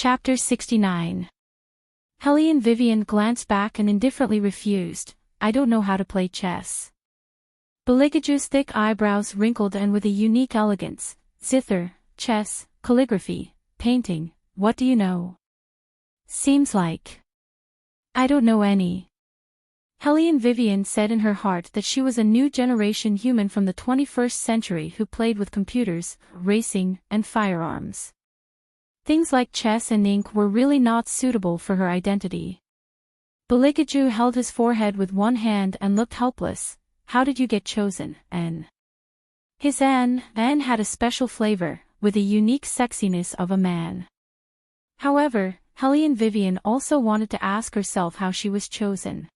Chapter 69. Helly and Vivian glanced back and indifferently refused. I don't know how to play chess. Belikaju's thick eyebrows wrinkled and with a unique elegance. Zither, chess, calligraphy, painting, what do you know? Seems like. I don't know any. Helly and Vivian said in her heart that she was a new generation human from the 21st century who played with computers, racing, and firearms. Things like chess and ink were really not suitable for her identity. Belikaju held his forehead with one hand and looked helpless. How did you get chosen, N? His N had a special flavor, with a unique sexiness of a man. However, Helly and Vivian also wanted to ask herself how she was chosen.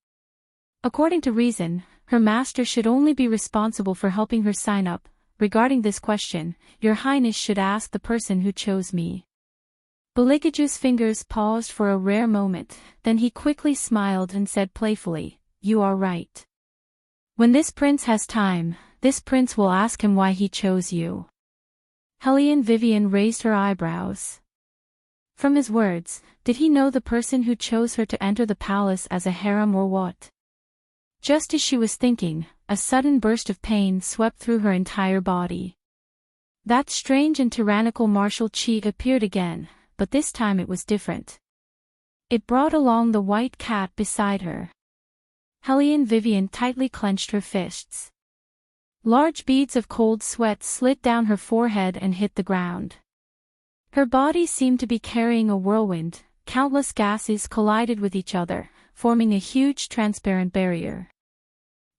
According to reason, her master should only be responsible for helping her sign up. Regarding this question, Your Highness should ask the person who chose me. Belikaju's fingers paused for a rare moment, then he quickly smiled and said playfully, You are right. When this prince has time, this prince will ask him why he chose you. Helly and Vivian raised her eyebrows. From his words, did he know the person who chose her to enter the palace as a harem or what? Just as she was thinking, a sudden burst of pain swept through her entire body. That strange and tyrannical martial chi appeared again, but this time it was different. It brought along the white cat beside her. Helly and Vivian tightly clenched her fists. Large beads of cold sweat slid down her forehead and hit the ground. Her body seemed to be carrying a whirlwind, countless gases collided with each other, forming a huge transparent barrier.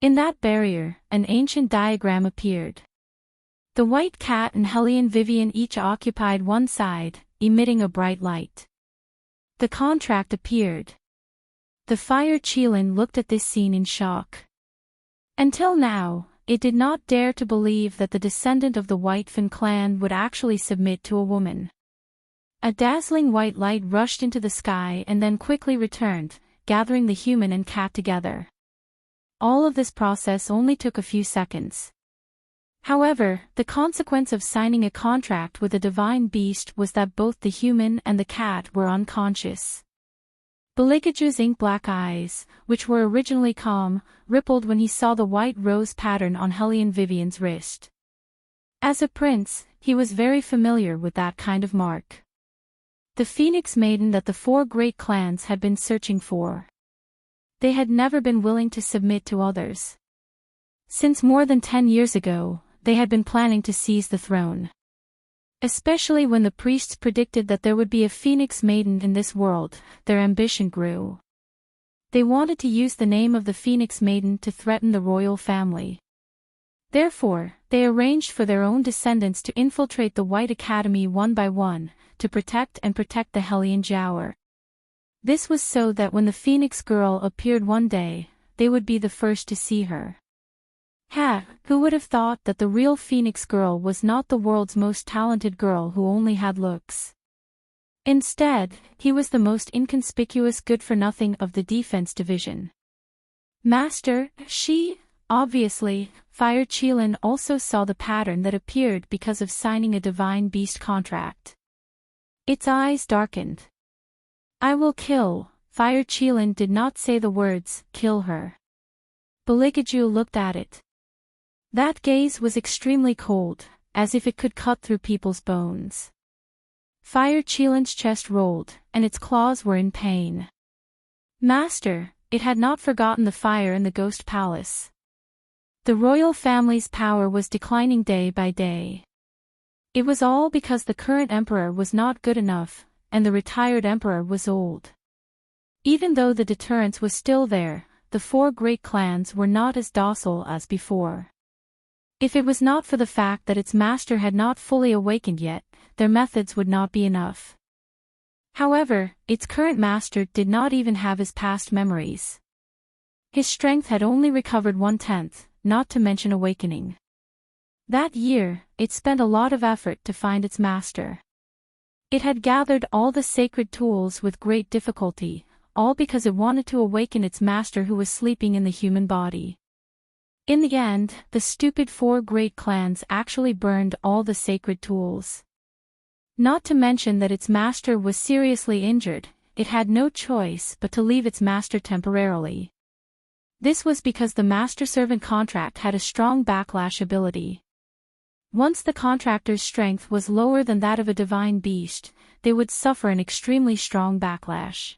In that barrier, an ancient diagram appeared. The white cat and Helly and Vivian each occupied one side, emitting a bright light. The contract appeared. The fire Qilin looked at this scene in shock. Until now, it did not dare to believe that the descendant of the White Fin clan would actually submit to a woman. A dazzling white light rushed into the sky and then quickly returned, gathering the human and cat together. All of this process only took a few seconds. However, the consequence of signing a contract with a divine beast was that both the human and the cat were unconscious. Belikaju's ink-black eyes, which were originally calm, rippled when he saw the white rose pattern on Helly and Vivian's wrist. As a prince, he was very familiar with that kind of mark. The Phoenix Maiden that the 4 great clans had been searching for. They had never been willing to submit to others. Since more than 10 years ago, they had been planning to seize the throne. Especially when the priests predicted that there would be a Phoenix Maiden in this world, their ambition grew. They wanted to use the name of the Phoenix Maiden to threaten the royal family. Therefore, they arranged for their own descendants to infiltrate the White Academy one by one, to protect the Hellion Jower. This was so that when the Phoenix Girl appeared one day, they would be the first to see her. Who would have thought that the real Phoenix Girl was not the world's most talented girl who only had looks? Instead, he was the most inconspicuous good-for-nothing of the defense division. Master, obviously, Fire Qilin also saw the pattern that appeared because of signing a divine beast contract. Its eyes darkened. I will kill. Fire Qilin did not say the words, kill her. Belikaju looked at it. That gaze was extremely cold, as if it could cut through people's bones. Fire Qilin's chest rolled, and its claws were in pain. Master, it had not forgotten the fire in the Ghost Palace. The royal family's power was declining day by day. It was all because the current emperor was not good enough, and the retired emperor was old. Even though the deterrence was still there, the 4 great clans were not as docile as before. If it was not for the fact that its master had not fully awakened yet, their methods would not be enough. However, its current master did not even have his past memories. His strength had only recovered 1/10, not to mention awakening. That year, it spent a lot of effort to find its master. It had gathered all the sacred tools with great difficulty, all because it wanted to awaken its master who was sleeping in the human body. In the end, the stupid 4 great clans actually burned all the sacred tools. Not to mention that its master was seriously injured, it had no choice but to leave its master temporarily. This was because the master-servant contract had a strong backlash ability. Once the contractor's strength was lower than that of a divine beast, they would suffer an extremely strong backlash.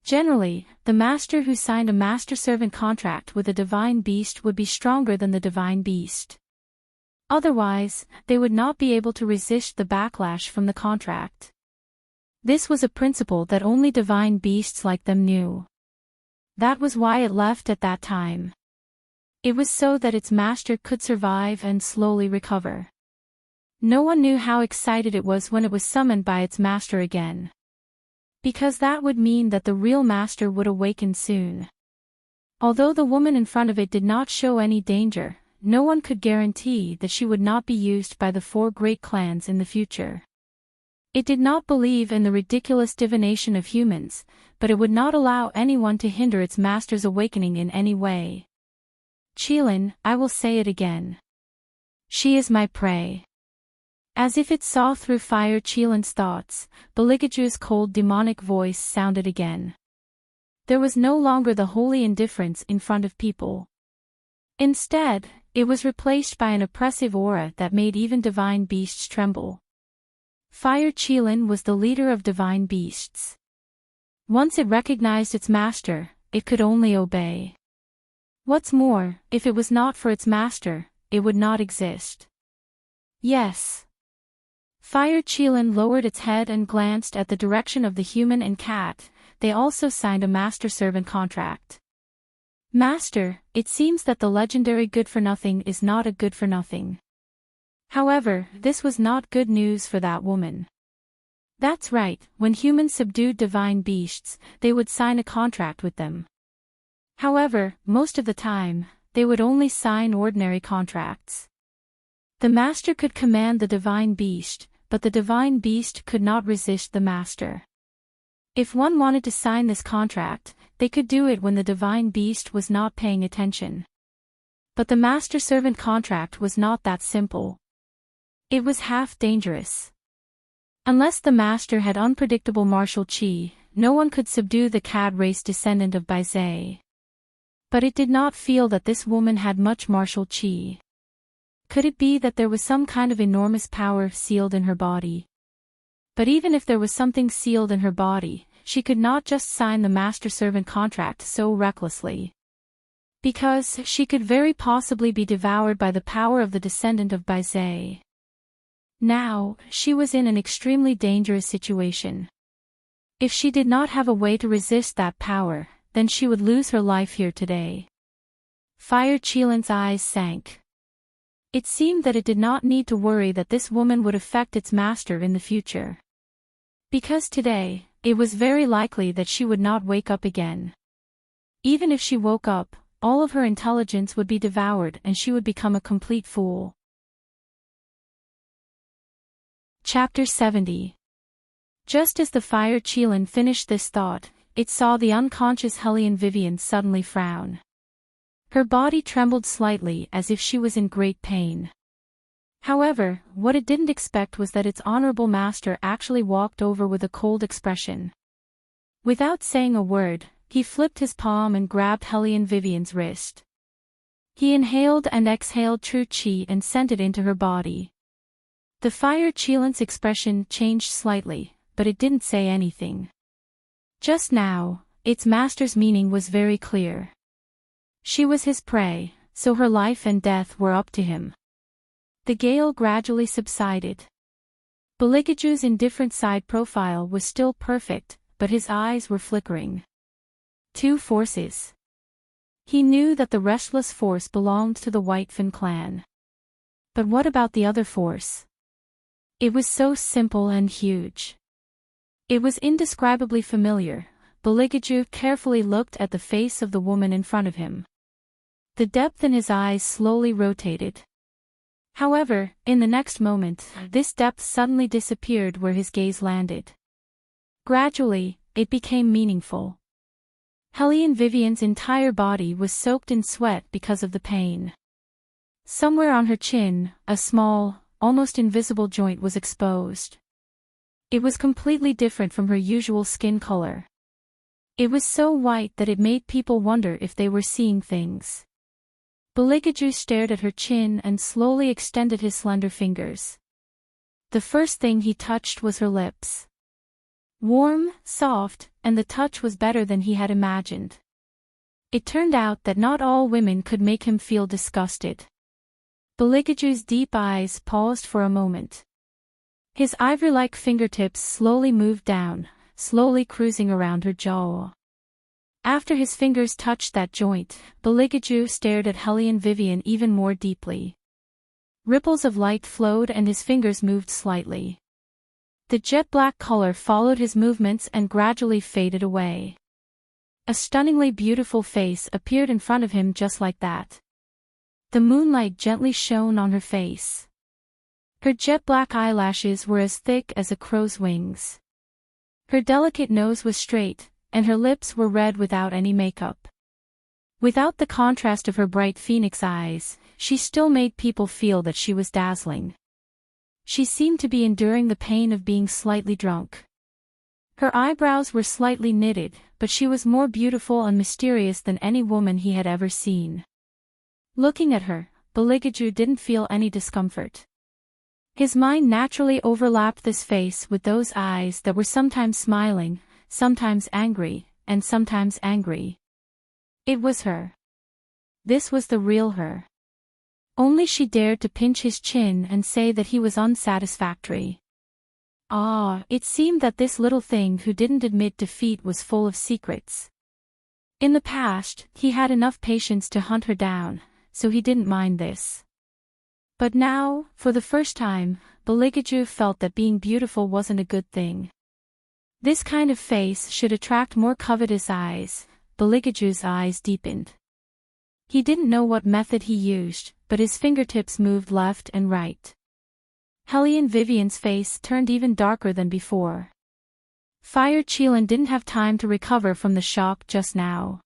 Generally, the master who signed a master-servant contract with a divine beast would be stronger than the divine beast. Otherwise, they would not be able to resist the backlash from the contract. This was a principle that only divine beasts like them knew. That was why it left at that time. It was so that its master could survive and slowly recover. No one knew how excited it was when it was summoned by its master again. Because that would mean that the real master would awaken soon. Although the woman in front of it did not show any danger, no one could guarantee that she would not be used by the 4 great clans in the future. It did not believe in the ridiculous divination of humans, but it would not allow anyone to hinder its master's awakening in any way. Qilin, I will say it again. She is my prey. As if it saw through Fire Qilin's thoughts, Beligaju's cold demonic voice sounded again. There was no longer the holy indifference in front of people. Instead, it was replaced by an oppressive aura that made even divine beasts tremble. Fire Qilin was the leader of divine beasts. Once it recognized its master, it could only obey. What's more, if it was not for its master, it would not exist. Yes. Fire Qilin lowered its head and glanced at the direction of the human and cat. They also signed a master-servant contract. Master, it seems that the legendary good-for-nothing is not a good-for-nothing. However, this was not good news for that woman. That's right, when humans subdued divine beasts, they would sign a contract with them. However, most of the time, they would only sign ordinary contracts. The master could command the divine beast, but the divine beast could not resist the master. If one wanted to sign this contract, they could do it when the divine beast was not paying attention. But the master-servant contract was not that simple. It was half dangerous. Unless the master had unpredictable martial qi, no one could subdue the cat race descendant of Baizé. But it did not feel that this woman had much martial qi. Could it be that there was some kind of enormous power sealed in her body? But even if there was something sealed in her body, she could not just sign the master-servant contract so recklessly. Because she could very possibly be devoured by the power of the descendant of Baizé. Now, she was in an extremely dangerous situation. If she did not have a way to resist that power, then she would lose her life here today. Fire Qilin's eyes sank. It seemed that it did not need to worry that this woman would affect its master in the future. Because today, it was very likely that she would not wake up again. Even if she woke up, all of her intelligence would be devoured and she would become a complete fool. Chapter 70. Just as the Fire Qilin finished this thought, it saw the unconscious Hellion Vivian suddenly frown. Her body trembled slightly as if she was in great pain. However, what it didn't expect was that its honorable master actually walked over with a cold expression. Without saying a word, he flipped his palm and grabbed Hellion Vivian's wrist. He inhaled and exhaled true qi and sent it into her body. The Fire Qilin's expression changed slightly, but it didn't say anything. Just now, its master's meaning was very clear. She was his prey, so her life and death were up to him. The gale gradually subsided. Beligaju's indifferent side profile was still perfect, but his eyes were flickering. 2 forces. He knew that the restless force belonged to the Whitefin clan. But what about the other force? It was so simple and huge. It was indescribably familiar. Beligaju carefully looked at the face of the woman in front of him. The depth in his eyes slowly rotated. However, in the next moment, this depth suddenly disappeared where his gaze landed. Gradually, it became meaningful. Hellion Vivian's entire body was soaked in sweat because of the pain. Somewhere on her chin, a small, almost invisible joint was exposed. It was completely different from her usual skin color. It was so white that it made people wonder if they were seeing things. Beligaju stared at her chin and slowly extended his slender fingers. The first thing he touched was her lips. Warm, soft, and the touch was better than he had imagined. It turned out that not all women could make him feel disgusted. Beligaju's deep eyes paused for a moment. His ivory-like fingertips slowly moved down, slowly cruising around her jaw. After his fingers touched that joint, Beligaju stared at Hellion Vivian even more deeply. Ripples of light flowed and his fingers moved slightly. The jet-black color followed his movements and gradually faded away. A stunningly beautiful face appeared in front of him just like that. The moonlight gently shone on her face. Her jet-black eyelashes were as thick as a crow's wings. Her delicate nose was straight, and her lips were red without any makeup. Without the contrast of her bright phoenix eyes, she still made people feel that she was dazzling. She seemed to be enduring the pain of being slightly drunk. Her eyebrows were slightly knitted, but she was more beautiful and mysterious than any woman he had ever seen. Looking at her, Beligaju didn't feel any discomfort. His mind naturally overlapped this face with those eyes that were sometimes smiling, sometimes angry, and sometimes angry. It was her. This was the real her. Only she dared to pinch his chin and say that he was unsatisfactory. It seemed that this little thing who didn't admit defeat was full of secrets. In the past, he had enough patience to hunt her down, so he didn't mind this. But now, for the first time, Beligaju felt that being beautiful wasn't a good thing. This kind of face should attract more covetous eyes. Beligaju's eyes deepened. He didn't know what method he used, but his fingertips moved left and right. Hellion Vivian's face turned even darker than before. Fire Qilin didn't have time to recover from the shock just now.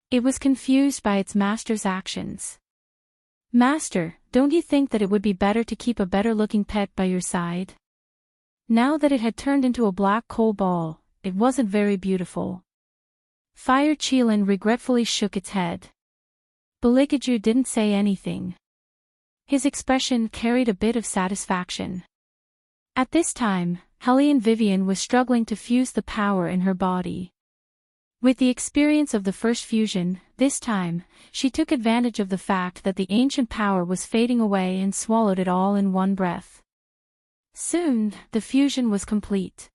It was confused by its master's actions. Master, don't you think that it would be better to keep a better-looking pet by your side? Now that it had turned into a black coal ball, it wasn't very beautiful. Fire Qilin regretfully shook its head. Beligaju didn't say anything. His expression carried a bit of satisfaction. At this time, Hellion Vivian was struggling to fuse the power in her body. With the experience of the first fusion, this time, she took advantage of the fact that the ancient power was fading away and swallowed it all in one breath. Soon, the fusion was complete.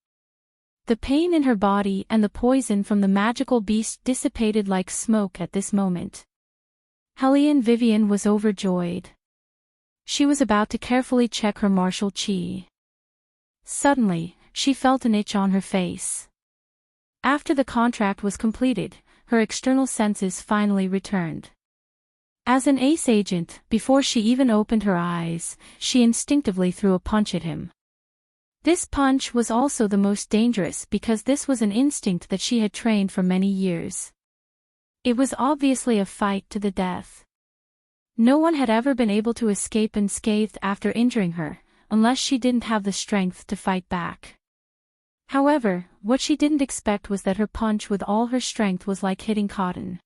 The pain in her body and the poison from the magical beast dissipated like smoke at this moment. Hellion Vivian was overjoyed. She was about to carefully check her martial chi. Suddenly, she felt an itch on her face. After the contract was completed, her external senses finally returned. As an ace agent, before she even opened her eyes, she instinctively threw a punch at him. This punch was also the most dangerous because this was an instinct that she had trained for many years. It was obviously a fight to the death. No one had ever been able to escape unscathed after injuring her, unless she didn't have the strength to fight back. However, what she didn't expect was that her punch with all her strength was like hitting cotton.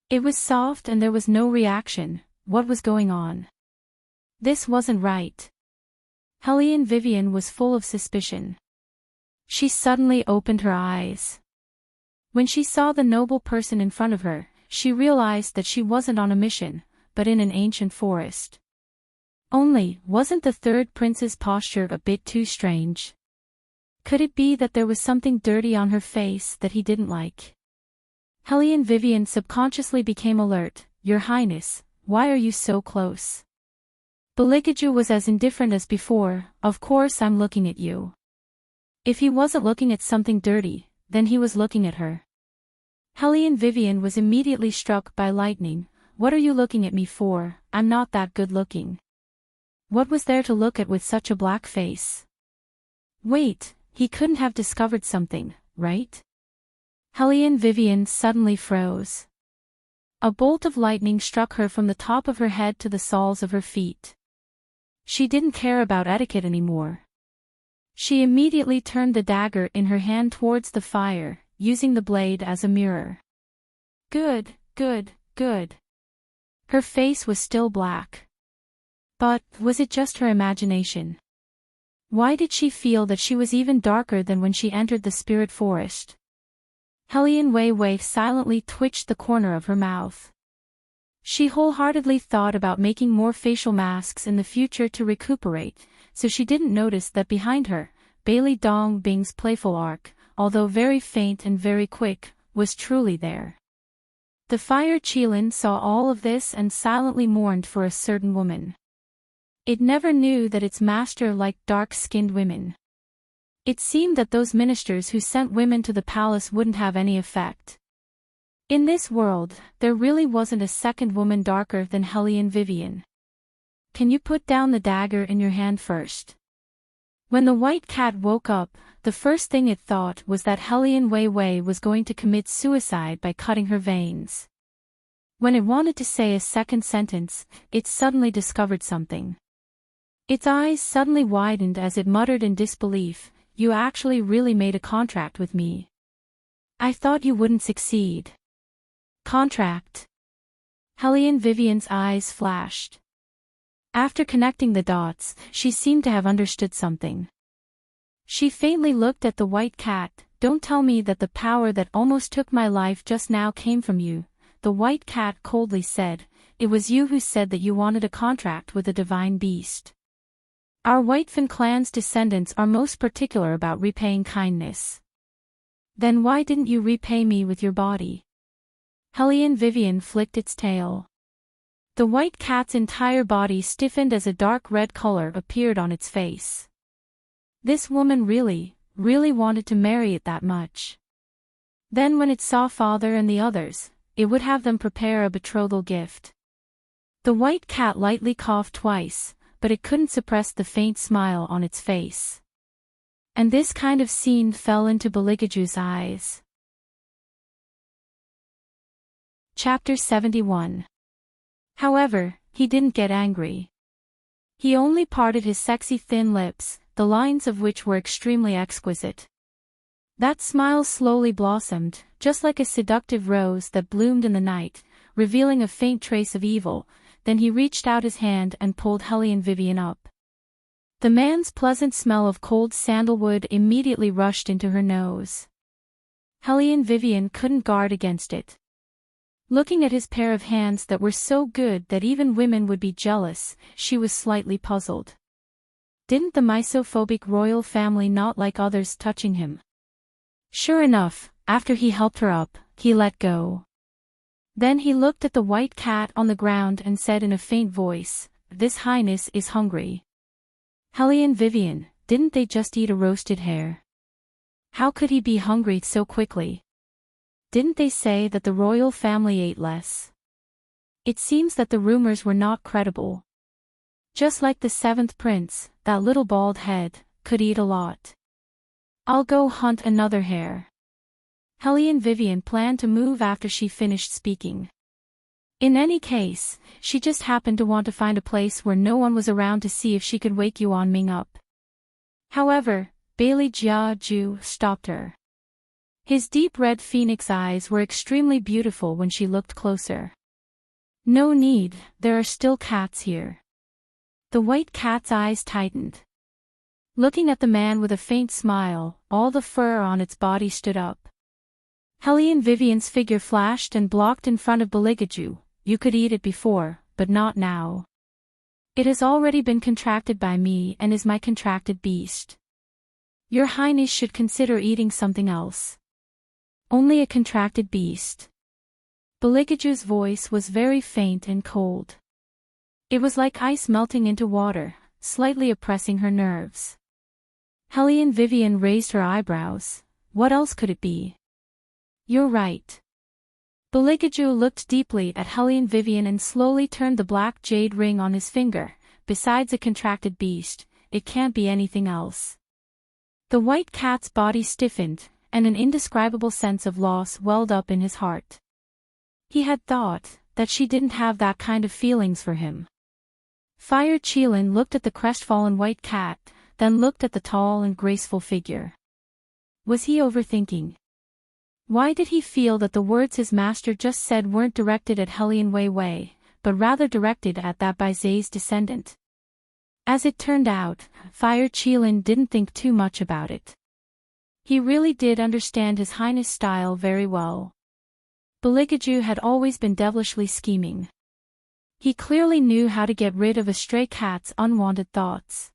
It was soft and there was no reaction. What was going on? This wasn't right. Hellion Vivian was full of suspicion. She suddenly opened her eyes. When she saw the noble person in front of her, she realized that she wasn't on a mission, but in an ancient forest. Only, wasn't the third prince's posture a bit too strange? Could it be that there was something dirty on her face that he didn't like? Hellion Vivian subconsciously became alert. Your Highness, why are you so close? Beligaju was as indifferent as before. Of course I'm looking at you. If he wasn't looking at something dirty, then he was looking at her. Hellion Vivian was immediately struck by lightning. What are you looking at me for? I'm not that good looking. What was there to look at with such a black face? Wait, he couldn't have discovered something, right? Hellion Vivian suddenly froze. A bolt of lightning struck her from the top of her head to the soles of her feet. She didn't care about etiquette anymore. She immediately turned the dagger in her hand towards the fire, using the blade as a mirror. Good, good, good. Her face was still black. But, was it just her imagination? Why did she feel that she was even darker than when she entered the spirit forest? Helian Wei Wei silently twitched the corner of her mouth. She wholeheartedly thought about making more facial masks in the future to recuperate, so she didn't notice that behind her, Bailey Dong Bing's playful arc, although very faint and very quick, was truly there. The Fire Qilin saw all of this and silently mourned for a certain woman. It never knew that its master liked dark-skinned women. It seemed that those ministers who sent women to the palace wouldn't have any effect. In this world, there really wasn't a second woman darker than Helian Vivian. Can you put down the dagger in your hand first? When the white cat woke up, the first thing it thought was that Helian Wei Wei was going to commit suicide by cutting her veins. When it wanted to say a second sentence, it suddenly discovered something. Its eyes suddenly widened as it muttered in disbelief, "You actually really made a contract with me. I thought you wouldn't succeed." Contract? Helian Vivian's eyes flashed. After connecting the dots, she seemed to have understood something. She faintly looked at the white cat. "Don't tell me that the power that almost took my life just now came from you," the white cat coldly said. "It was you who said that you wanted a contract with a divine beast. Our Whitefin clan's descendants are most particular about repaying kindness. Then why didn't you repay me with your body?" Helian Vivian flicked its tail. The white cat's entire body stiffened as a dark red color appeared on its face. This woman really wanted to marry it that much. Then when it saw father and the others, it would have them prepare a betrothal gift. The white cat lightly coughed twice, but it couldn't suppress the faint smile on its face. And this kind of scene fell into Beligaju's eyes. Chapter 71. However, he didn't get angry. He only parted his sexy thin lips, the lines of which were extremely exquisite. That smile slowly blossomed, just like a seductive rose that bloomed in the night, revealing a faint trace of evil. Then he reached out his hand and pulled Helian Vivian up. The man's pleasant smell of cold sandalwood immediately rushed into her nose. Helian Vivian couldn't guard against it. Looking at his pair of hands that were so good that even women would be jealous, she was slightly puzzled. Didn't the misophobic royal family not like others touching him? Sure enough, after he helped her up, he let go. Then he looked at the white cat on the ground and said in a faint voice, "This highness is hungry." Helian Vivian, didn't they just eat a roasted hare? How could he be hungry so quickly? Didn't they say that the royal family ate less? It seems that the rumors were not credible. Just like the seventh prince, that little bald head, could eat a lot. I'll go hunt another hare. Helian Vivian planned to move after she finished speaking. In any case, she just happened to want to find a place where no one was around to see if she could wake Yuan Ming up. However, Bailey Jia Ju stopped her. His deep red phoenix eyes were extremely beautiful when she looked closer. "No need, there are still cats here." The white cat's eyes tightened. Looking at the man with a faint smile, all the fur on its body stood up. Helian Vivian's figure flashed and blocked in front of Beligaju. "You could eat it before, but not now. It has already been contracted by me and is my contracted beast. Your Highness should consider eating something else." "Only a contracted beast." Beligaju's voice was very faint and cold. It was like ice melting into water, slightly oppressing her nerves. Helian Vivian raised her eyebrows. What else could it be? "You're right." Beligaju looked deeply at Helian Vivian and slowly turned the black jade ring on his finger. "Besides a contracted beast, it can't be anything else." The white cat's body stiffened, and an indescribable sense of loss welled up in his heart. He had thought that she didn't have that kind of feelings for him. Fire Qilin looked at the crestfallen white cat. then looked at the tall and graceful figure. Was he overthinking? Why did he feel that the words his master just said weren't directed at Hellion Wei Wei, but rather directed at that Bai Zai's descendant? As it turned out, Fire Qilin didn't think too much about it. He really did understand His Highness' style very well. Beligaju had always been devilishly scheming. He clearly knew how to get rid of a stray cat's unwanted thoughts.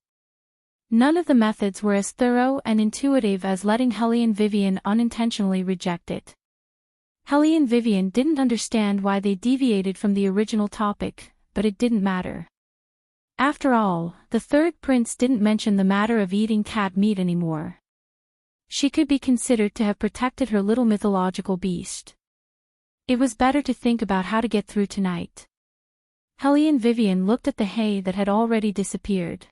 None of the methods were as thorough and intuitive as letting Hellion Vivian unintentionally reject it. Hellion Vivian didn't understand why they deviated from the original topic, but it didn't matter. After all, the third prince didn't mention the matter of eating cat meat anymore. She could be considered to have protected her little mythological beast. It was better to think about how to get through tonight. Hellion Vivian looked at the hay that had already disappeared.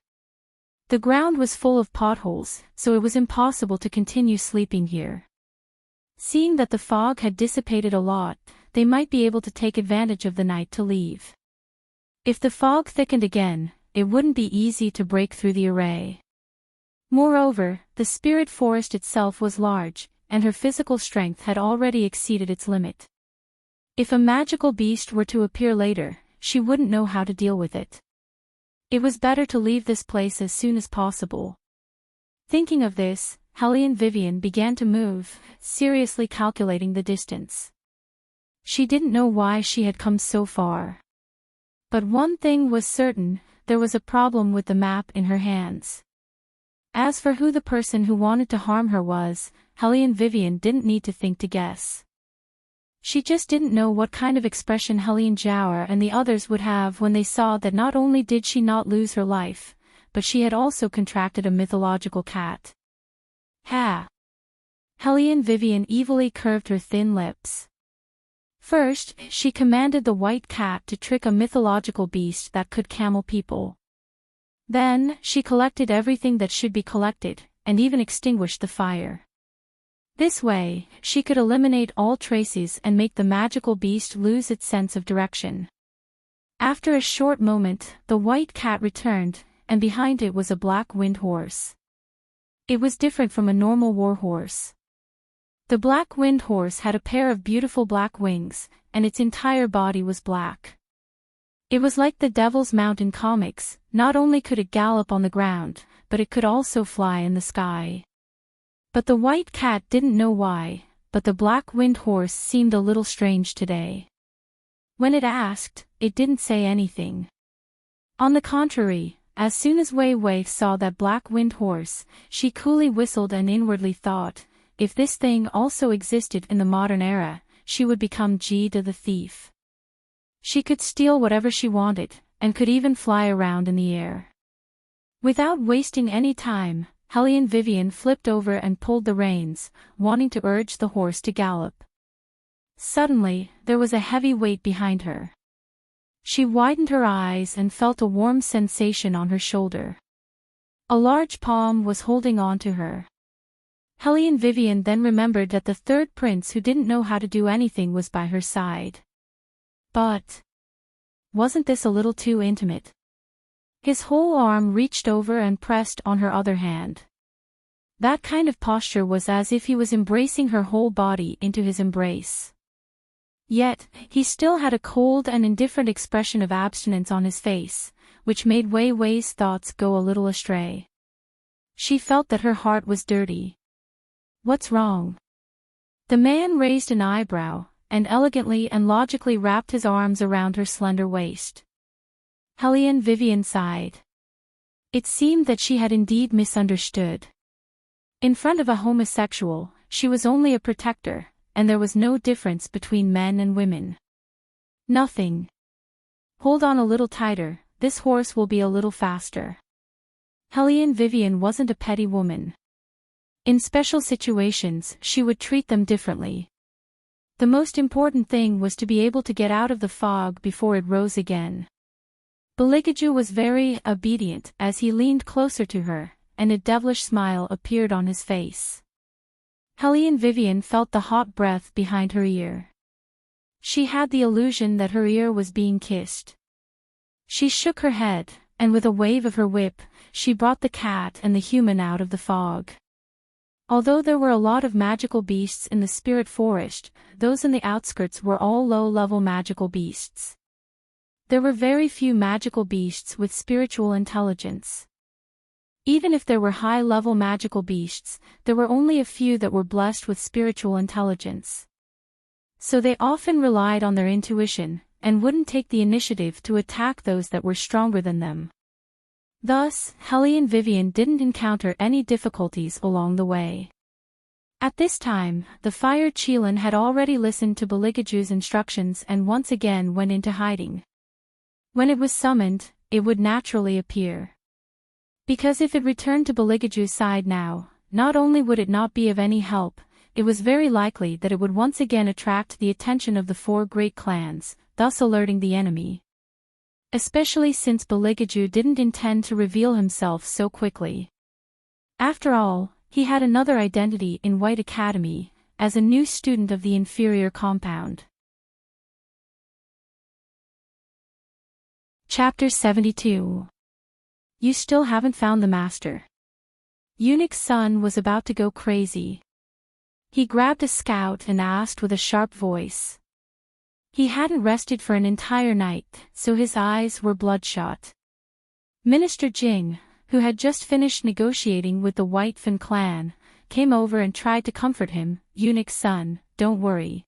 The ground was full of potholes, so it was impossible to continue sleeping here. Seeing that the fog had dissipated a lot, they might be able to take advantage of the night to leave. If the fog thickened again, it wouldn't be easy to break through the array. Moreover, the spirit forest itself was large, and her physical strength had already exceeded its limit. If a magical beast were to appear later, she wouldn't know how to deal with it. It was better to leave this place as soon as possible. Thinking of this, Hellion Vivian began to move, seriously calculating the distance. She didn't know why she had come so far. But one thing was certain, there was a problem with the map in her hands. As for who the person who wanted to harm her was, Hellion Vivian didn't need to think to guess. She just didn't know what kind of expression Hellion Jiaoer and the others would have when they saw that not only did she not lose her life, but she had also contracted a mythological cat. Ha! Hellion Vivian evilly curved her thin lips. First, she commanded the white cat to trick a mythological beast that could camel people. Then, she collected everything that should be collected, and even extinguished the fire. This way, she could eliminate all traces and make the magical beast lose its sense of direction. After a short moment, the white cat returned, and behind it was a black wind horse. It was different from a normal war horse. The black wind horse had a pair of beautiful black wings, and its entire body was black. It was like the Devil's Mount in comics. Not only could it gallop on the ground, but it could also fly in the sky. But the white cat didn't know why, but the black wind horse seemed a little strange today. When it asked, it didn't say anything. On the contrary, as soon as Wei Wei saw that black wind horse, she coolly whistled and inwardly thought, if this thing also existed in the modern era, she would become Jida the thief. She could steal whatever she wanted, and could even fly around in the air. Without wasting any time, Hellion Vivian flipped over and pulled the reins, wanting to urge the horse to gallop. Suddenly, there was a heavy weight behind her. She widened her eyes and felt a warm sensation on her shoulder. A large palm was holding on to her. Hellion Vivian then remembered that the third prince who didn't know how to do anything was by her side. But wasn't this a little too intimate? His whole arm reached over and pressed on her other hand. That kind of posture was as if he was embracing her whole body into his embrace. Yet, he still had a cold and indifferent expression of abstinence on his face, which made Wei Wei's thoughts go a little astray. She felt that her heart was dirty. What's wrong? The man raised an eyebrow, and elegantly and logically wrapped his arms around her slender waist. Hellion Vivian sighed. It seemed that she had indeed misunderstood. In front of a homosexual, she was only a protector, and there was no difference between men and women. Nothing. Hold on a little tighter, this horse will be a little faster. Hellion Vivian wasn't a petty woman. In special situations, she would treat them differently. The most important thing was to be able to get out of the fog before it rose again. Beligaju was very obedient as he leaned closer to her, and a devilish smile appeared on his face. Hellion Vivian felt the hot breath behind her ear. She had the illusion that her ear was being kissed. She shook her head, and with a wave of her whip, she brought the cat and the human out of the fog. Although there were a lot of magical beasts in the spirit forest, those in the outskirts were all low-level magical beasts. There were very few magical beasts with spiritual intelligence. Even if there were high-level magical beasts, there were only a few that were blessed with spiritual intelligence. So they often relied on their intuition, and wouldn't take the initiative to attack those that were stronger than them. Thus, Helly and Vivian didn't encounter any difficulties along the way. At this time, the fire Qilin had already listened to Beligaju's instructions and once again went into hiding. When it was summoned, it would naturally appear. Because if it returned to Beligaju's side now, not only would it not be of any help, it was very likely that it would once again attract the attention of the 4 great clans, thus alerting the enemy. Especially since Beligaju didn't intend to reveal himself so quickly. After all, he had another identity in White Academy, as a new student of the inferior compound. Chapter 72. You still haven't found the master. Eunuch's son was about to go crazy. He grabbed a scout and asked with a sharp voice. He hadn't rested for an entire night, so his eyes were bloodshot. Minister Jing, who had just finished negotiating with the White Fan clan, came over and tried to comfort him. Eunuch's son, don't worry.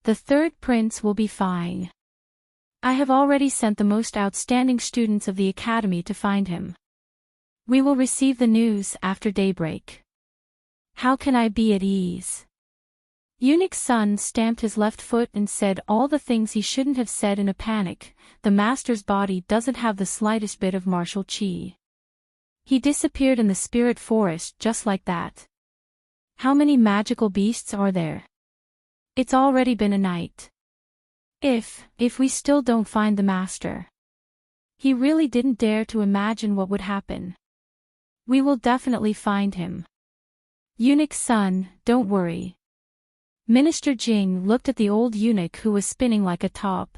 The 3rd prince will be fine. I have already sent the most outstanding students of the academy to find him. We will receive the news after daybreak. How can I be at ease? Eunuch's son stamped his left foot and said all the things he shouldn't have said in a panic. The master's body doesn't have the slightest bit of martial qi. He disappeared in the spirit forest just like that. How many magical beasts are there? It's already been a night. If we still don't find the master. He really didn't dare to imagine what would happen. We will definitely find him. Eunuch's son, don't worry. Minister Jing looked at the old eunuch who was spinning like a top.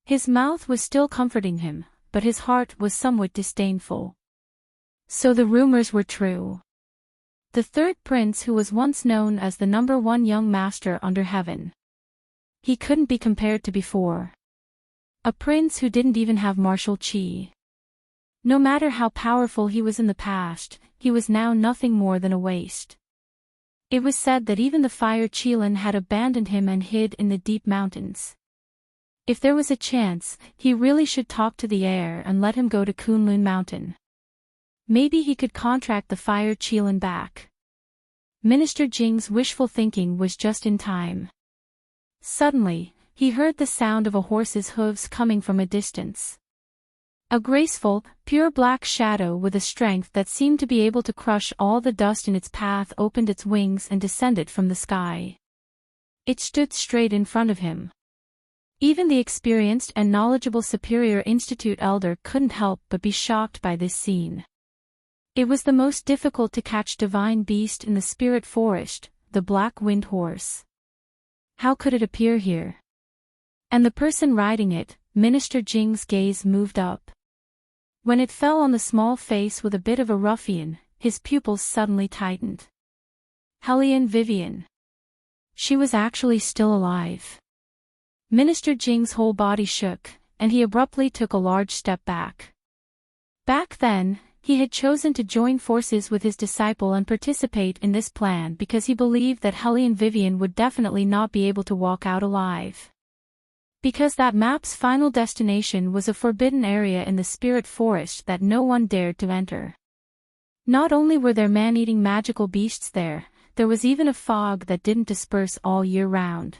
His mouth was still comforting him, but his heart was somewhat disdainful. So the rumors were true. The 3rd prince who was once known as the #1 young master under heaven. He couldn't be compared to before. A prince who didn't even have martial qi. No matter how powerful he was in the past, he was now nothing more than a waste. It was said that even the fire Qilin had abandoned him and hid in the deep mountains. If there was a chance, he really should talk to the air and let him go to Kunlun Mountain. Maybe he could contract the fire Qilin back. Minister Jing's wishful thinking was just in time. Suddenly, he heard the sound of a horse's hooves coming from a distance. A graceful, pure black shadow with a strength that seemed to be able to crush all the dust in its path opened its wings and descended from the sky. It stood straight in front of him. Even the experienced and knowledgeable Superior Institute elder couldn't help but be shocked by this scene. It was the most difficult to catch divine beast in the spirit forest, the Black Wind Horse. How could it appear here? And the person riding it, Minister Jing's gaze moved up. When it fell on the small face with a bit of a ruffian, his pupils suddenly tightened. Hellion Vivian. She was actually still alive. Minister Jing's whole body shook, and he abruptly took a large step back. Back then, he had chosen to join forces with his disciple and participate in this plan because he believed that Hellion Vivian would definitely not be able to walk out alive. Because that map's final destination was a forbidden area in the spirit forest that no one dared to enter. Not only were there man-eating magical beasts there was even a fog that didn't disperse all year round.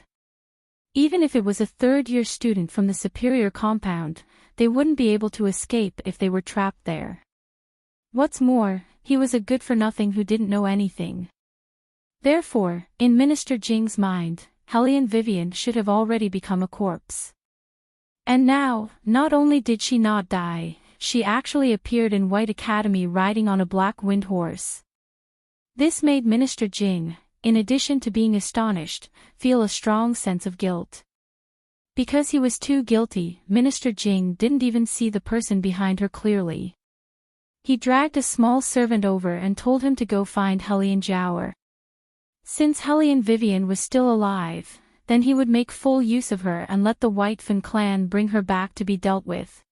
Even if it was a third-year student from the superior compound, they wouldn't be able to escape if they were trapped there. What's more, he was a good-for-nothing who didn't know anything. Therefore, in Minister Jing's mind, Hellion Vivian should have already become a corpse. And now, not only did she not die, she actually appeared in White Academy riding on a black wind horse. This made Minister Jing, in addition to being astonished, feel a strong sense of guilt. Because he was too guilty, Minister Jing didn't even see the person behind her clearly. He dragged a small servant over and told him to go find Hellion Jiaoer. Since Hellion Vivian was still alive, then he would make full use of her and let the White Fan clan bring her back to be dealt with.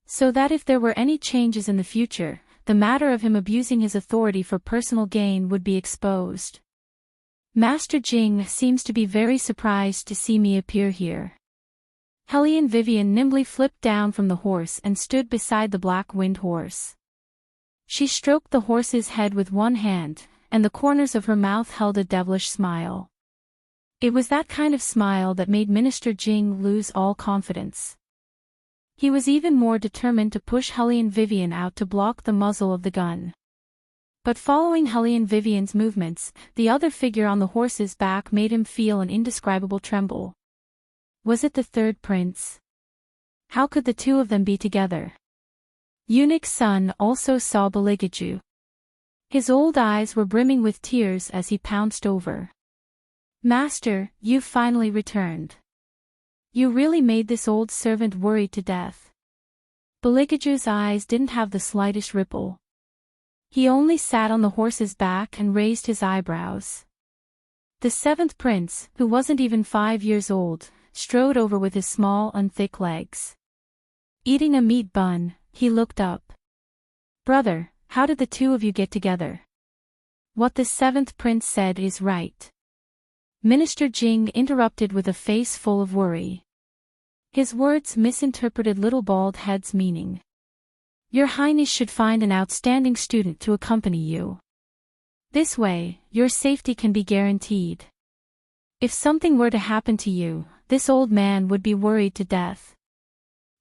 So that if there were any changes in the future, the matter of him abusing his authority for personal gain would be exposed. Master Jing seems to be very surprised to see me appear here. Hellion Vivian nimbly flipped down from the horse and stood beside the black winged horse. She stroked the horse's head with one hand, and the corners of her mouth held a devilish smile. It was that kind of smile that made Minister Jing lose all confidence. He was even more determined to push Hellion Vivian out to block the muzzle of the gun. But following Hellion Vivian's movements, the other figure on the horse's back made him feel an indescribable tremble. Was it the third prince? How could the two of them be together? Eunuch's son also saw Beligaju. His old eyes were brimming with tears as he pounced over. Master, you've finally returned. You really made this old servant worried to death. Beligaju's eyes didn't have the slightest ripple. He only sat on the horse's back and raised his eyebrows. The seventh prince, who wasn't even 5 years old, strode over with his small and thick legs. Eating a meat bun, he looked up. Brother, how did the two of you get together? What the seventh prince said is right. Minister Jing interrupted with a face full of worry. His words misinterpreted Little Bald Head's meaning. Your Highness should find an outstanding student to accompany you. This way, your safety can be guaranteed. If something were to happen to you, this old man would be worried to death.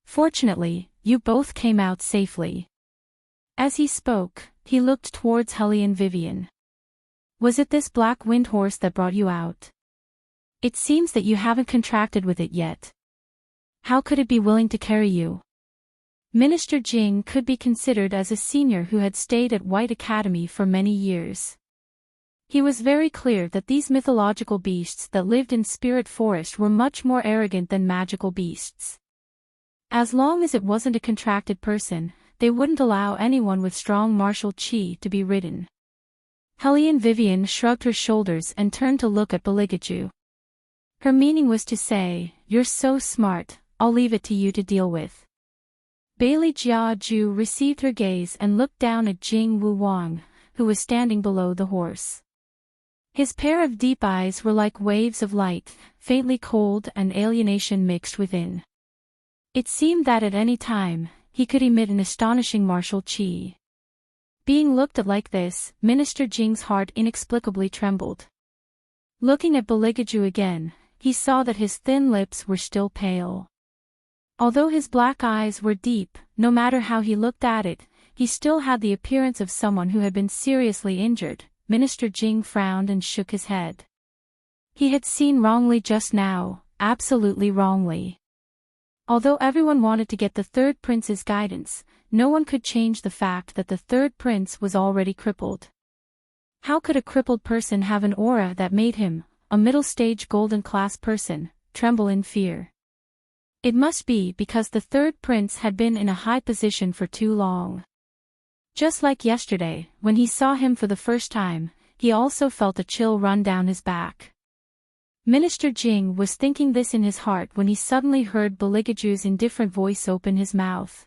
Fortunately, you both came out safely. As he spoke, he looked towards Hellion Vivian. Was it this black wind horse that brought you out? It seems that you haven't contracted with it yet. How could it be willing to carry you? Minister Jing could be considered as a senior who had stayed at White Academy for many years. He was very clear that these mythological beasts that lived in Spirit Forest were much more arrogant than magical beasts. As long as it wasn't a contracted person, they wouldn't allow anyone with strong martial qi to be ridden. Hellion Vivian shrugged her shoulders and turned to look at Beligaju. Her meaning was to say, you're so smart, I'll leave it to you to deal with. Bailey Jiaju received her gaze and looked down at Jing Wu Wang, who was standing below the horse. His pair of deep eyes were like waves of light, faintly cold and alienation mixed within. It seemed that at any time, he could emit an astonishing martial qi. Being looked at like this, Minister Jing's heart inexplicably trembled. Looking at Beligaju again, he saw that his thin lips were still pale. Although his black eyes were deep, no matter how he looked at it, he still had the appearance of someone who had been seriously injured. Minister Jing frowned and shook his head. He had seen wrongly just now, absolutely wrongly. Although everyone wanted to get the third prince's guidance, no one could change the fact that the third prince was already crippled. How could a crippled person have an aura that made him, a middle-stage golden-class person, tremble in fear? It must be because the third prince had been in a high position for too long. Just like yesterday, when he saw him for the first time, he also felt a chill run down his back. Minister Jing was thinking this in his heart when he suddenly heard Beligaju's indifferent voice open his mouth.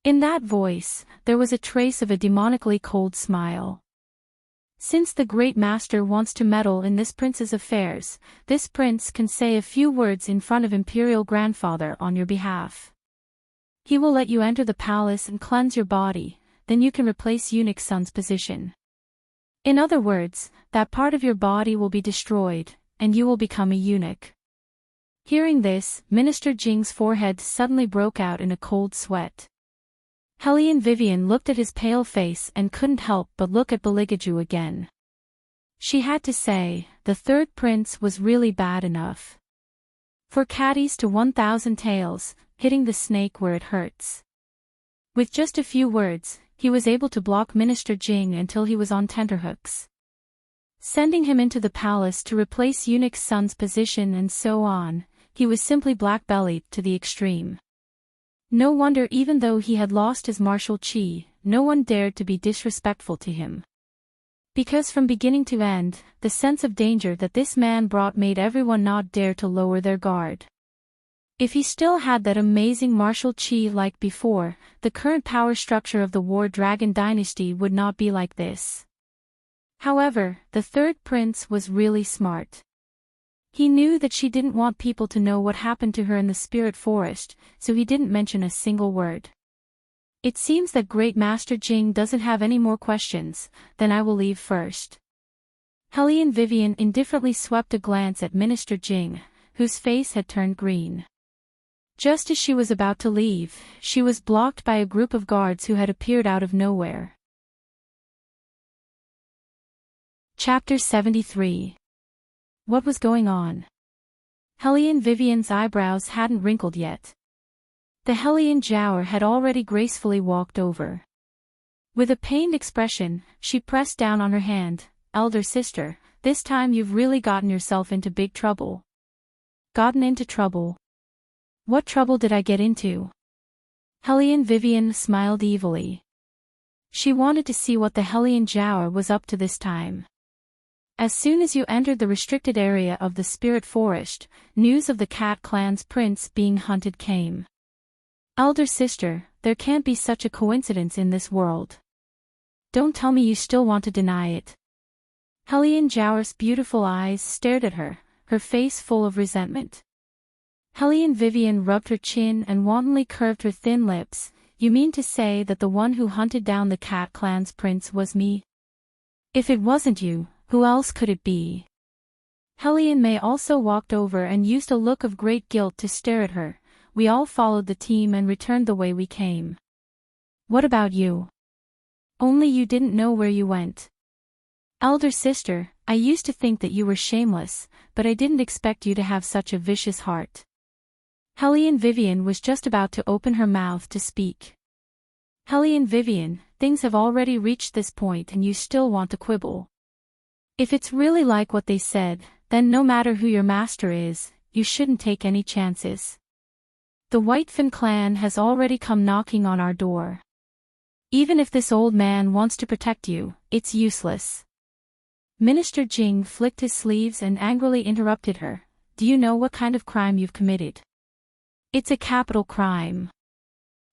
In that voice, there was a trace of a demonically cold smile. Since the great master wants to meddle in this prince's affairs, this prince can say a few words in front of Imperial Grandfather on your behalf. He will let you enter the palace and cleanse your body, then you can replace Eunuch's son's position. In other words, that part of your body will be destroyed, and you will become a eunuch. Hearing this, Minister Jing's forehead suddenly broke out in a cold sweat. Hellion Vivian looked at his pale face and couldn't help but look at Beligaju again. She had to say, the third prince was really bad enough. For caddies to 1,000 tails, hitting the snake where it hurts. With just a few words, he was able to block Minister Jing until he was on tenterhooks. Sending him into the palace to replace Eunuch's son's position and so on, he was simply black-bellied to the extreme. No wonder even though he had lost his martial chi, no one dared to be disrespectful to him. Because from beginning to end, the sense of danger that this man brought made everyone not dare to lower their guard. If he still had that amazing martial chi like before, the current power structure of the War Dragon dynasty would not be like this. However, the third prince was really smart. He knew that she didn't want people to know what happened to her in the spirit forest, so he didn't mention a single word. It seems that Great Master Jing doesn't have any more questions, then I will leave first. Hellion Vivian indifferently swept a glance at Minister Jing, whose face had turned green. Just as she was about to leave, she was blocked by a group of guards who had appeared out of nowhere. Chapter 73. What was going on? Hellion Vivian's eyebrows hadn't wrinkled yet. The Hellion Jower had already gracefully walked over. With a pained expression, she pressed down on her hand. Elder sister, this time you've really gotten yourself into big trouble. Gotten into trouble? What trouble did I get into? Hellion Vivian smiled evilly. She wanted to see what the Hellion Jower was up to this time. As soon as you entered the restricted area of the Spirit Forest, news of the Cat Clan's prince being hunted came. Elder sister, there can't be such a coincidence in this world. Don't tell me you still want to deny it. Hellion Jower's beautiful eyes stared at her, her face full of resentment. Hellion Vivian rubbed her chin and wantonly curved her thin lips. You mean to say that the one who hunted down the Cat Clan's prince was me? If it wasn't you, who else could it be? Hellion May also walked over and used a look of great guilt to stare at her. We all followed the team and returned the way we came. What about you? Only you didn't know where you went. Elder sister, I used to think that you were shameless, but I didn't expect you to have such a vicious heart. Hellion Vivian was just about to open her mouth to speak. Hellion Vivian, things have already reached this point and you still want to quibble. If it's really like what they said, then no matter who your master is, you shouldn't take any chances. The Whitefin clan has already come knocking on our door. Even if this old man wants to protect you, it's useless. Minister Jing flicked his sleeves and angrily interrupted her. Do you know what kind of crime you've committed? It's a capital crime.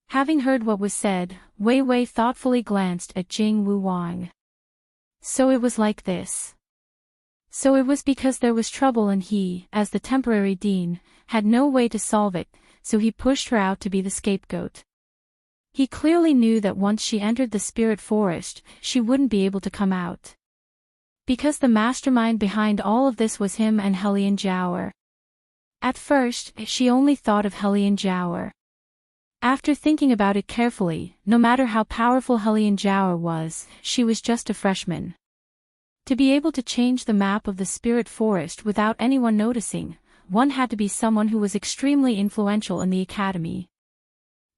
Having heard what was said, Wei Wei thoughtfully glanced at Jing Wu Wang. So it was like this. So it was because there was trouble and he, as the temporary dean, had no way to solve it, so he pushed her out to be the scapegoat. He clearly knew that once she entered the spirit forest, she wouldn't be able to come out. Because the mastermind behind all of this was him and Hellion Jower. At first, she only thought of Hellion Jower. After thinking about it carefully, no matter how powerful Hellion Jower was, she was just a freshman. To be able to change the map of the spirit forest without anyone noticing, one had to be someone who was extremely influential in the academy.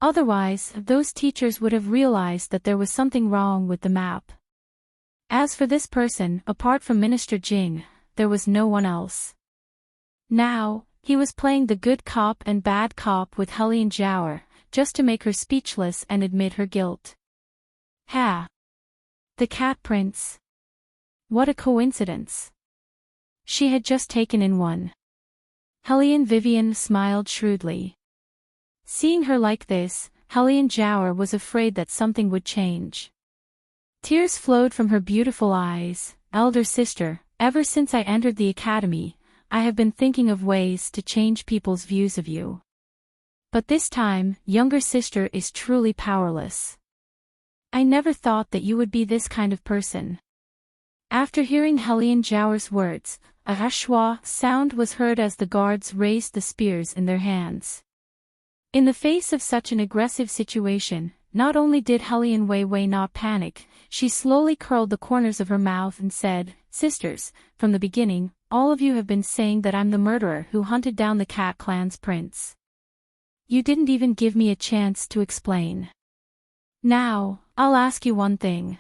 Otherwise, those teachers would have realized that there was something wrong with the map. As for this person, apart from Minister Jing, there was no one else. Now, he was playing the good cop and bad cop with Hellion Jower, just to make her speechless and admit her guilt. Ha! The Cat Prince. What a coincidence. She had just taken in one. Hellion Vivian smiled shrewdly. Seeing her like this, Hellion Jower was afraid that something would change. Tears flowed from her beautiful eyes. Elder sister, ever since I entered the academy, I have been thinking of ways to change people's views of you. But this time, younger sister is truly powerless. I never thought that you would be this kind of person. After hearing Hellion Jower's words, a hashwa sound was heard as the guards raised the spears in their hands. In the face of such an aggressive situation, not only did Hellion Wei Wei not panic, she slowly curled the corners of her mouth and said, Sisters, from the beginning, all of you have been saying that I'm the murderer who hunted down the Cat Clan's prince. You didn't even give me a chance to explain. Now, I'll ask you one thing.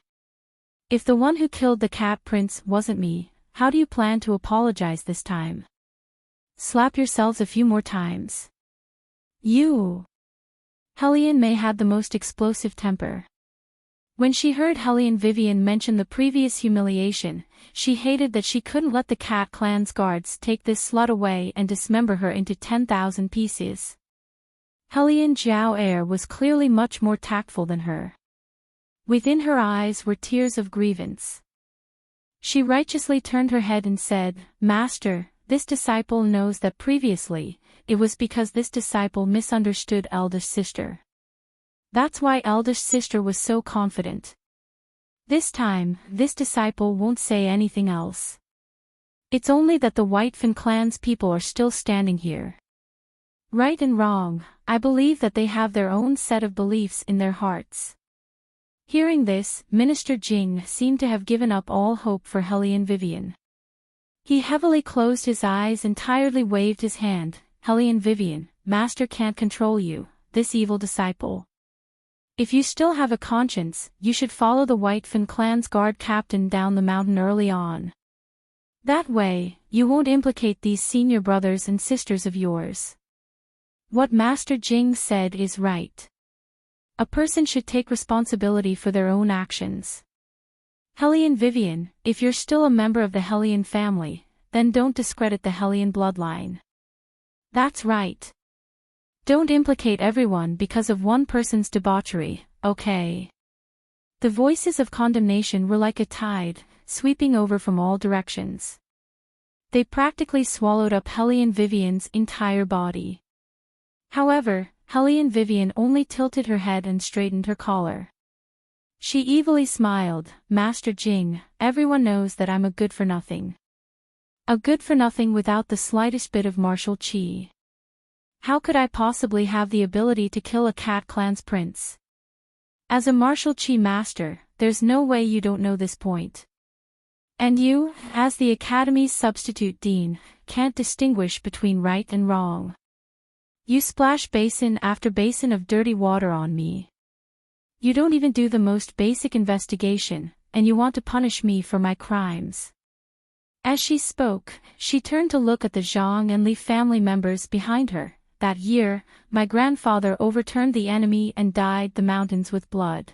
If the one who killed the Cat Prince wasn't me, how do you plan to apologize this time? Slap yourselves a few more times. You. Hellion May had the most explosive temper. When she heard Hellion Vivian mention the previous humiliation, she hated that she couldn't let the Cat Clan's guards take this slut away and dismember her into 10,000 pieces. Hellion Jiao Air was clearly much more tactful than her. Within her eyes were tears of grievance. She righteously turned her head and said, "Master, this disciple knows that previously, it was because this disciple misunderstood eldest sister. That's why eldest sister was so confident. This time, this disciple won't say anything else. It's only that the Whitefin clan's people are still standing here. Right and wrong, I believe that they have their own set of beliefs in their hearts." Hearing this, Minister Jing seemed to have given up all hope for Hellion Vivian. He heavily closed his eyes and tiredly waved his hand. "Hellion Vivian, Master can't control you, this evil disciple. If you still have a conscience, you should follow the Whitefin clan's guard captain down the mountain early on. That way, you won't implicate these senior brothers and sisters of yours. What Master Jing said is right. A person should take responsibility for their own actions. Hellion Vivian, if you're still a member of the Hellion family, then don't discredit the Hellion bloodline. That's right. Don't implicate everyone because of one person's debauchery, okay?" The voices of condemnation were like a tide, sweeping over from all directions. They practically swallowed up Hellion Vivian's entire body. However, Hellion Vivian only tilted her head and straightened her collar. She evilly smiled. "Master Jing, everyone knows that I'm a good-for-nothing. A good-for-nothing without the slightest bit of martial chi. How could I possibly have the ability to kill a Cat Clan's prince? As a martial chi master, there's no way you don't know this point. And you, as the Academy's substitute dean, can't distinguish between right and wrong. You splash basin after basin of dirty water on me. You don't even do the most basic investigation, and you want to punish me for my crimes." As she spoke, she turned to look at the Zhang and Li family members behind her. "That year, my grandfather overturned the enemy and dyed the mountains with blood.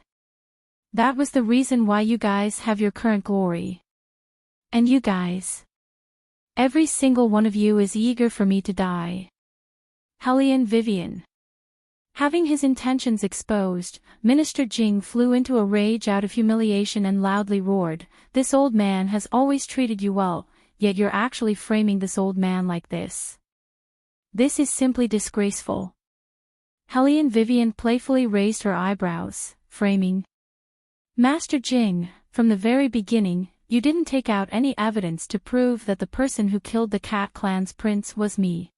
That was the reason why you guys have your current glory. And you guys. Every single one of you is eager for me to die." Hellion Vivian. Having his intentions exposed, Minister Jing flew into a rage out of humiliation and loudly roared, "This old man has always treated you well, yet you're actually framing this old man like this. This is simply disgraceful." Hellion Vivian playfully raised her eyebrows, framing. "Master Jing, from the very beginning, you didn't take out any evidence to prove that the person who killed the Cat Clan's prince was me.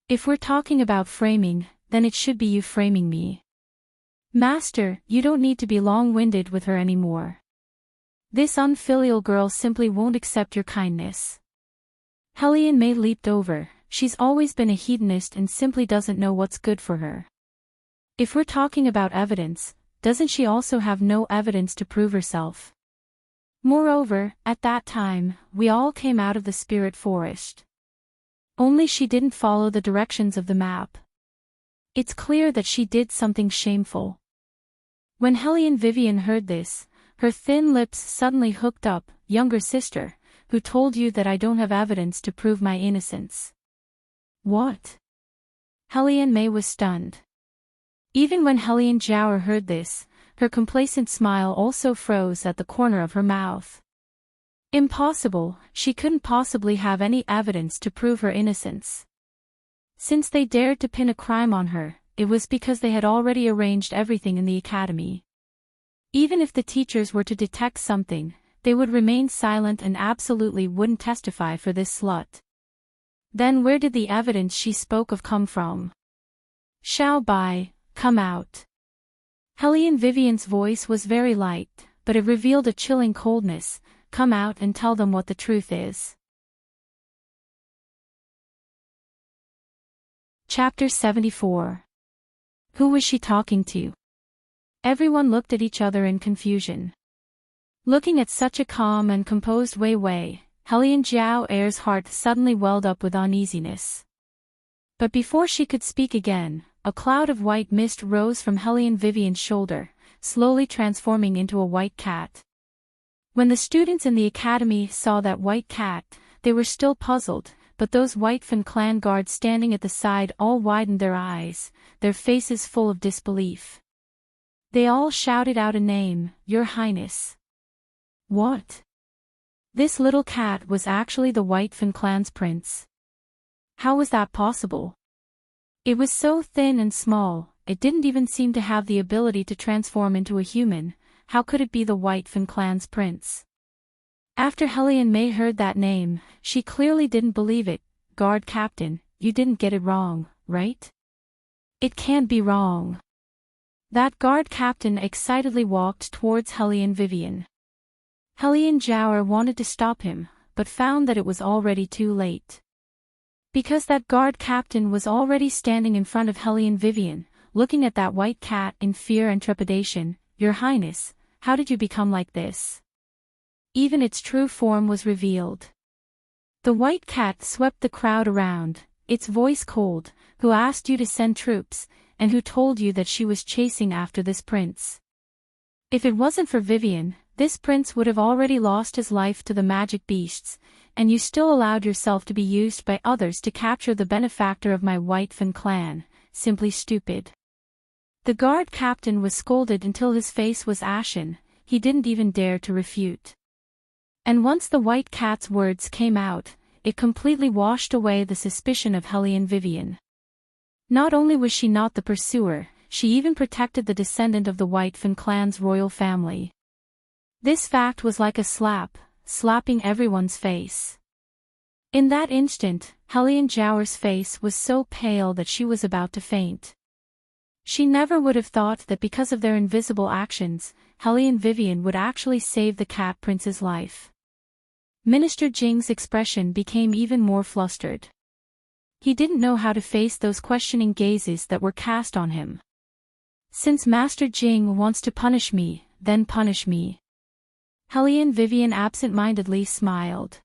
If we're talking about framing, then it should be you framing me. Master, you don't need to be long-winded with her anymore. This unfilial girl simply won't accept your kindness." Hellion May leaped over. "She's always been a hedonist and simply doesn't know what's good for her. If we're talking about evidence, doesn't she also have no evidence to prove herself? Moreover, at that time, we all came out of the spirit forest. Only she didn't follow the directions of the map. It's clear that she did something shameful." When Hellion Vivian heard this, her thin lips suddenly hooked up. "Younger sister, who told you that I don't have evidence to prove my innocence?" "What?" Hellion May was stunned. Even when Hellion Jiao heard this, her complacent smile also froze at the corner of her mouth. Impossible, she couldn't possibly have any evidence to prove her innocence. Since they dared to pin a crime on her, it was because they had already arranged everything in the academy. Even if the teachers were to detect something, they would remain silent and absolutely wouldn't testify for this slut. Then where did the evidence she spoke of come from? "Xiao Bai, come out." Hellion Vivian's voice was very light, but it revealed a chilling coldness. "Come out and tell them what the truth is." Chapter 74. Who was she talking to? Everyone looked at each other in confusion. Looking at such a calm and composed Wei Wei, Hellion Jiao Air's heart suddenly welled up with uneasiness. But before she could speak again, a cloud of white mist rose from Hellion Vivian's shoulder, slowly transforming into a white cat. When the students in the academy saw that white cat, they were still puzzled, but those White Fan clan guards standing at the side all widened their eyes, their faces full of disbelief. They all shouted out a name, "Your Highness." What? This little cat was actually the White Fan clan's prince. How was that possible? It was so thin and small, it didn't even seem to have the ability to transform into a human. How could it be the White Fan clan's prince? After Hellion May heard that name, she clearly didn't believe it. "Guard captain, you didn't get it wrong, right? It can't be wrong." That guard captain excitedly walked towards Hellion Vivian. Hellion Jiao wanted to stop him, but found that it was already too late. Because that guard captain was already standing in front of Hellion Vivian, looking at that white cat in fear and trepidation. "Your Highness, how did you become like this?" Even its true form was revealed. The white cat swept the crowd around, its voice cold. "Who asked you to send troops, and who told you that she was chasing after this prince? If it wasn't for Vivian, this prince would have already lost his life to the magic beasts, and you still allowed yourself to be used by others to capture the benefactor of my White Fan clan. Simply stupid." The guard captain was scolded until his face was ashen. He didn't even dare to refute. And once the white cat's words came out, it completely washed away the suspicion of Hellion Vivian. Not only was she not the pursuer, she even protected the descendant of the White Fan clan's royal family. This fact was like a slap, slapping everyone's face. In that instant, Hellion Jiao's face was so pale that she was about to faint. She never would have thought that because of their invisible actions, Hellion Vivian would actually save the cat prince's life. Minister Jing's expression became even more flustered. He didn't know how to face those questioning gazes that were cast on him. "Since Master Jing wants to punish me, then punish me." Hellion Vivian absent-mindedly smiled.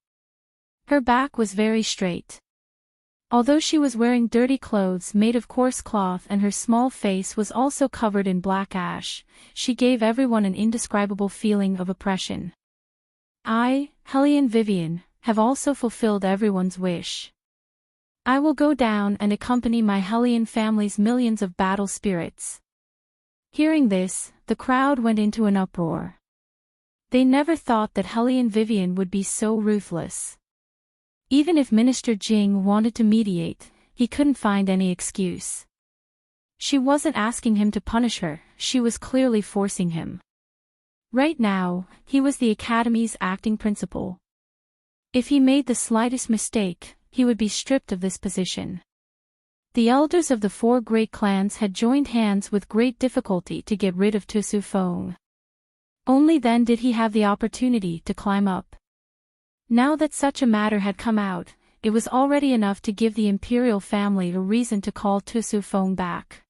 Her back was very straight. Although she was wearing dirty clothes made of coarse cloth and her small face was also covered in black ash, she gave everyone an indescribable feeling of oppression. "I, Hellion Vivian, have also fulfilled everyone's wish. I will go down and accompany my Hellion family's millions of battle spirits." Hearing this, the crowd went into an uproar. They never thought that Hellion Vivian would be so ruthless. Even if Minister Jing wanted to mediate, he couldn't find any excuse. She wasn't asking him to punish her, she was clearly forcing him. Right now, he was the academy's acting principal. If he made the slightest mistake, he would be stripped of this position. The elders of the four great clans had joined hands with great difficulty to get rid of Tu Feng. Only then did he have the opportunity to climb up. Now that such a matter had come out, it was already enough to give the imperial family a reason to call Tu Feng back.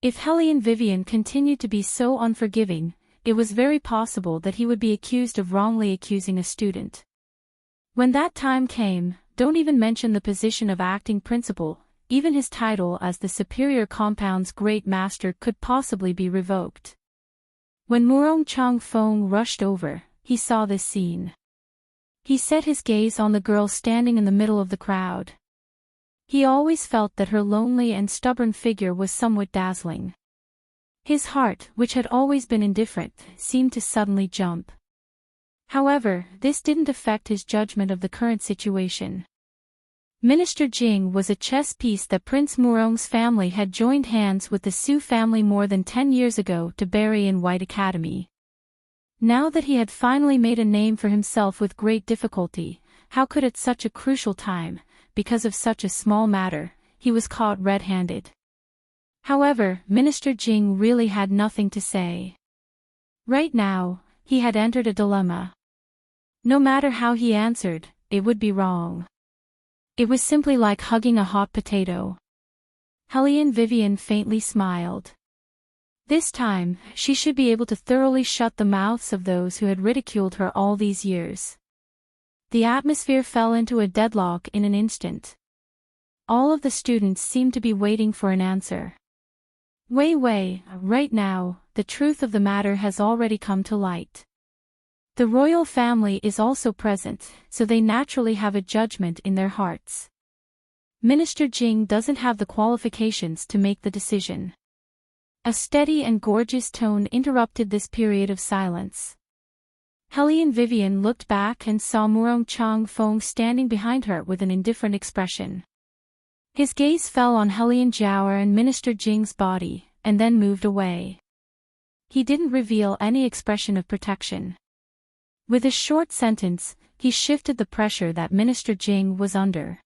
If Hellion Vivian continued to be so unforgiving, it was very possible that he would be accused of wrongly accusing a student. When that time came, don't even mention the position of acting principal, even his title as the Superior Compound's Great Master could possibly be revoked. When Murong Changfeng rushed over, he saw this scene. He set his gaze on the girl standing in the middle of the crowd. He always felt that her lonely and stubborn figure was somewhat dazzling. His heart, which had always been indifferent, seemed to suddenly jump. However, this didn't affect his judgment of the current situation. Minister Jing was a chess piece that Prince Murong's family had joined hands with the Su family more than 10 years ago to bury in White Academy. Now that he had finally made a name for himself with great difficulty, how could at such a crucial time, because of such a small matter, he was caught red-handed? However, Minister Jing really had nothing to say. Right now, he had entered a dilemma. No matter how he answered, it would be wrong. It was simply like hugging a hot potato. Hellion Vivian faintly smiled. This time, she should be able to thoroughly shut the mouths of those who had ridiculed her all these years. The atmosphere fell into a deadlock in an instant. All of the students seemed to be waiting for an answer. Right now, the truth of the matter has already come to light. The royal family is also present, so they naturally have a judgment in their hearts. Minister Jing doesn't have the qualifications to make the decision. A steady and gorgeous tone interrupted this period of silence. Hellion Vivian looked back and saw Murong Chang Fong standing behind her with an indifferent expression. His gaze fell on Hellion Jiao and Minister Jing's body, and then moved away. He didn't reveal any expression of protection. With a short sentence, he shifted the pressure that Minister Jing was under.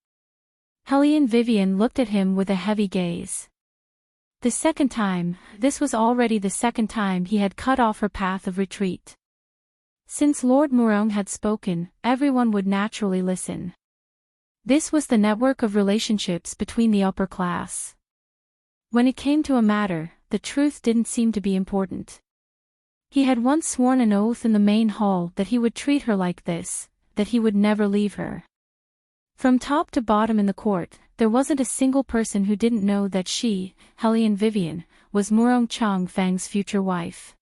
Hellion Vivian looked at him with a heavy gaze. The second time, this was already the second time he had cut off her path of retreat. Since Lord Murong had spoken, everyone would naturally listen. This was the network of relationships between the upper class. When it came to a matter, the truth didn't seem to be important. He had once sworn an oath in the main hall that he would treat her like this, that he would never leave her. From top to bottom in the court, there wasn't a single person who didn't know that she, Hellion Vivian, was Murong Chang Fang's future wife.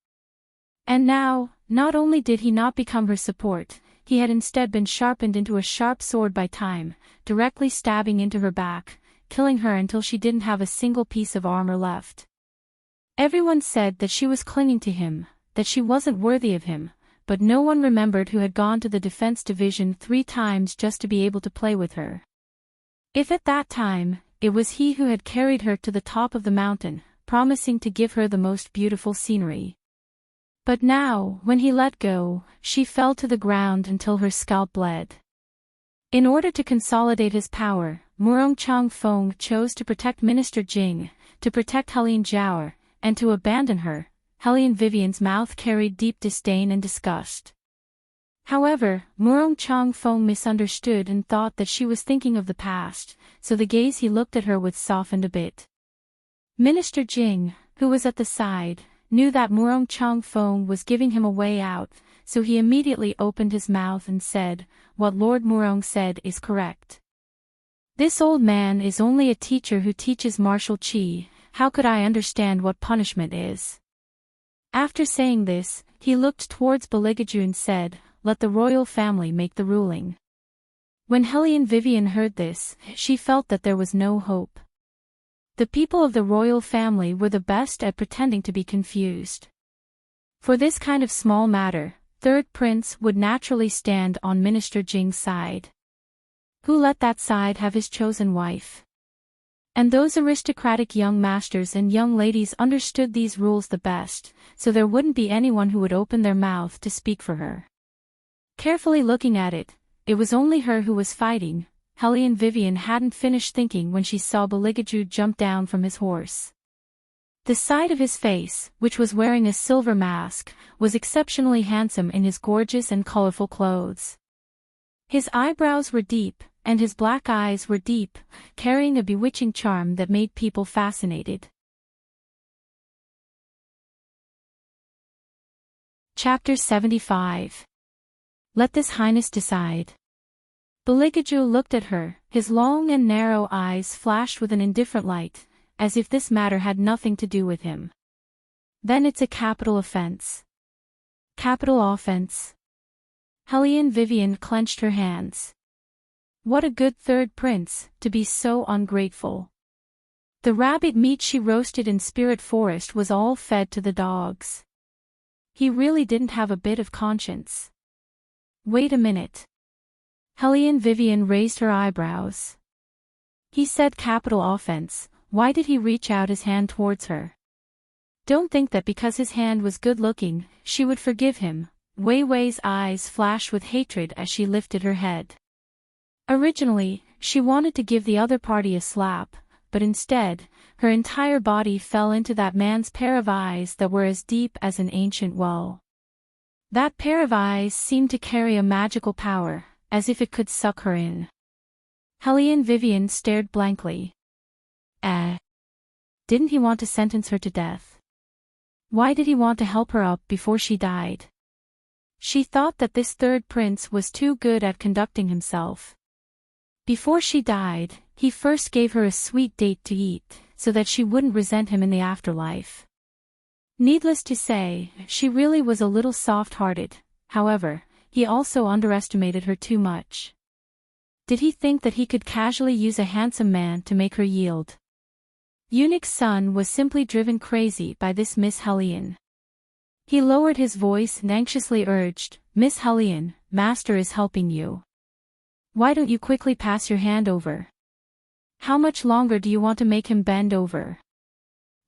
And now, not only did he not become her support, he had instead been sharpened into a sharp sword by time, directly stabbing into her back, killing her until she didn't have a single piece of armor left. Everyone said that she was clinging to him, that she wasn't worthy of him, but no one remembered who had gone to the defense division 3 times just to be able to play with her. If at that time, it was he who had carried her to the top of the mountain, promising to give her the most beautiful scenery. But now, when he let go, she fell to the ground until her scalp bled. In order to consolidate his power, Murong Chang Fong chose to protect Minister Jing, to protect Hellion Jiao, and to abandon her. Hellion Vivian's mouth carried deep disdain and disgust. However, Murong Chang Fong misunderstood and thought that she was thinking of the past, so the gaze he looked at her with softened a bit. Minister Jing, who was at the side, knew that Murong Chang Fong was giving him a way out, so he immediately opened his mouth and said, "What Lord Murong said is correct. This old man is only a teacher who teaches martial qi. How could I understand what punishment is?" After saying this, he looked towards Beligaju and said, "Let the royal family make the ruling." When Hellion Vivian heard this, she felt that there was no hope. The people of the royal family were the best at pretending to be confused. For this kind of small matter, Third Prince would naturally stand on Minister Jing's side. Who let that side have his chosen wife? And those aristocratic young masters and young ladies understood these rules the best, so there wouldn't be anyone who would open their mouth to speak for her. Carefully looking at it, it was only her who was fighting. Hellion Vivian hadn't finished thinking when she saw Beligaju jump down from his horse. The side of his face, which was wearing a silver mask, was exceptionally handsome in his gorgeous and colorful clothes. His eyebrows were deep, and his black eyes were deep, carrying a bewitching charm that made people fascinated. Chapter 75. Let this Highness decide. Beligaju looked at her, his long and narrow eyes flashed with an indifferent light, as if this matter had nothing to do with him. Then it's a capital offense. Capital offense. Hellion Vivian clenched her hands. What a good third prince, to be so ungrateful. The rabbit meat she roasted in Spirit Forest was all fed to the dogs. He really didn't have a bit of conscience. Wait a minute. Hellion Vivian raised her eyebrows. He said capital offense, why did he reach out his hand towards her? Don't think that because his hand was good-looking, she would forgive him. Wei Wei's eyes flashed with hatred as she lifted her head. Originally, she wanted to give the other party a slap, but instead, her entire body fell into that man's pair of eyes that were as deep as an ancient well. That pair of eyes seemed to carry a magical power, as if it could suck her in. Hellion Vivian stared blankly. Didn't he want to sentence her to death? Why did he want to help her up before she died? She thought that this third prince was too good at conducting himself. Before she died, he first gave her a sweet date to eat, so that she wouldn't resent him in the afterlife. Needless to say, she really was a little soft-hearted. However, he also underestimated her too much. Did he think that he could casually use a handsome man to make her yield? Eunuch's son was simply driven crazy by this Miss Hellion. He lowered his voice and anxiously urged, "Miss Hellion, master is helping you. Why don't you quickly pass your hand over? How much longer do you want to make him bend over?"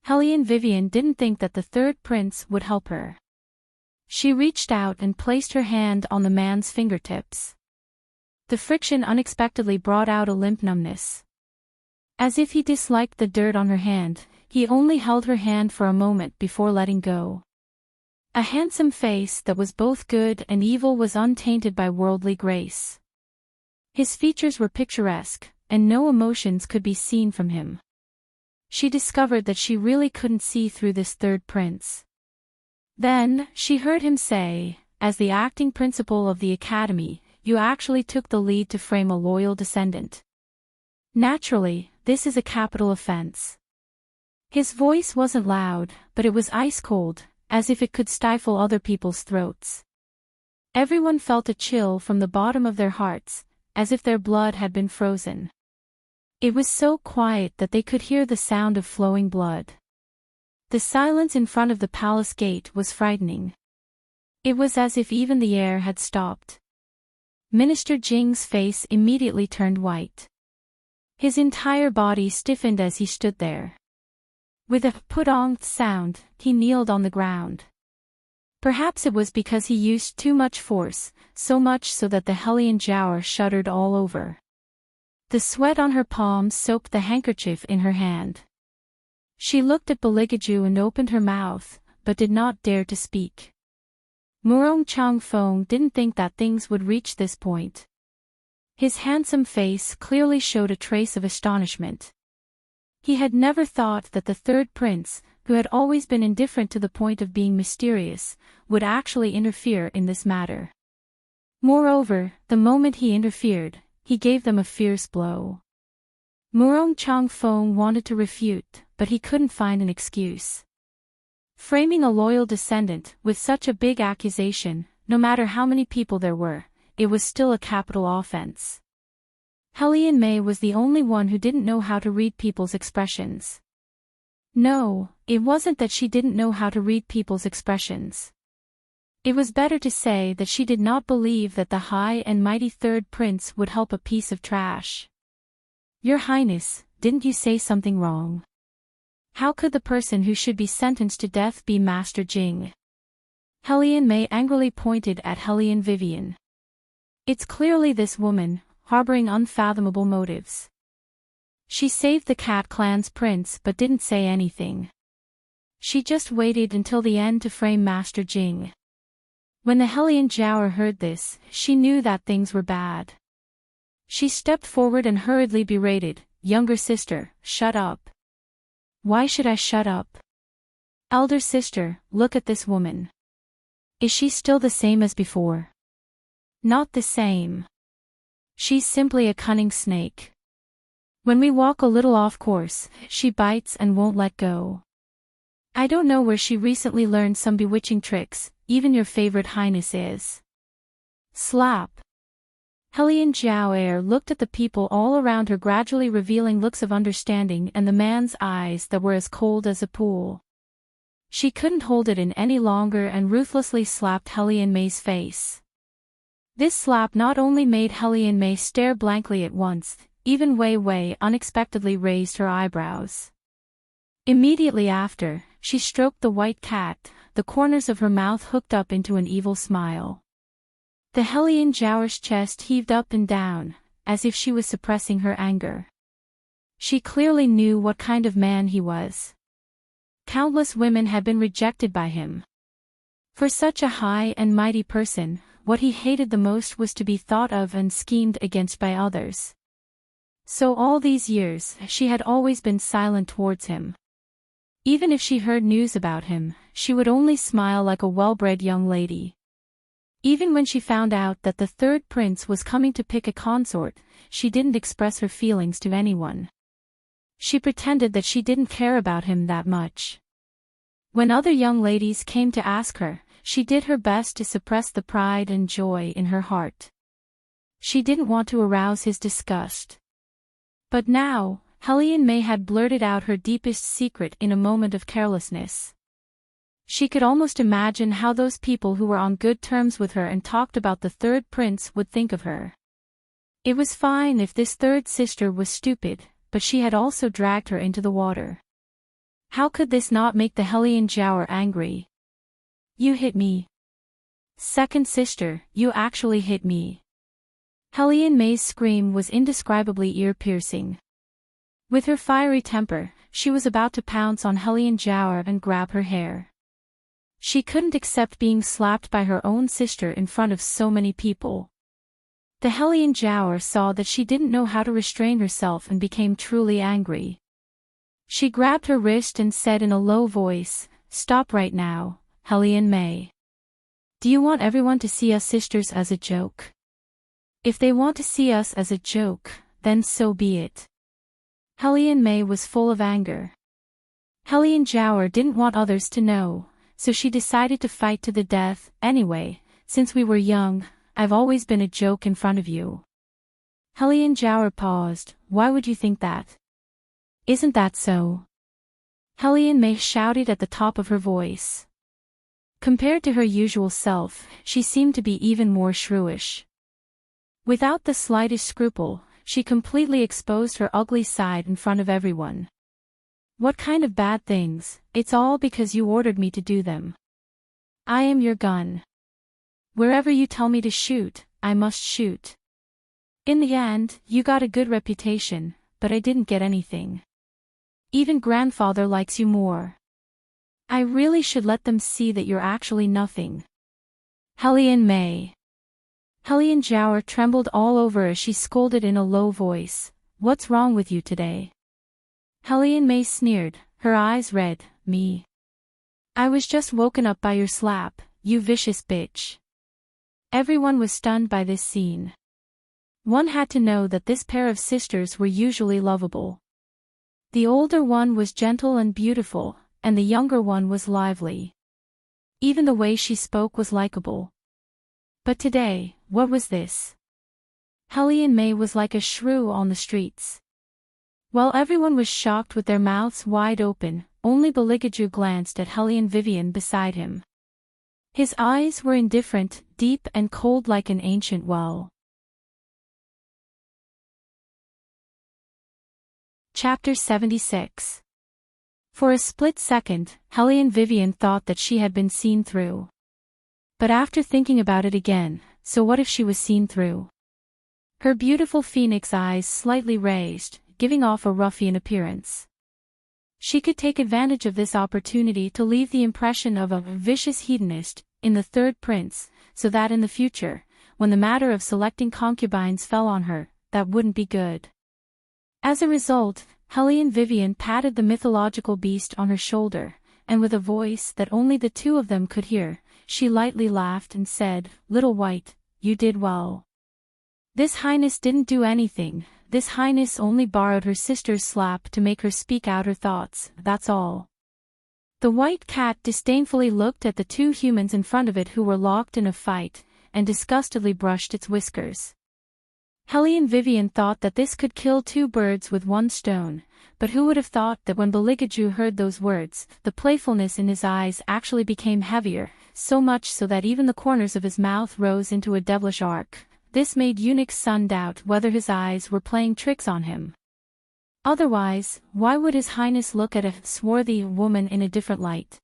Hellion Vivian didn't think that the third prince would help her. She reached out and placed her hand on the man's fingertips. The friction unexpectedly brought out a limp numbness. As if he disliked the dirt on her hand, he only held her hand for a moment before letting go. A handsome face that was both good and evil was untainted by worldly grace. His features were picturesque, and no emotions could be seen from him. She discovered that she really couldn't see through this third prince. Then, she heard him say, "As the acting principal of the academy, you actually took the lead to frame a loyal descendant. Naturally, this is a capital offense." His voice wasn't loud, but it was ice-cold, as if it could stifle other people's throats. Everyone felt a chill from the bottom of their hearts, as if their blood had been frozen. It was so quiet that they could hear the sound of flowing blood. The silence in front of the palace gate was frightening. It was as if even the air had stopped. Minister Jing's face immediately turned white. His entire body stiffened as he stood there. With a put-on sound, he kneeled on the ground. Perhaps it was because he used too much force, so much so that the Hellion Jower shuddered all over. The sweat on her palms soaked the handkerchief in her hand. She looked at Beligaju and opened her mouth, but did not dare to speak. Murong Changfeng didn't think that things would reach this point. His handsome face clearly showed a trace of astonishment. He had never thought that the third prince, who had always been indifferent to the point of being mysterious, would actually interfere in this matter. Moreover, the moment he interfered, he gave them a fierce blow. Murong Changfeng wanted to refute, but he couldn't find an excuse. Framing a loyal descendant with such a big accusation, no matter how many people there were, it was still a capital offense. Hellion Mei was the only one who didn't know how to read people's expressions. No, it wasn't that she didn't know how to read people's expressions. It was better to say that she did not believe that the high and mighty third prince would help a piece of trash. "Your Highness, didn't you say something wrong? How could the person who should be sentenced to death be Master Jing?" Hellion Mei angrily pointed at Hellion Vivian. "It's clearly this woman, harboring unfathomable motives. She saved the Cat Clan's prince but didn't say anything. She just waited until the end to frame Master Jing." When the Hellion Jower heard this, she knew that things were bad. She stepped forward and hurriedly berated, "Younger sister, shut up." "Why should I shut up?" "Elder sister, look at this woman. Is she still the same as before?" "Not the same. She's simply a cunning snake. When we walk a little off course, she bites and won't let go. I don't know where she recently learned some bewitching tricks, even your favorite highness is." Slap. Hellion Jiao looked at the people all around her, gradually revealing looks of understanding and the man's eyes that were as cold as a pool. She couldn't hold it in any longer and ruthlessly slapped Hellion Mei's face. This slap not only made Hellion Mei stare blankly at once, even Wei Wei unexpectedly raised her eyebrows. Immediately after, she stroked the white cat, the corners of her mouth hooked up into an evil smile. The Hellion Jower's chest heaved up and down, as if she was suppressing her anger. She clearly knew what kind of man he was. Countless women had been rejected by him. For such a high and mighty person, what he hated the most was to be thought of and schemed against by others. So all these years, she had always been silent towards him. Even if she heard news about him, she would only smile like a well-bred young lady. Even when she found out that the third prince was coming to pick a consort, she didn't express her feelings to anyone. She pretended that she didn't care about him that much. When other young ladies came to ask her, she did her best to suppress the pride and joy in her heart. She didn't want to arouse his disgust. But now, Hellion May had blurted out her deepest secret in a moment of carelessness. She could almost imagine how those people who were on good terms with her and talked about the third prince would think of her. It was fine if this third sister was stupid, but she had also dragged her into the water. How could this not make the Hellion Jower angry? You hit me. Second sister, you actually hit me. Hellion May's scream was indescribably ear-piercing. With her fiery temper, she was about to pounce on Hellion Jower and grab her hair. She couldn't accept being slapped by her own sister in front of so many people. The Hellion Jower saw that she didn't know how to restrain herself and became truly angry. She grabbed her wrist and said in a low voice, "Stop right now, Hellion May. Do you want everyone to see us sisters as a joke? If they want to see us as a joke, then so be it." Hellion May was full of anger. Hellion Jower didn't want others to know, so she decided to fight to the death. "Anyway, since we were young, I've always been a joke in front of you." Hellion Jower paused. "Why would you think that? Isn't that so?" Hellion May shouted at the top of her voice. Compared to her usual self, she seemed to be even more shrewish. Without the slightest scruple, she completely exposed her ugly side in front of everyone. "What kind of bad things? It's all because you ordered me to do them. I am your gun. Wherever you tell me to shoot, I must shoot. In the end, you got a good reputation, but I didn't get anything. Even grandfather likes you more. I really should let them see that you're actually nothing." Hellion May. Hellion Jower trembled all over as she scolded in a low voice. "What's wrong with you today?" Hellion May sneered, her eyes red. "Me? I was just woken up by your slap, you vicious bitch." Everyone was stunned by this scene. One had to know that this pair of sisters were usually lovable. The older one was gentle and beautiful, and the younger one was lively. Even the way she spoke was likable. But today, what was this? Hellion May was like a shrew on the streets. While everyone was shocked with their mouths wide open, only Beligaju glanced at Hellion Vivian beside him. His eyes were indifferent, deep and cold like an ancient well. Chapter 76. For a split second, Hellion Vivian thought that she had been seen through. But after thinking about it again, so what if she was seen through? Her beautiful phoenix eyes slightly raised, giving off a ruffian appearance. She could take advantage of this opportunity to leave the impression of a vicious hedonist in the third prince, so that in the future, when the matter of selecting concubines fell on her, that wouldn't be good. As a result, Hellion Vivian patted the mythological beast on her shoulder, and with a voice that only the two of them could hear, she lightly laughed and said, "Little White, you did well. This highness didn't do anything, this highness only borrowed her sister's slap to make her speak out her thoughts, that's all." The white cat disdainfully looked at the two humans in front of it who were locked in a fight, and disgustedly brushed its whiskers. Hellion Vivian thought that this could kill two birds with one stone, but who would have thought that when Beligaju heard those words, the playfulness in his eyes actually became heavier, so much so that even the corners of his mouth rose into a devilish arc. This made Eunuch's son doubt whether his eyes were playing tricks on him. Otherwise, why would His Highness look at a swarthy woman in a different light?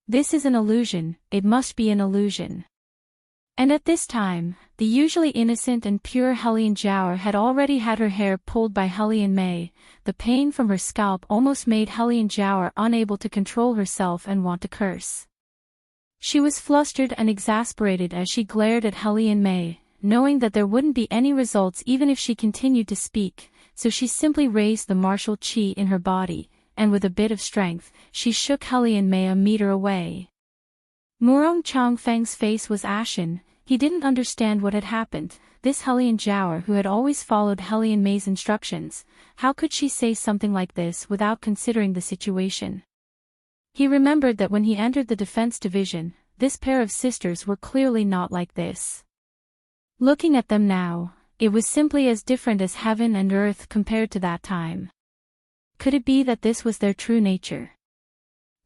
This is an illusion, it must be an illusion. And at this time, the usually innocent and pure Hellion Jower had already had her hair pulled by Hellion May. The pain from her scalp almost made Hellion Jower unable to control herself and want to curse. She was flustered and exasperated as she glared at Hellion May, knowing that there wouldn't be any results even if she continued to speak, so she simply raised the martial chi in her body, and with a bit of strength, she shook Hellion May a meter away. Murong Chongfeng's face was ashen, He didn't understand what had happened. This Hellion Jower who had always followed Hellion May's instructions, how could she say something like this without considering the situation? He remembered that when he entered the defense division, this pair of sisters were clearly not like this. Looking at them now, it was simply as different as heaven and earth compared to that time. Could it be that this was their true nature?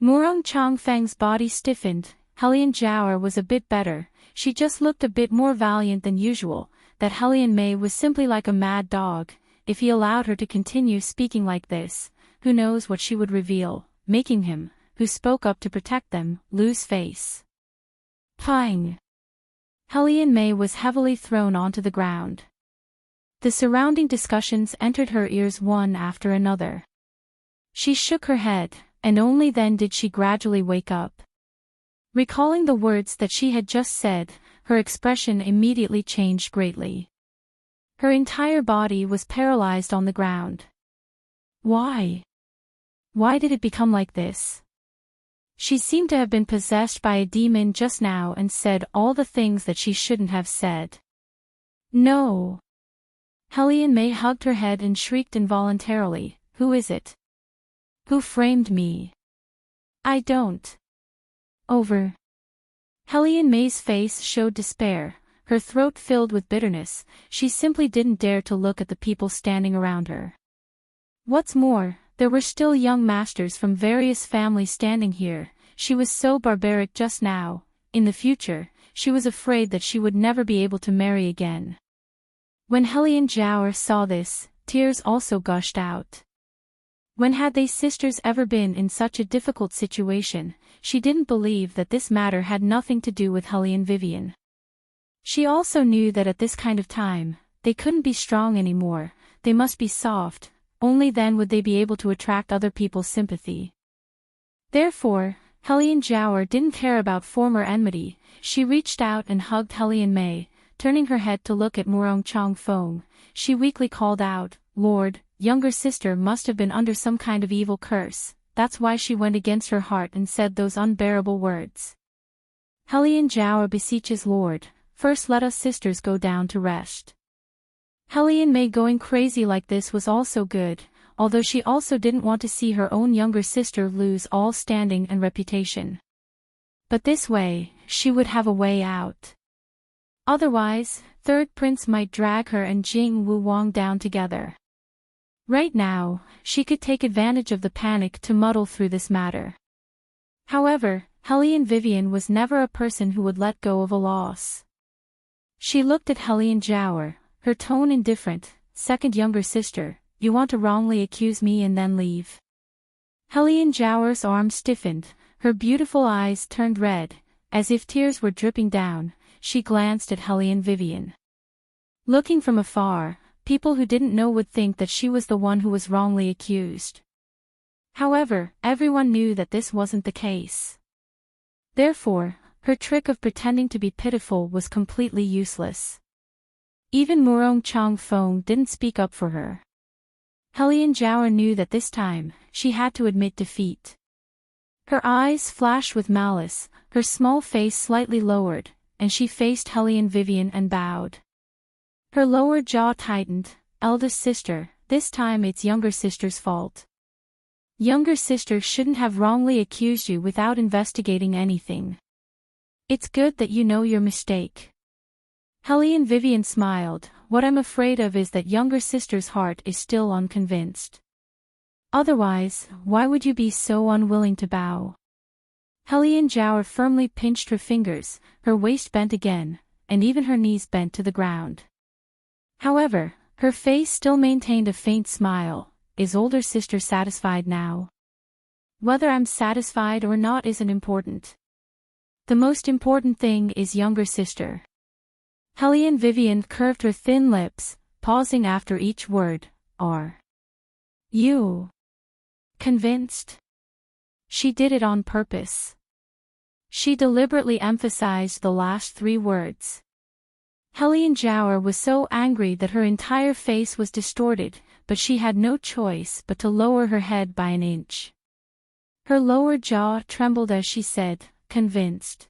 Murong Changfeng's body stiffened. Hellion Jower was a bit better, she just looked a bit more valiant than usual. That Hellion May was simply like a mad dog. If he allowed her to continue speaking like this, who knows what she would reveal, making him, who spoke up to protect them, lose face. Pang! Hellion May was heavily thrown onto the ground. The surrounding discussions entered her ears one after another. She shook her head, and only then did she gradually wake up. Recalling the words that she had just said, her expression immediately changed greatly. Her entire body was paralyzed on the ground. Why? Why did it become like this? She seemed to have been possessed by a demon just now and said all the things that she shouldn't have said. No. Hellion May hugged her head and shrieked involuntarily, "Who is it? Who framed me? I don't." Over. Hellion May's face showed despair, her throat filled with bitterness. She simply didn't dare to look at the people standing around her. What's more, there were still young masters from various families standing here. She was so barbaric just now. In the future, she was afraid that she would never be able to marry again. When Hellion Jower saw this, tears also gushed out. When had they sisters ever been in such a difficult situation? She didn't believe that this matter had nothing to do with Hellion Vivian. She also knew that at this kind of time, they couldn't be strong anymore, they must be soft, only then would they be able to attract other people's sympathy. Therefore, Hellion Jower didn't care about former enmity. She reached out and hugged Hellion May, turning her head to look at Murong Changfeng. She weakly called out, "Lord, younger sister must have been under some kind of evil curse, that's why she went against her heart and said those unbearable words." Hellion Jower beseeches Lord, "First let us sisters go down to rest." Hellion May going crazy like this was also good, although she also didn't want to see her own younger sister lose all standing and reputation. But this way, she would have a way out. Otherwise, Third Prince might drag her and Jing Wu Wang down together. Right now, she could take advantage of the panic to muddle through this matter. However, Hellion Vivian was never a person who would let go of a loss. She looked at Hellion Jower, her tone indifferent. "Second younger sister, you want to wrongly accuse me and then leave?" Hellion Jower's arm stiffened, her beautiful eyes turned red, as if tears were dripping down. She glanced at Hellion Vivian. Looking from afar, people who didn't know would think that she was the one who was wrongly accused. However, everyone knew that this wasn't the case. Therefore, her trick of pretending to be pitiful was completely useless. Even Murong Changfeng didn't speak up for her. Hellion Jower knew that this time, she had to admit defeat. Her eyes flashed with malice, her small face slightly lowered, and she faced Hellion Vivian and bowed. Her lower jaw tightened. "Eldest sister, this time it's younger sister's fault. Younger sister shouldn't have wrongly accused you without investigating anything. It's good that you know your mistake." Hellion Vivian smiled. "What I'm afraid of is that younger sister's heart is still unconvinced. Otherwise, why would you be so unwilling to bow?" Hellion Jower firmly pinched her fingers, her waist bent again, and even her knees bent to the ground. However, her face still maintained a faint smile. "Is older sister satisfied now?" "Whether I'm satisfied or not isn't important. The most important thing is younger sister." Hellion Vivian curved her thin lips, pausing after each word. "Are you convinced?" She did it on purpose. She deliberately emphasized the last three words. Hellion Jower was so angry that her entire face was distorted, but she had no choice but to lower her head by an inch. Her lower jaw trembled as she said, "Convinced."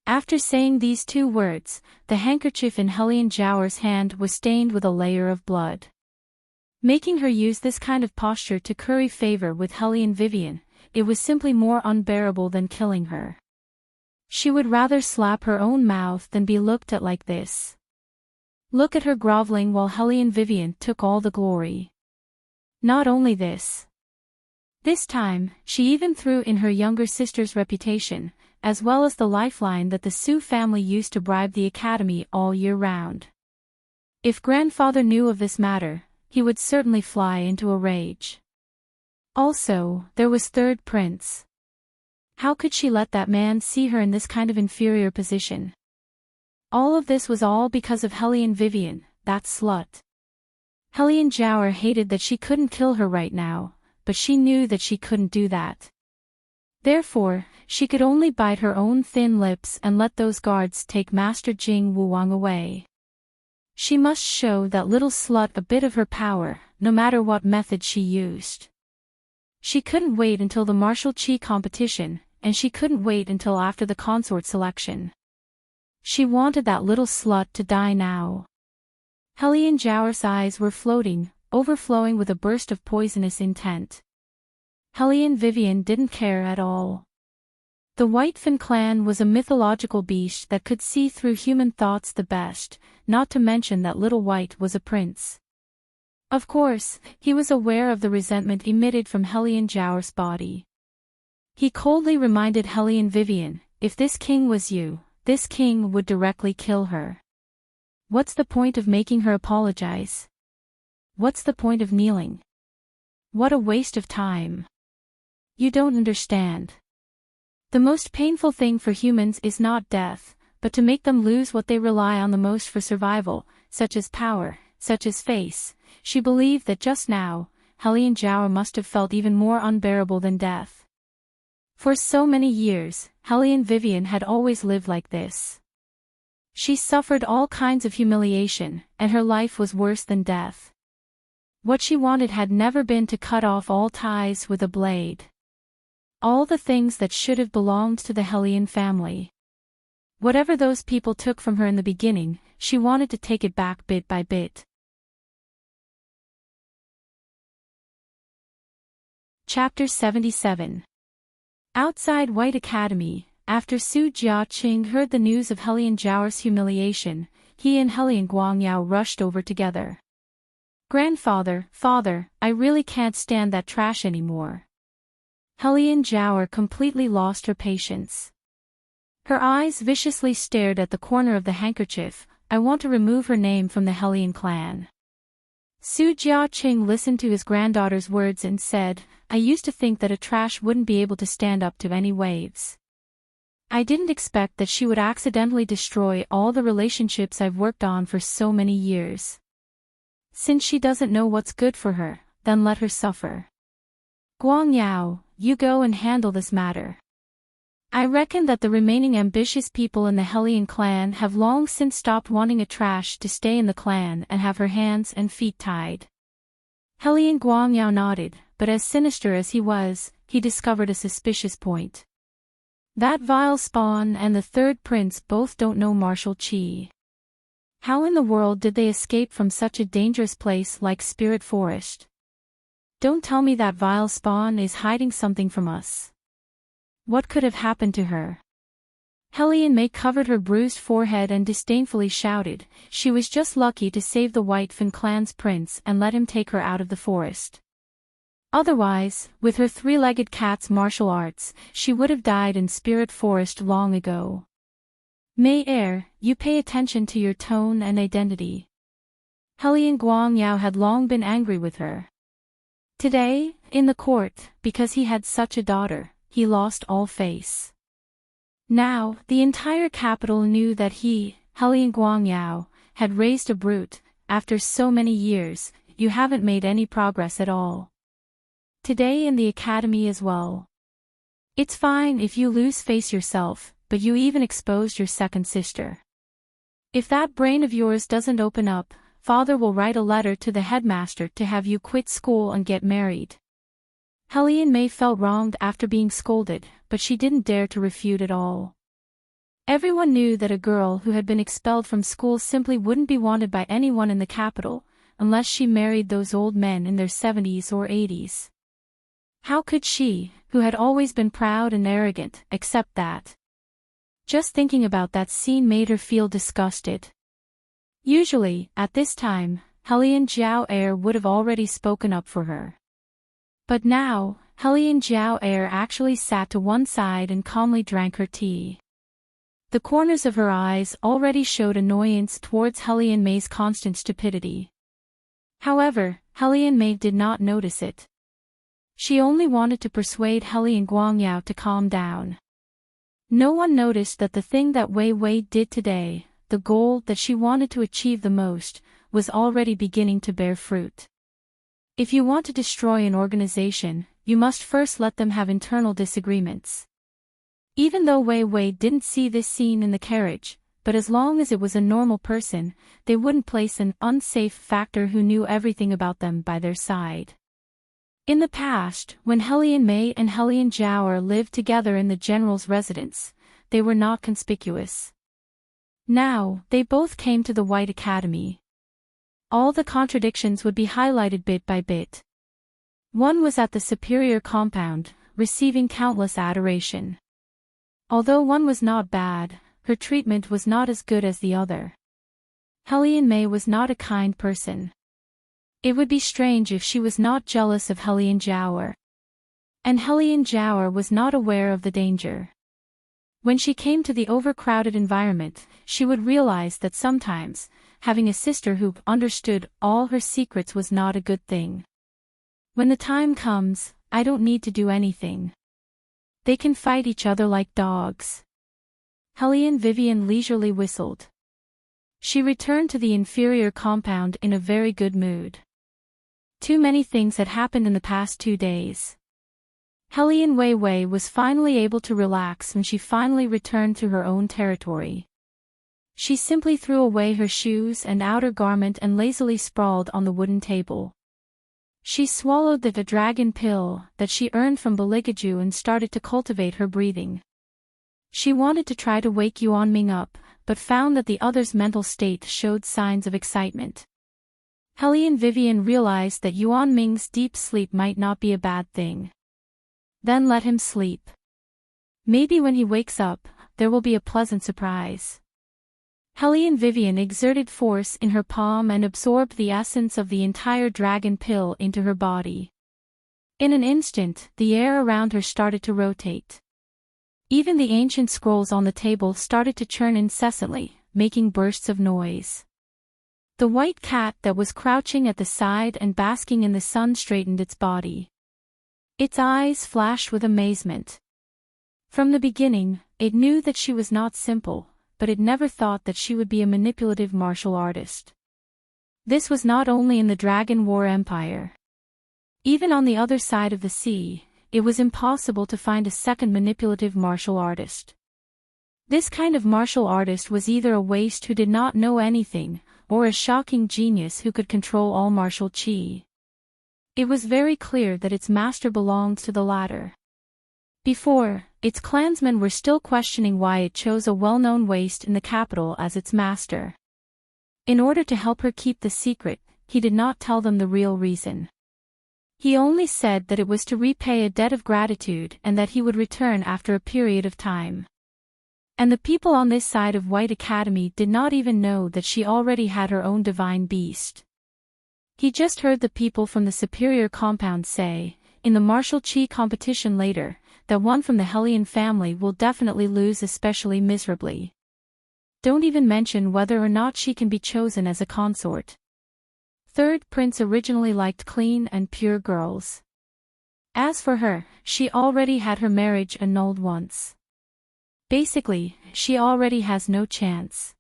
After saying these two words, the handkerchief in Hellion Jower's hand was stained with a layer of blood. Making her use this kind of posture to curry favor with Hellion Vivian, it was simply more unbearable than killing her. She would rather slap her own mouth than be looked at like this. Look at her groveling while Hellion Vivian took all the glory. Not only this. This time, she even threw in her younger sister's reputation, as well as the lifeline that the Sue family used to bribe the academy all year round. If grandfather knew of this matter, he would certainly fly into a rage. Also, there was third prince. How could she let that man see her in this kind of inferior position? All of this was all because of Hellion Vivian, that slut. Hellion Jower hated that she couldn't kill her right now, but she knew that she couldn't do that. Therefore, she could only bite her own thin lips and let those guards take Master Jing Wuwang away. She must show that little slut a bit of her power, no matter what method she used. She couldn't wait until the martial chi competition, and she couldn't wait until after the consort selection. She wanted that little slut to die now. Hellion Jower's eyes were floating, overflowing with a burst of poisonous intent. Hellion Vivian didn't care at all. The Whitefin clan was a mythological beast that could see through human thoughts the best, not to mention that Little White was a prince. Of course, he was aware of the resentment emitted from Hellion Jower's body. He coldly reminded Hellion Vivian, if this king was you, this king would directly kill her. What's the point of making her apologize? What's the point of kneeling? What a waste of time. You don't understand. The most painful thing for humans is not death, but to make them lose what they rely on the most for survival, such as power, such as face. She believed that just now, Hellion Jower must have felt even more unbearable than death. For so many years, Hellion Vivian had always lived like this. She suffered all kinds of humiliation, and her life was worse than death. What she wanted had never been to cut off all ties with a blade. All the things that should have belonged to the Hellion family. Whatever those people took from her in the beginning, she wanted to take it back bit by bit. Chapter 77. Outside White Academy, after Su Jiaqing heard the news of Hellion Jower's humiliation, he and Hellion Guangyao rushed over together. Grandfather, father, I really can't stand that trash anymore. Hellion Jower completely lost her patience. Her eyes viciously stared at the corner of the handkerchief. I want to remove her name from the Hellion clan. Su Jiaqing listened to his granddaughter's words and said, I used to think that a trash wouldn't be able to stand up to any waves. I didn't expect that she would accidentally destroy all the relationships I've worked on for so many years. Since she doesn't know what's good for her, then let her suffer. Guangyao, you go and handle this matter. I reckon that the remaining ambitious people in the Hellion clan have long since stopped wanting a trash to stay in the clan and have her hands and feet tied. Hellion Guangyao nodded, but as sinister as he was, he discovered a suspicious point. That vile spawn and the third prince both don't know martial chi. How in the world did they escape from such a dangerous place like Spirit Forest? Don't tell me that vile spawn is hiding something from us. What could have happened to her? Hellion Mei covered her bruised forehead and disdainfully shouted, she was just lucky to save the Whitefin clan's prince and let him take her out of the forest. Otherwise, with her three-legged cat's martial arts, she would have died in Spirit Forest long ago. Mei you pay attention to your tone and identity. Hellion Guangyao had long been angry with her. Today, in the court, because he had such a daughter, he lost all face. Now, the entire capital knew that he, Hellion Guangyao, had raised a brute. After so many years, you haven't made any progress at all. Today in the academy as well. It's fine if you lose face yourself, but you even exposed your second sister. If that brain of yours doesn't open up, father will write a letter to the headmaster to have you quit school and get married. Hellion Mei felt wronged after being scolded, but she didn't dare to refute at all. Everyone knew that a girl who had been expelled from school simply wouldn't be wanted by anyone in the capital, unless she married those old men in their 70s or 80s. How could she, who had always been proud and arrogant, accept that? Just thinking about that scene made her feel disgusted. Usually, at this time, Helian Jiao would have already spoken up for her. But now, Helian Jiao actually sat to one side and calmly drank her tea. The corners of her eyes already showed annoyance towards Helian May's constant stupidity. However, Helian May did not notice it. She only wanted to persuade Helian Guangyao to calm down. No one noticed that the thing that Wei Wei did today, the goal that she wanted to achieve the most, was already beginning to bear fruit. If you want to destroy an organization, you must first let them have internal disagreements. Even though Wei Wei didn't see this scene in the carriage, but as long as it was a normal person, they wouldn't place an unsafe factor who knew everything about them by their side. In the past, when Helian May and Helian Jiao lived together in the general's residence, they were not conspicuous. Now, they both came to the White Academy. All the contradictions would be highlighted bit by bit. One was at the superior compound, receiving countless adoration. Although one was not bad, her treatment was not as good as the other. Helian May was not a kind person. It would be strange if she was not jealous of Helian Jiao. And Helian Jiao was not aware of the danger. When she came to the overcrowded environment, she would realize that sometimes, having a sister who understood all her secrets was not a good thing. When the time comes, I don't need to do anything. They can fight each other like dogs. Helian Vivian leisurely whistled. She returned to the inferior compound in a very good mood. Too many things had happened in the past 2 days. Helian Wei Wei was finally able to relax when she finally returned to her own territory. She simply threw away her shoes and outer garment and lazily sprawled on the wooden table. She swallowed the dragon pill that she earned from Beligaju and started to cultivate her breathing. She wanted to try to wake Yuan Ming up, but found that the other's mental state showed signs of excitement. Helian Vivian realized that Yuan Ming's deep sleep might not be a bad thing. Then let him sleep. Maybe when he wakes up, there will be a pleasant surprise. Helian Vivian exerted force in her palm and absorbed the essence of the entire dragon pill into her body. In an instant, the air around her started to rotate. Even the ancient scrolls on the table started to churn incessantly, making bursts of noise. The white cat that was crouching at the side and basking in the sun straightened its body. Its eyes flashed with amazement. From the beginning, it knew that she was not simple, but it never thought that she would be a manipulative martial artist. This was not only in the Dragon War Empire. Even on the other side of the sea, it was impossible to find a second manipulative martial artist. This kind of martial artist was either a waste who did not know anything, or a shocking genius who could control all martial chi. It was very clear that its master belonged to the latter. Before, its clansmen were still questioning why it chose a well-known waste in the capital as its master. In order to help her keep the secret, he did not tell them the real reason. He only said that it was to repay a debt of gratitude and that he would return after a period of time. And the people on this side of White Academy did not even know that she already had her own divine beast. He just heard the people from the superior compound say, in the martial chi competition later, that one from the Helian family will definitely lose, especially miserably. Don't even mention whether or not she can be chosen as a consort. Third Prince originally liked clean and pure girls. As for her, she already had her marriage annulled once. Basically, she already has no chance.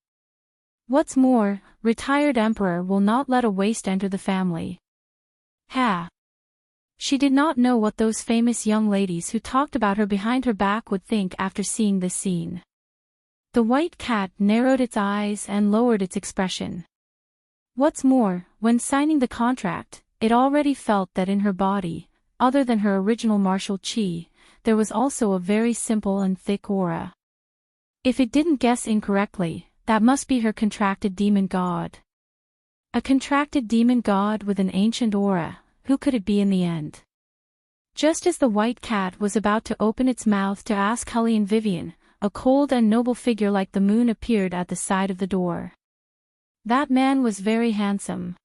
What's more, retired emperor will not let a waste enter the family. Ha! She did not know what those famous young ladies who talked about her behind her back would think after seeing this scene. The white cat narrowed its eyes and lowered its expression. What's more, when signing the contract, it already felt that in her body, other than her original martial chi, there was also a very simple and thick aura. If it didn't guess incorrectly, that must be her contracted demon god. A contracted demon god with an ancient aura, who could it be in the end? Just as the white cat was about to open its mouth to ask Helene Vivian, a cold and noble figure like the moon appeared at the side of the door. That man was very handsome.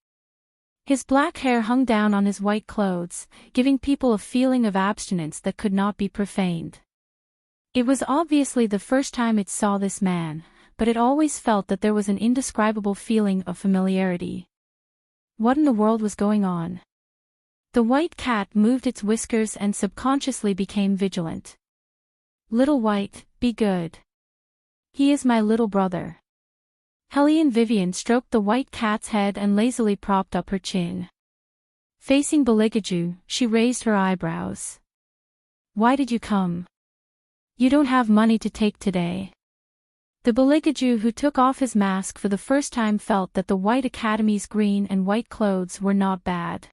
His black hair hung down on his white clothes, giving people a feeling of abstinence that could not be profaned. It was obviously the first time it saw this man, but it always felt that there was an indescribable feeling of familiarity. What in the world was going on? The white cat moved its whiskers and subconsciously became vigilant. Little White, be good. He is my little brother. Helene Vivian stroked the white cat's head and lazily propped up her chin. Facing Beligaju, she raised her eyebrows. Why did you come? You don't have money to take today. The Beligaju who took off his mask for the first time felt that the White Academy's green and white clothes were not bad.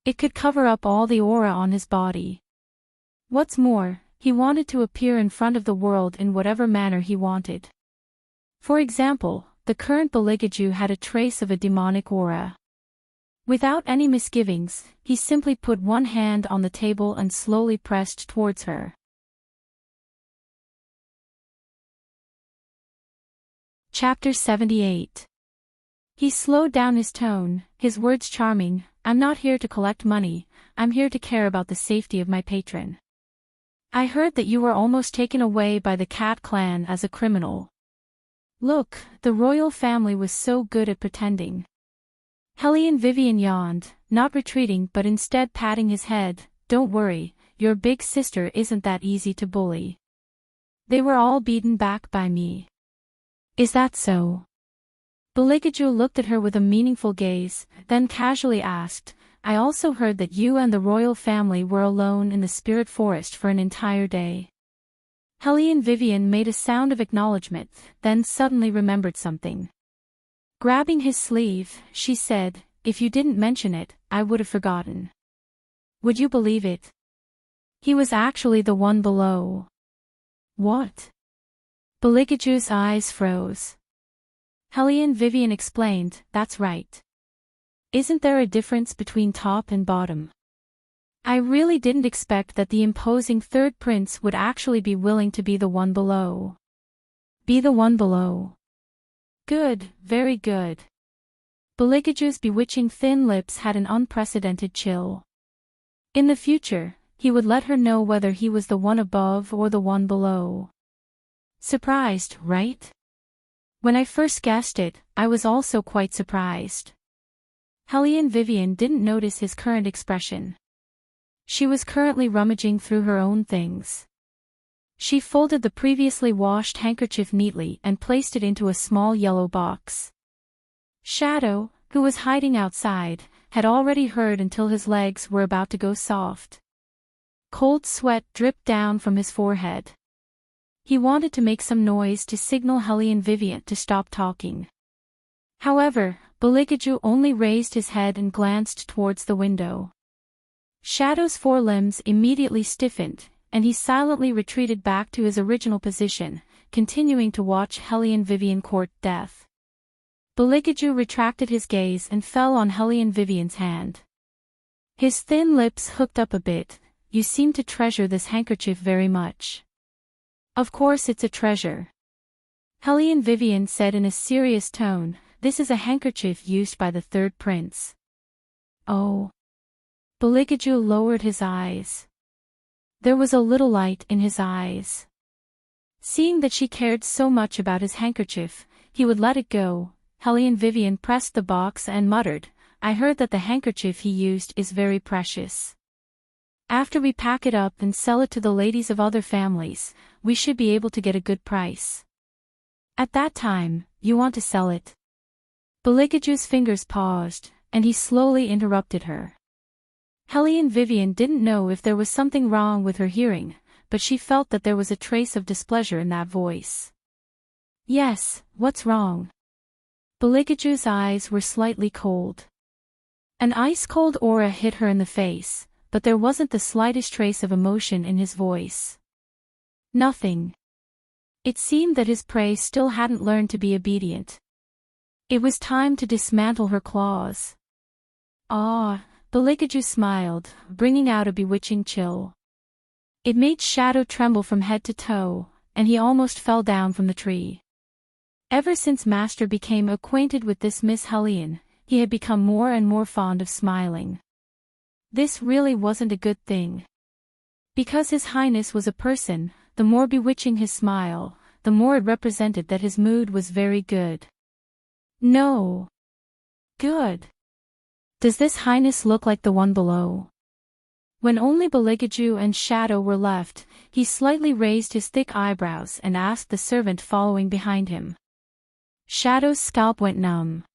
It could cover up all the aura on his body. What's more, he wanted to appear in front of the world in whatever manner he wanted. For example, the current Beligaju had a trace of a demonic aura. Without any misgivings, he simply put one hand on the table and slowly pressed towards her. Chapter 78. He slowed down his tone, his words charming. I'm not here to collect money, I'm here to care about the safety of my patron. I heard that you were almost taken away by the Cat Clan as a criminal. Look, the royal family was so good at pretending. Helene Vivian yawned, not retreating but instead patting his head. Don't worry, your big sister isn't that easy to bully. They were all beaten back by me. Is that so? Beligaju looked at her with a meaningful gaze, then casually asked, I also heard that you and the royal family were alone in the spirit forest for an entire day. Helene Vivian made a sound of acknowledgement, then suddenly remembered something. Grabbing his sleeve, she said, if you didn't mention it, I would have forgotten. Would you believe it? He was actually the one below. What? Beligaju's eyes froze. Helene Vivian explained, that's right. Isn't there a difference between top and bottom? I really didn't expect that the imposing third prince would actually be willing to be the one below. Be the one below. Good, very good. Beligaju's bewitching thin lips had an unprecedented chill. In the future, he would let her know whether he was the one above or the one below. Surprised, right? When I first guessed it, I was also quite surprised. Helene Vivian didn't notice his current expression. She was currently rummaging through her own things. She folded the previously washed handkerchief neatly and placed it into a small yellow box. Shadow, who was hiding outside, had already heard until his legs were about to go soft. Cold sweat dripped down from his forehead. He wanted to make some noise to signal Helene Vivian to stop talking. However, Beligaju only raised his head and glanced towards the window. Shadow's forelimbs immediately stiffened, and he silently retreated back to his original position, continuing to watch Helene Vivian court death. Beligaju retracted his gaze and fell on Helene Vivian's hand. His thin lips hooked up a bit. You seem to treasure this handkerchief very much. Of course it's a treasure. Helene Vivian said in a serious tone, this is a handkerchief used by the third prince. Oh. Beligaju lowered his eyes. There was a little light in his eyes. Seeing that she cared so much about his handkerchief, he would let it go. Helene Vivian pressed the box and muttered, I heard that the handkerchief he used is very precious. After we pack it up and sell it to the ladies of other families, we should be able to get a good price. At that time, you want to sell it? Beligaju's fingers paused, and he slowly interrupted her. Helene Vivian didn't know if there was something wrong with her hearing, but she felt that there was a trace of displeasure in that voice. Yes, what's wrong? Beligaju's eyes were slightly cold. An ice-cold aura hit her in the face, but there wasn't the slightest trace of emotion in his voice. Nothing. It seemed that his prey still hadn't learned to be obedient. It was time to dismantle her claws. Ah, Beligaju smiled, bringing out a bewitching chill. It made Shadow tremble from head to toe, and he almost fell down from the tree. Ever since Master became acquainted with this Miss Hellion, he had become more and more fond of smiling. This really wasn't a good thing. Because His Highness was a person, the more bewitching his smile, the more it represented that his mood was very good. No. Good. Does this Highness look like the one below? When only Beligaju and Shadow were left, he slightly raised his thick eyebrows and asked the servant following behind him. Shadow's scalp went numb.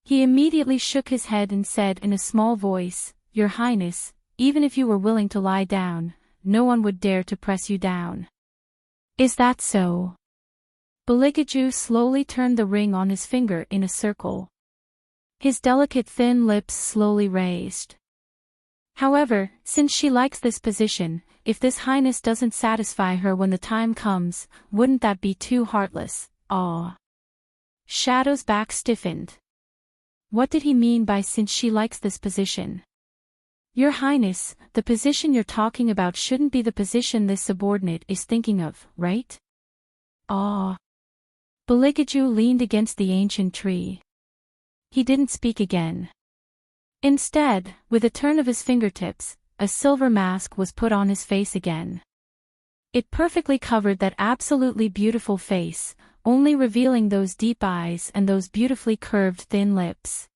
He immediately shook his head and said in a small voice, "Your Highness, even if you were willing to lie down, no one would dare to press you down." Is that so? Beligaju slowly turned the ring on his finger in a circle. His delicate thin lips slowly raised. However, since she likes this position, if this Highness doesn't satisfy her when the time comes, wouldn't that be too heartless? Ah. Shadow's back stiffened. What did he mean by "since she likes this position"? Your Highness, the position you're talking about shouldn't be the position this subordinate is thinking of, right? Ah. Beligaju leaned against the ancient tree. He didn't speak again. Instead, with a turn of his fingertips, a silver mask was put on his face again. It perfectly covered that absolutely beautiful face, only revealing those deep eyes and those beautifully curved thin lips.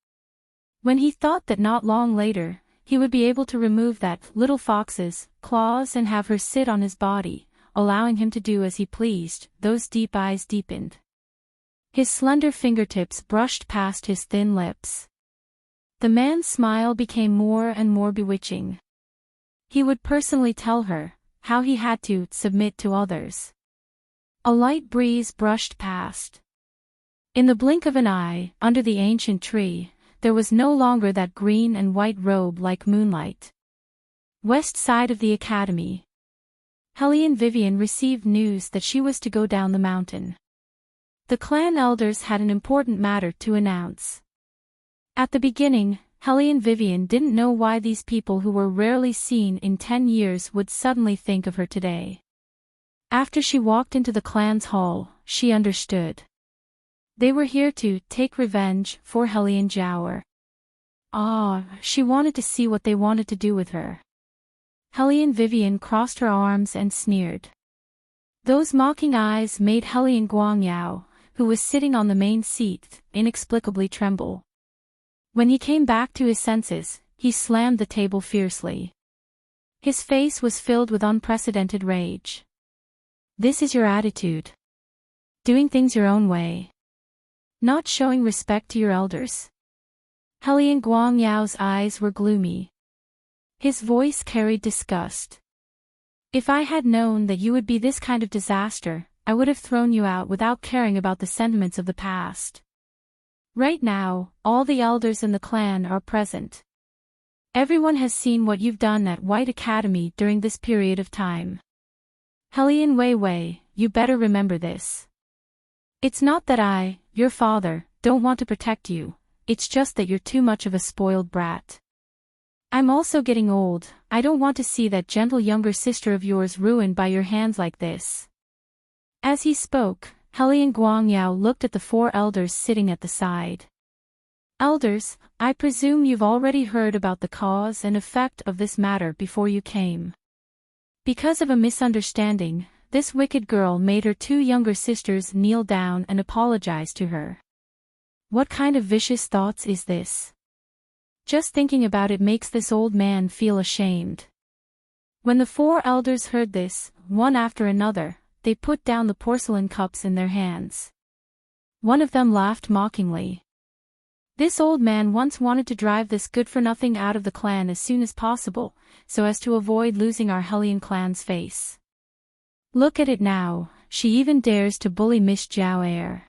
When he thought that not long later, he would be able to remove that little fox's claws and have her sit on his body, allowing him to do as he pleased, those deep eyes deepened. His slender fingertips brushed past his thin lips. The man's smile became more and more bewitching. He would personally tell her how he had to submit to others. A light breeze brushed past. In the blink of an eye, under the ancient tree, there was no longer that green and white robe like moonlight. West side of the academy. Hellion Vivian received news that she was to go down the mountain. The clan elders had an important matter to announce. At the beginning, Hellion Vivian didn't know why these people who were rarely seen in 10 years would suddenly think of her today. After she walked into the clan's hall, she understood. They were here to take revenge for Hellion Jower. Ah, she wanted to see what they wanted to do with her. Hellion Vivian crossed her arms and sneered. Those mocking eyes made Hellion Guangyao, who was sitting on the main seat, inexplicably tremble. When he came back to his senses, he slammed the table fiercely. His face was filled with unprecedented rage. This is your attitude. Doing things your own way. Not showing respect to your elders. Hellion Guangyao's eyes were gloomy. His voice carried disgust. If I had known that you would be this kind of disaster, I would have thrown you out without caring about the sentiments of the past. Right now, all the elders in the clan are present. Everyone has seen what you've done at White Academy during this period of time. Hellion Weiwei, you better remember this. It's not that I, your father, don't want to protect you, it's just that you're too much of a spoiled brat. I'm also getting old, I don't want to see that gentle younger sister of yours ruined by your hands like this. As he spoke, Hellion Guangyao looked at the 4 elders sitting at the side. Elders, I presume you've already heard about the cause and effect of this matter before you came. Because of a misunderstanding, this wicked girl made her 2 younger sisters kneel down and apologize to her. What kind of vicious thoughts is this? Just thinking about it makes this old man feel ashamed. When the 4 elders heard this, one after another, they put down the porcelain cups in their hands. One of them laughed mockingly. This old man once wanted to drive this good-for-nothing out of the clan as soon as possible, so as to avoid losing our Hellion clan's face. Look at it now, she even dares to bully Miss Jiao Air.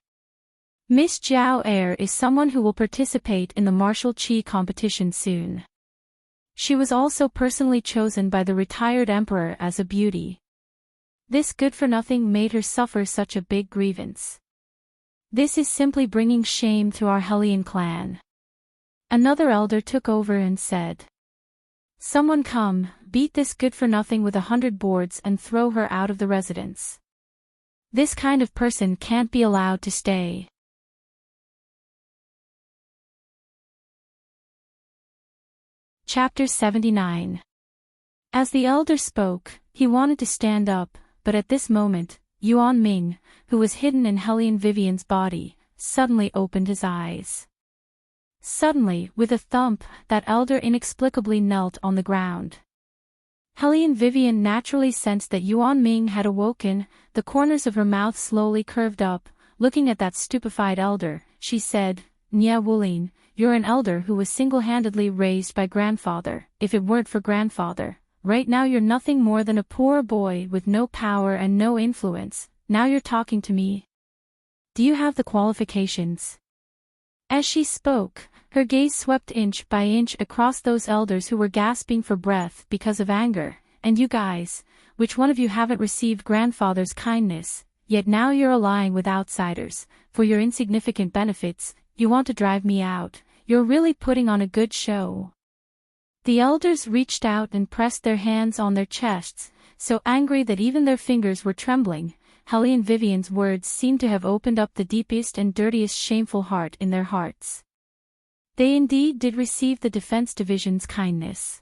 Miss Jiao Air is someone who will participate in the martial chi competition soon. She was also personally chosen by the retired emperor as a beauty. This good-for-nothing made her suffer such a big grievance. This is simply bringing shame to our Hellion clan. Another elder took over and said, "Someone come, beat this good-for-nothing with 100 boards and throw her out of the residence. This kind of person can't be allowed to stay." Chapter 79. As the elder spoke, he wanted to stand up, but at this moment, Yuan Ming, who was hidden in Hellion Vivian's body, suddenly opened his eyes. Suddenly, with a thump, that elder inexplicably knelt on the ground. Hellion Vivian naturally sensed that Yuan Ming had awoken. The corners of her mouth slowly curved up. Looking at that stupefied elder, she said, "Nya Wulin, you're an elder who was single-handedly raised by grandfather. If it weren't for grandfather, right now you're nothing more than a poor boy with no power and no influence. Now you're talking to me. Do you have the qualifications?" As she spoke, her gaze swept inch by inch across those elders who were gasping for breath because of anger. "And you guys, which one of you haven't received grandfather's kindness, yet now you're allying with outsiders, for your insignificant benefits, you want to drive me out. You're really putting on a good show." The elders reached out and pressed their hands on their chests, so angry that even their fingers were trembling. Hellion Vivian's words seemed to have opened up the deepest and dirtiest shameful heart in their hearts. They indeed did receive the Defense Division's kindness.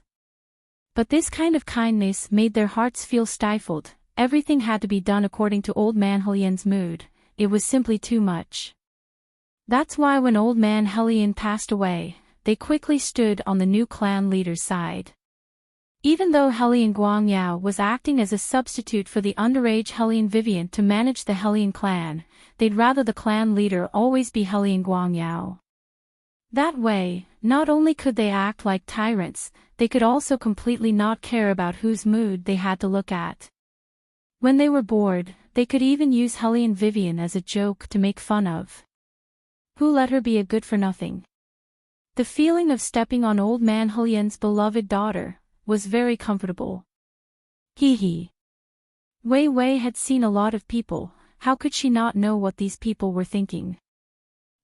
But this kind of kindness made their hearts feel stifled. Everything had to be done according to Old Man Hellion's mood. It was simply too much. That's why when Old Man Hellion passed away, they quickly stood on the new clan leader's side. Even though Hellion Guangyao was acting as a substitute for the underage Hellion Vivian to manage the Hellion clan, they'd rather the clan leader always be Hellion Guangyao. That way, not only could they act like tyrants, they could also completely not care about whose mood they had to look at. When they were bored, they could even use Hellion Vivian as a joke to make fun of. Who let her be a good-for-nothing? The feeling of stepping on Old Man Hellion's beloved daughter was very comfortable. Hee. Wei Wei had seen a lot of people. How could she not know what these people were thinking?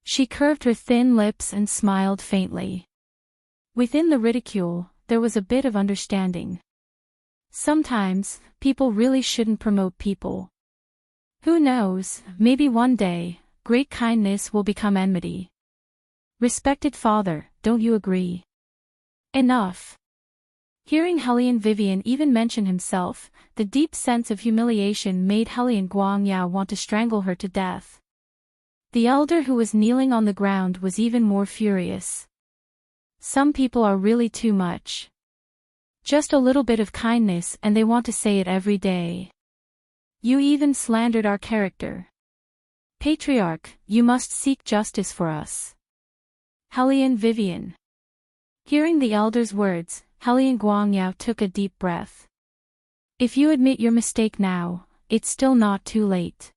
She curved her thin lips and smiled faintly. Within the ridicule, there was a bit of understanding. Sometimes, people really shouldn't promote people. Who knows, maybe one day, great kindness will become enmity. Respected father, don't you agree? Enough. Hearing Hellion Vivian even mention himself, the deep sense of humiliation made Hellion Guangyao want to strangle her to death. The elder who was kneeling on the ground was even more furious. Some people are really too much. Just a little bit of kindness and they want to say it every day. You even slandered our character. Patriarch, you must seek justice for us. Hellion Vivian. Hearing the elder's words, Hellion Guangyao took a deep breath. If you admit your mistake now, it's still not too late.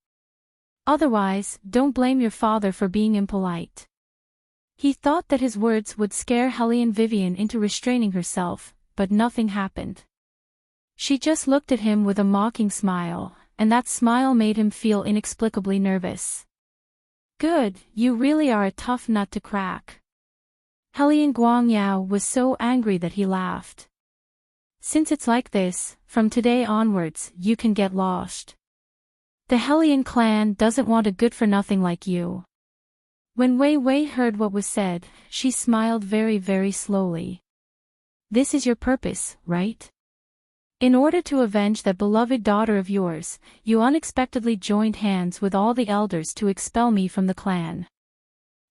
Otherwise, don't blame your father for being impolite. He thought that his words would scare Hellion Vivian into restraining herself, but nothing happened. She just looked at him with a mocking smile, and that smile made him feel inexplicably nervous. Good, you really are a tough nut to crack. Hellion Guangyao was so angry that he laughed. Since it's like this, from today onwards, you can get lost. The Hellion clan doesn't want a good-for-nothing like you. When Wei Wei heard what was said, she smiled very, very slowly. This is your purpose, right? In order to avenge that beloved daughter of yours, you unexpectedly joined hands with all the elders to expel me from the clan.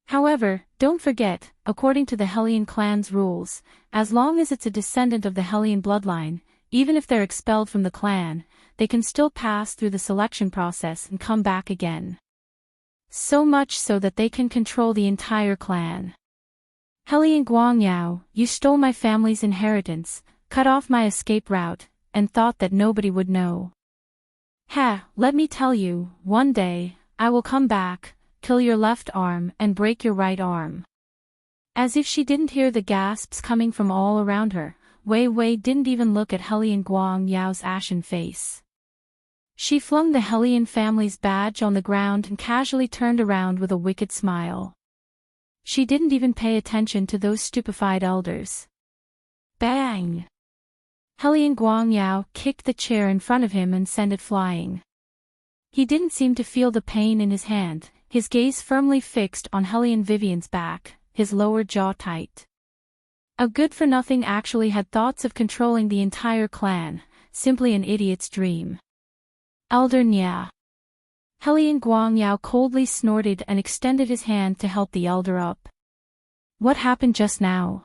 However, don't forget, according to the Hellion clan's rules, as long as it's a descendant of the Hellion bloodline, even if they're expelled from the clan, they can still pass through the selection process and come back again. So much so that they can control the entire clan. Hellion Guangyao, you stole my family's inheritance, cut off my escape route, and thought that nobody would know. Let me tell you, one day, I will come back, kill your left arm and break your right arm. As if she didn't hear the gasps coming from all around her, Wei Wei didn't even look at Hellion Guangyao's ashen face. She flung the Hellion family's badge on the ground and casually turned around with a wicked smile. She didn't even pay attention to those stupefied elders. Bang! Hellion Guangyao kicked the chair in front of him and sent it flying. He didn't seem to feel the pain in his hand, his gaze firmly fixed on Hellion Vivian's back, his lower jaw tight. A good-for-nothing actually had thoughts of controlling the entire clan, simply an idiot's dream. Elder Nya. Hellion Guangyao coldly snorted and extended his hand to help the elder up. What happened just now?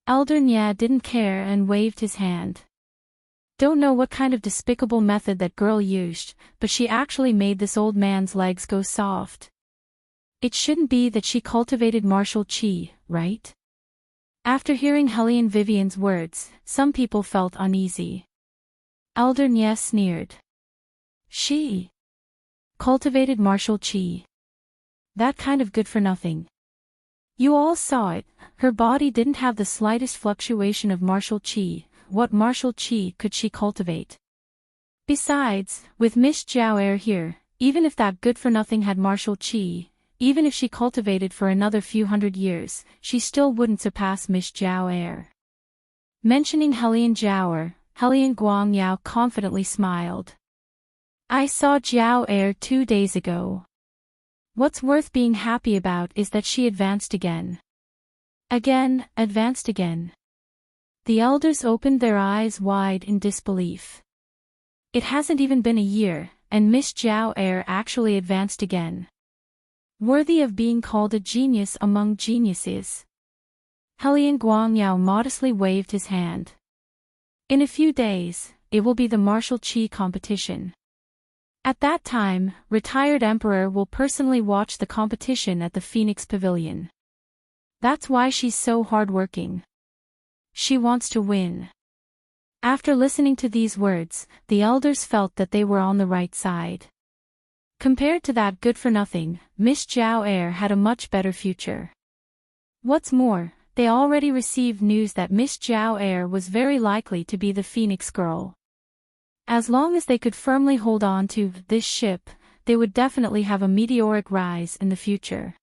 Elder Nya didn't care and waved his hand. Don't know what kind of despicable method that girl used, but she actually made this old man's legs go soft. It shouldn't be that she cultivated martial qi, right? After hearing Hellion Vivian's words, some people felt uneasy. Elder Nya sneered. She cultivated martial qi. That kind of good-for-nothing. You all saw it, her body didn't have the slightest fluctuation of martial qi. What martial qi could she cultivate? Besides, with Miss Jiao Er here, even if that good-for-nothing had martial qi, even if she cultivated for another few hundred years, she still wouldn't surpass Miss Jiao Er. Mentioning Hellion Jiao Er, Hellion Guangyao confidently smiled. I saw Jiao Er 2 days ago. What's worth being happy about is that she advanced again. Advanced again. The elders opened their eyes wide in disbelief. It hasn't even been a year, and Miss Jiao Er actually advanced again. Worthy of being called a genius among geniuses. Hellion Guangyao modestly waved his hand. In a few days, it will be the martial qi competition. At that time, retired emperor will personally watch the competition at the Phoenix Pavilion. That's why she's so hardworking. She wants to win. After listening to these words, the elders felt that they were on the right side. Compared to that good-for-nothing, Miss Jiao Er had a much better future. What's more, they already received news that Miss Jiao Er was very likely to be the Phoenix Girl. As long as they could firmly hold on to this ship, they would definitely have a meteoric rise in the future.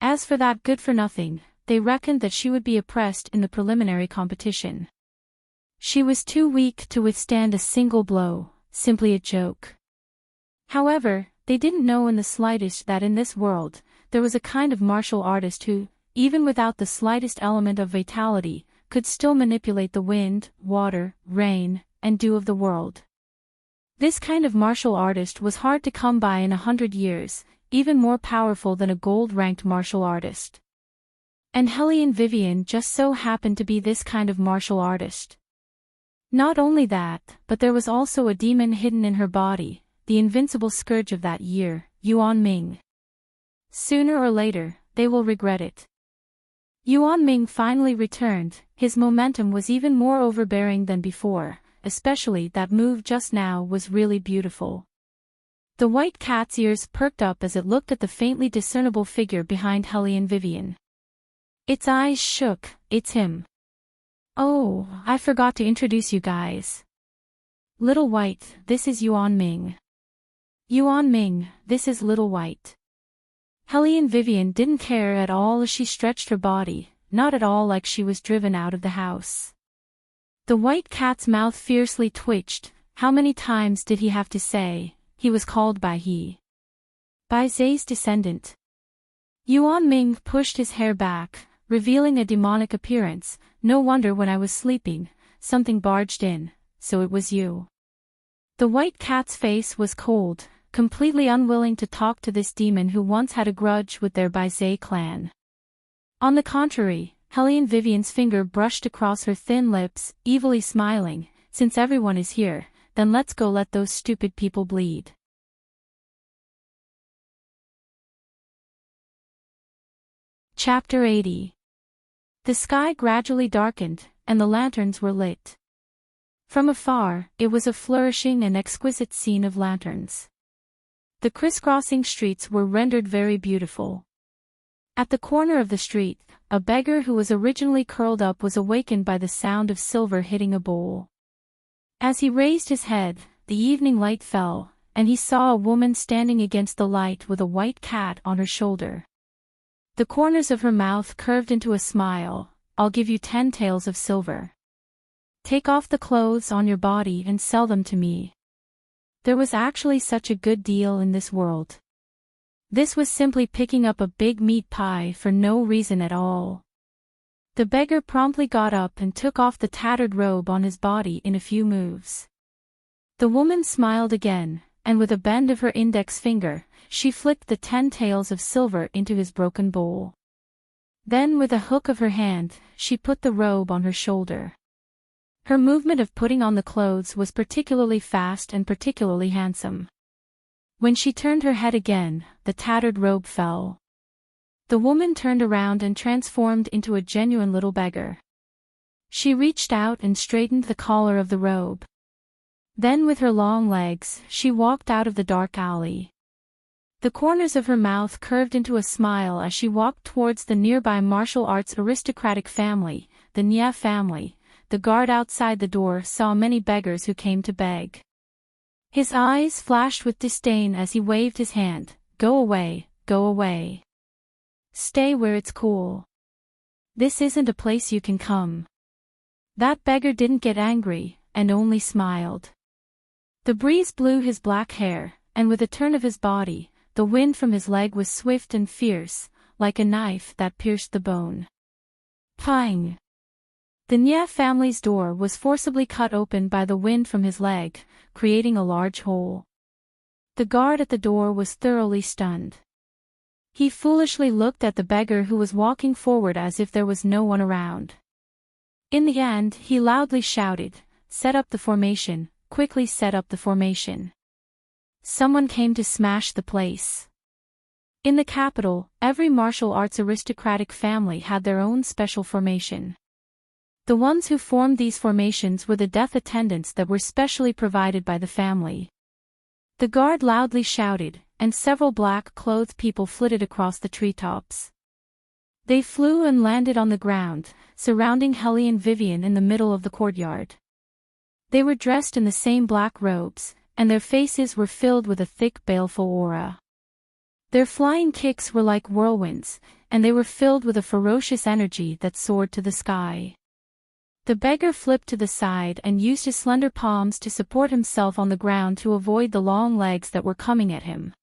As for that good-for-nothing, they reckoned that she would be oppressed in the preliminary competition. She was too weak to withstand a single blow, simply a joke. However, they didn't know in the slightest that in this world, there was a kind of martial artist who, even without the slightest element of vitality, could still manipulate the wind, water, rain, and dew of the world. This kind of martial artist was hard to come by in 100 years, even more powerful than a gold-ranked martial artist. And Hellion Vivian just so happened to be this kind of martial artist. Not only that, but there was also a demon hidden in her body, the invincible scourge of that year, Yuan Ming. Sooner or later, they will regret it. Yuan Ming finally returned, his momentum was even more overbearing than before, especially that move just now was really beautiful. The white cat's ears perked up as it looked at the faintly discernible figure behind Hellion Vivian. Its eyes shook. It's him. Oh, I forgot to introduce you guys. Little White, this is Yuan Ming. Yuan Ming, this is Little White. Hellion Vivian didn't care at all as she stretched her body, not at all like she was driven out of the house. The white cat's mouth fiercely twitched. How many times did he have to say, he was called by he? By Zay's descendant. Yuan Ming pushed his hair back, revealing a demonic appearance. No wonder when I was sleeping, something barged in, so it was you. The white cat's face was cold, completely unwilling to talk to this demon who once had a grudge with their Baizay clan. On the contrary, Hellion Vivian's finger brushed across her thin lips, evilly smiling. Since everyone is here, then let's go let those stupid people bleed. Chapter 80. The sky gradually darkened, and the lanterns were lit. From afar, it was a flourishing and exquisite scene of lanterns. The crisscrossing streets were rendered very beautiful. At the corner of the street, a beggar who was originally curled up was awakened by the sound of silver hitting a bowl. As he raised his head, the evening light fell, and he saw a woman standing against the light with a white cat on her shoulder. The corners of her mouth curved into a smile. "I'll give you 10 taels of silver. Take off the clothes on your body and sell them to me." There was actually such a good deal in this world. This was simply picking up a big meat pie for no reason at all. The beggar promptly got up and took off the tattered robe on his body in a few moves. The woman smiled again, and with a bend of her index finger, she flicked the 10 taels of silver into his broken bowl. Then with a hook of her hand, she put the robe on her shoulder. Her movement of putting on the clothes was particularly fast and particularly handsome. When she turned her head again, the tattered robe fell. The woman turned around and transformed into a genuine little beggar. She reached out and straightened the collar of the robe. Then with her long legs, she walked out of the dark alley. The corners of her mouth curved into a smile as she walked towards the nearby martial arts aristocratic family, the Nya family. The guard outside the door saw many beggars who came to beg. His eyes flashed with disdain as he waved his hand. "Go away, go away. Stay where it's cool. This isn't a place you can come." That beggar didn't get angry, and only smiled. The breeze blew his black hair, and with a turn of his body, the wind from his leg was swift and fierce, like a knife that pierced the bone. Pang! The Nya family's door was forcibly cut open by the wind from his leg, creating a large hole. The guard at the door was thoroughly stunned. He foolishly looked at the beggar who was walking forward as if there was no one around. In the end, he loudly shouted, "Set up the formation, quickly set up the formation." Someone came to smash the place. In the capital, every martial arts aristocratic family had their own special formation. The ones who formed these formations were the death attendants that were specially provided by the family. The guard loudly shouted, and several black-clothed people flitted across the treetops. They flew and landed on the ground, surrounding Helly and Vivian in the middle of the courtyard. They were dressed in the same black robes, and their faces were filled with a thick baleful aura. Their flying kicks were like whirlwinds, and they were filled with a ferocious energy that soared to the sky. The beggar flipped to the side and used his slender palms to support himself on the ground to avoid the long legs that were coming at him.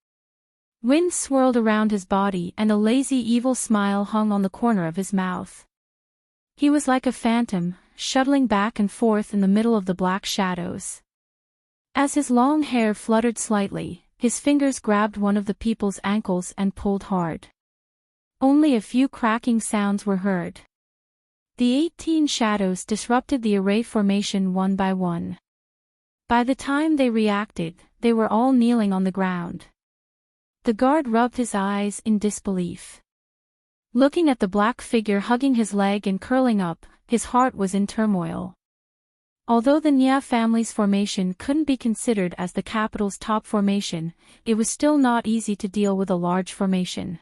Wind swirled around his body and a lazy evil smile hung on the corner of his mouth. He was like a phantom, shuttling back and forth in the middle of the black shadows. As his long hair fluttered slightly, his fingers grabbed one of the people's ankles and pulled hard. Only a few cracking sounds were heard. The 18 shadows disrupted the array formation one by one. By the time they reacted, they were all kneeling on the ground. The guard rubbed his eyes in disbelief. Looking at the black figure hugging his leg and curling up, his heart was in turmoil. Although the Nya family's formation couldn't be considered as the capital's top formation, it was still not easy to deal with a large formation.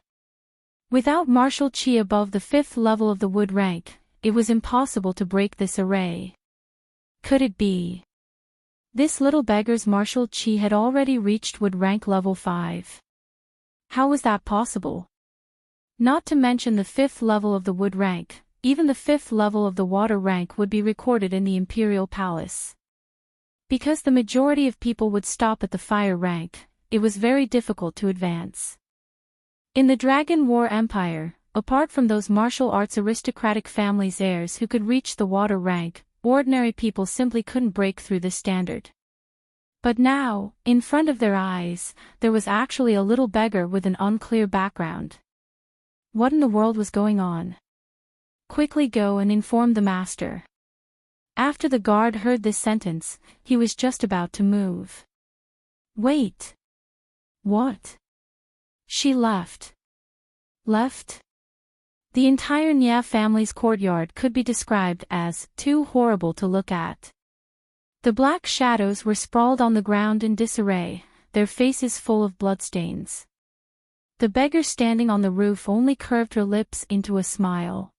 Without martial chi above the 5th level of the wood rank, it was impossible to break this array. Could it be? This little beggar's martial chi had already reached wood rank level 5. How was that possible? Not to mention the 5th level of the wood rank, even the 5th level of the water rank would be recorded in the Imperial Palace. Because the majority of people would stop at the fire rank, it was very difficult to advance. In the Dragon War Empire, apart from those martial arts aristocratic families' heirs who could reach the water rank, ordinary people simply couldn't break through this standard. But now, in front of their eyes, there was actually a little beggar with an unclear background. What in the world was going on? Quickly go and inform the master. After the guard heard this sentence, he was just about to move. Wait. What? She left. Left? The entire Nya family's courtyard could be described as too horrible to look at. The black shadows were sprawled on the ground in disarray, their faces full of bloodstains. The beggar standing on the roof only curved her lips into a smile.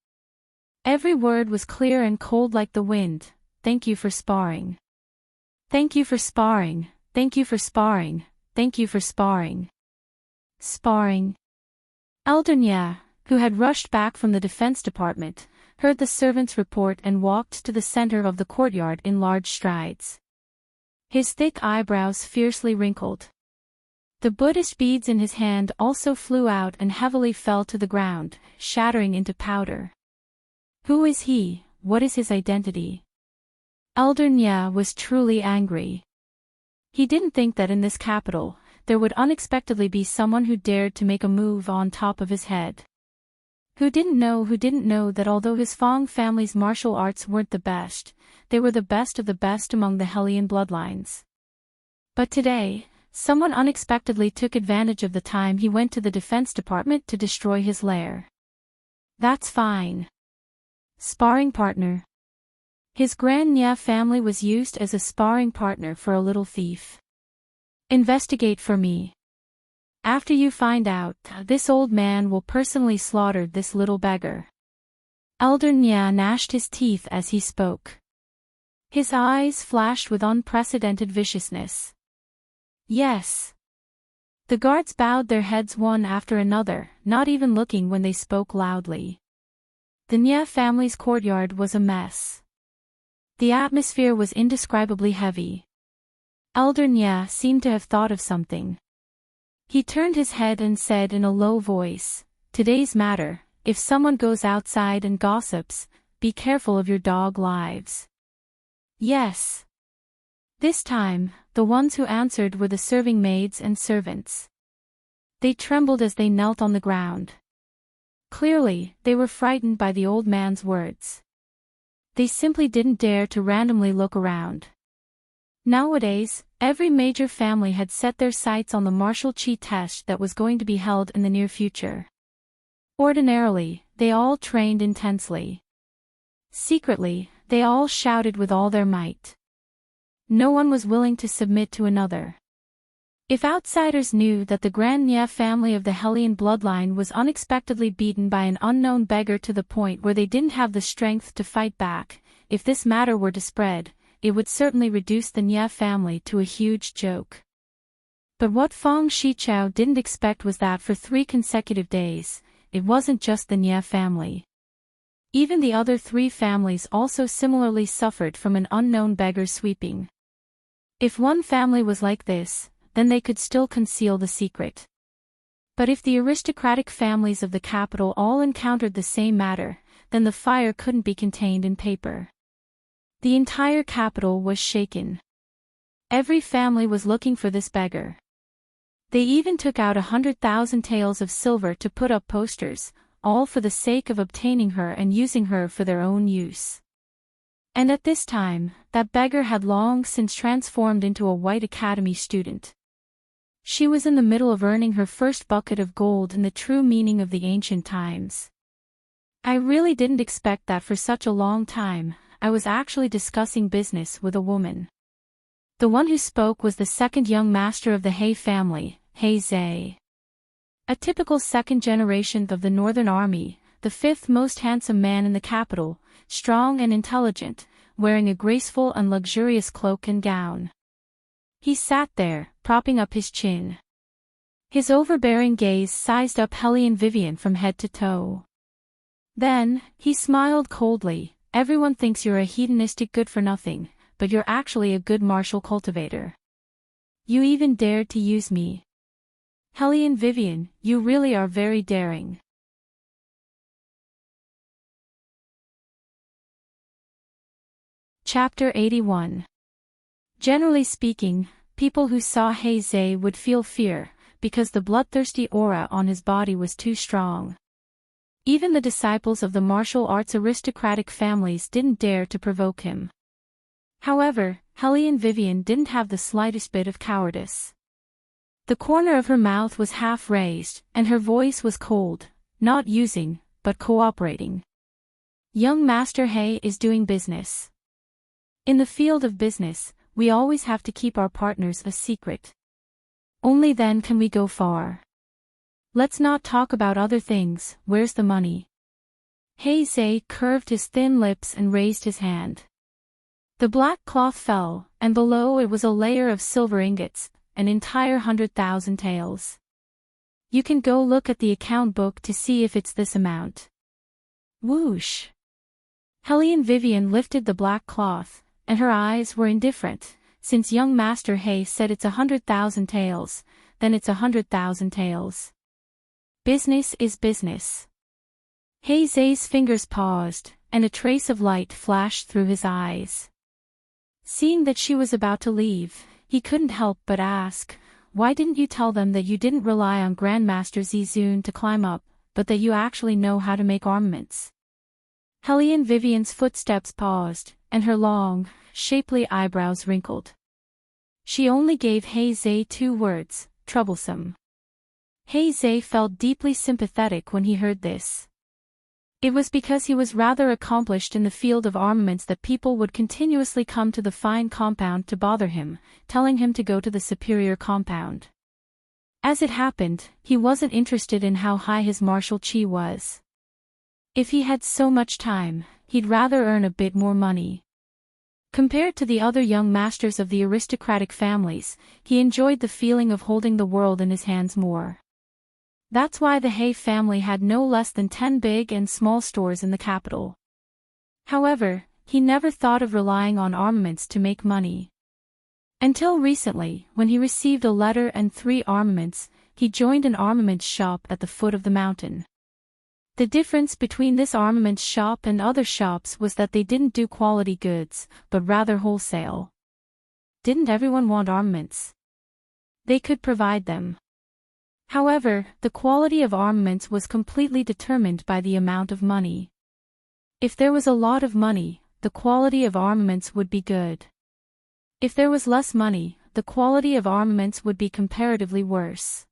Every word was clear and cold like the wind. Thank you for sparring. Thank you for sparring, thank you for sparring, thank you for sparring. Sparring. Eldon, who had rushed back from the defense department, heard the servant's report and walked to the center of the courtyard in large strides. His thick eyebrows fiercely wrinkled. The Buddhist beads in his hand also flew out and heavily fell to the ground, shattering into powder. Who is he? What is his identity? Eldon was truly angry. He didn't think that in this capital, there would unexpectedly be someone who dared to make a move on top of his head. Who didn't know that although his Fong family's martial arts weren't the best, they were the best of the best among the Hellion bloodlines. But today, someone unexpectedly took advantage of the time he went to the defense department to destroy his lair. That's fine. Sparring partner. His Grand Nya family was used as a sparring partner for a little thief. Investigate for me. After you find out, this old man will personally slaughter this little beggar. Elder Nya gnashed his teeth as he spoke. His eyes flashed with unprecedented viciousness. Yes. The guards bowed their heads one after another, not even looking when they spoke loudly. The Nya family's courtyard was a mess. The atmosphere was indescribably heavy. Elder Nya seemed to have thought of something. He turned his head and said in a low voice, "Today's matter, if someone goes outside and gossips, be careful of your dog lives." Yes. This time, the ones who answered were the serving maids and servants. They trembled as they knelt on the ground. Clearly, they were frightened by the old man's words. They simply didn't dare to randomly look around. Nowadays, every major family had set their sights on the martial chi test that was going to be held in the near future. Ordinarily, they all trained intensely. Secretly, they all shouted with all their might. No one was willing to submit to another. If outsiders knew that the Grand Nya family of the Hellion bloodline was unexpectedly beaten by an unknown beggar to the point where they didn't have the strength to fight back, if this matter were to spread, it would certainly reduce the Nya family to a huge joke. But what Fong Shichao didn't expect was that for 3 consecutive days, it wasn't just the Nya family. Even the other 3 families also similarly suffered from an unknown beggar sweeping. If one family was like this, then they could still conceal the secret. But if the aristocratic families of the capital all encountered the same matter, then the fire couldn't be contained in paper. The entire capital was shaken. Every family was looking for this beggar. They even took out 100,000 taels of silver to put up posters, all for the sake of obtaining her and using her for their own use. And at this time, that beggar had long since transformed into a White Academy student. She was in the middle of earning her first bucket of gold in the true meaning of the ancient times. I really didn't expect that for such a long time, I was actually discussing business with a woman. The one who spoke was the second young master of the He family, He Zhe. A typical second generation of the Northern Army, the 5th most handsome man in the capital, strong and intelligent, wearing a graceful and luxurious cloak and gown. He sat there, propping up his chin. His overbearing gaze sized up Hellion Vivian from head to toe. Then, he smiled coldly. "Everyone thinks you're a hedonistic good-for-nothing, but you're actually a good martial cultivator. You even dared to use me. Hellion Vivian, you really are very daring." Chapter 81. Generally speaking, people who saw He Zhe would feel fear, because the bloodthirsty aura on his body was too strong. Even the disciples of the martial arts aristocratic families didn't dare to provoke him. However, Hellion Vivian didn't have the slightest bit of cowardice. The corner of her mouth was half raised, and her voice was cold, not using, but cooperating. "Young Master He is doing business. In the field of business, we always have to keep our partners a secret. Only then can we go far. Let's not talk about other things. Where's the money?" He Zhe curved his thin lips and raised his hand. The black cloth fell, and below it was a layer of silver ingots, an entire 100,000 taels. You can go look at the account book to see if it's this amount. Whoosh! Helene Vivian lifted the black cloth, and her eyes were indifferent. Since young Master Hay said it's 100,000 taels, then it's 100,000 taels. Business is business. Hay Zay's fingers paused, and a trace of light flashed through his eyes. Seeing that she was about to leave, he couldn't help but ask, "Why didn't you tell them that you didn't rely on Grandmaster Zizun to climb up, but that you actually know how to make armaments?" Helene Vivian's footsteps paused, and her long, shapely eyebrows wrinkled. She only gave Hay Zay 2 words, troublesome. Hay Zay felt deeply sympathetic when he heard this. It was because he was rather accomplished in the field of armaments that people would continuously come to the fine compound to bother him, telling him to go to the superior compound. As it happened, he wasn't interested in how high his martial chi was. If he had so much time, he'd rather earn a bit more money. Compared to the other young masters of the aristocratic families, he enjoyed the feeling of holding the world in his hands more. That's why the Hay family had no less than 10 big and small stores in the capital. However, he never thought of relying on armaments to make money. Until recently, when he received a letter and 3 armaments, he joined an armaments shop at the foot of the mountain. The difference between this armaments shop and other shops was that they didn't do quality goods, but rather wholesale. Didn't everyone want armaments? They could provide them. However, the quality of armaments was completely determined by the amount of money. If there was a lot of money, the quality of armaments would be good. If there was less money, the quality of armaments would be comparatively worse.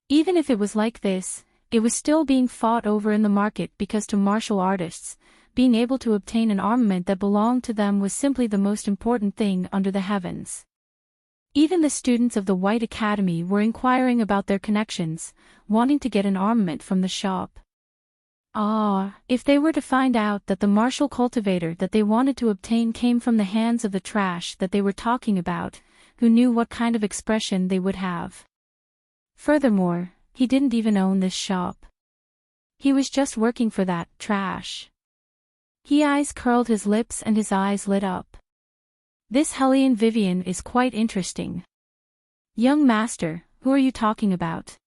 Even if it was like this, it was still being fought over in the market because to martial artists, being able to obtain an armament that belonged to them was simply the most important thing under the heavens. Even the students of the White Academy were inquiring about their connections, wanting to get an armament from the shop. If they were to find out that the martial cultivator that they wanted to obtain came from the hands of the trash that they were talking about, who knew what kind of expression they would have. Furthermore, he didn't even own this shop. He was just working for that trash. He eyes curled his lips and his eyes lit up. This Helene Vivian is quite interesting. Young master, who are you talking about?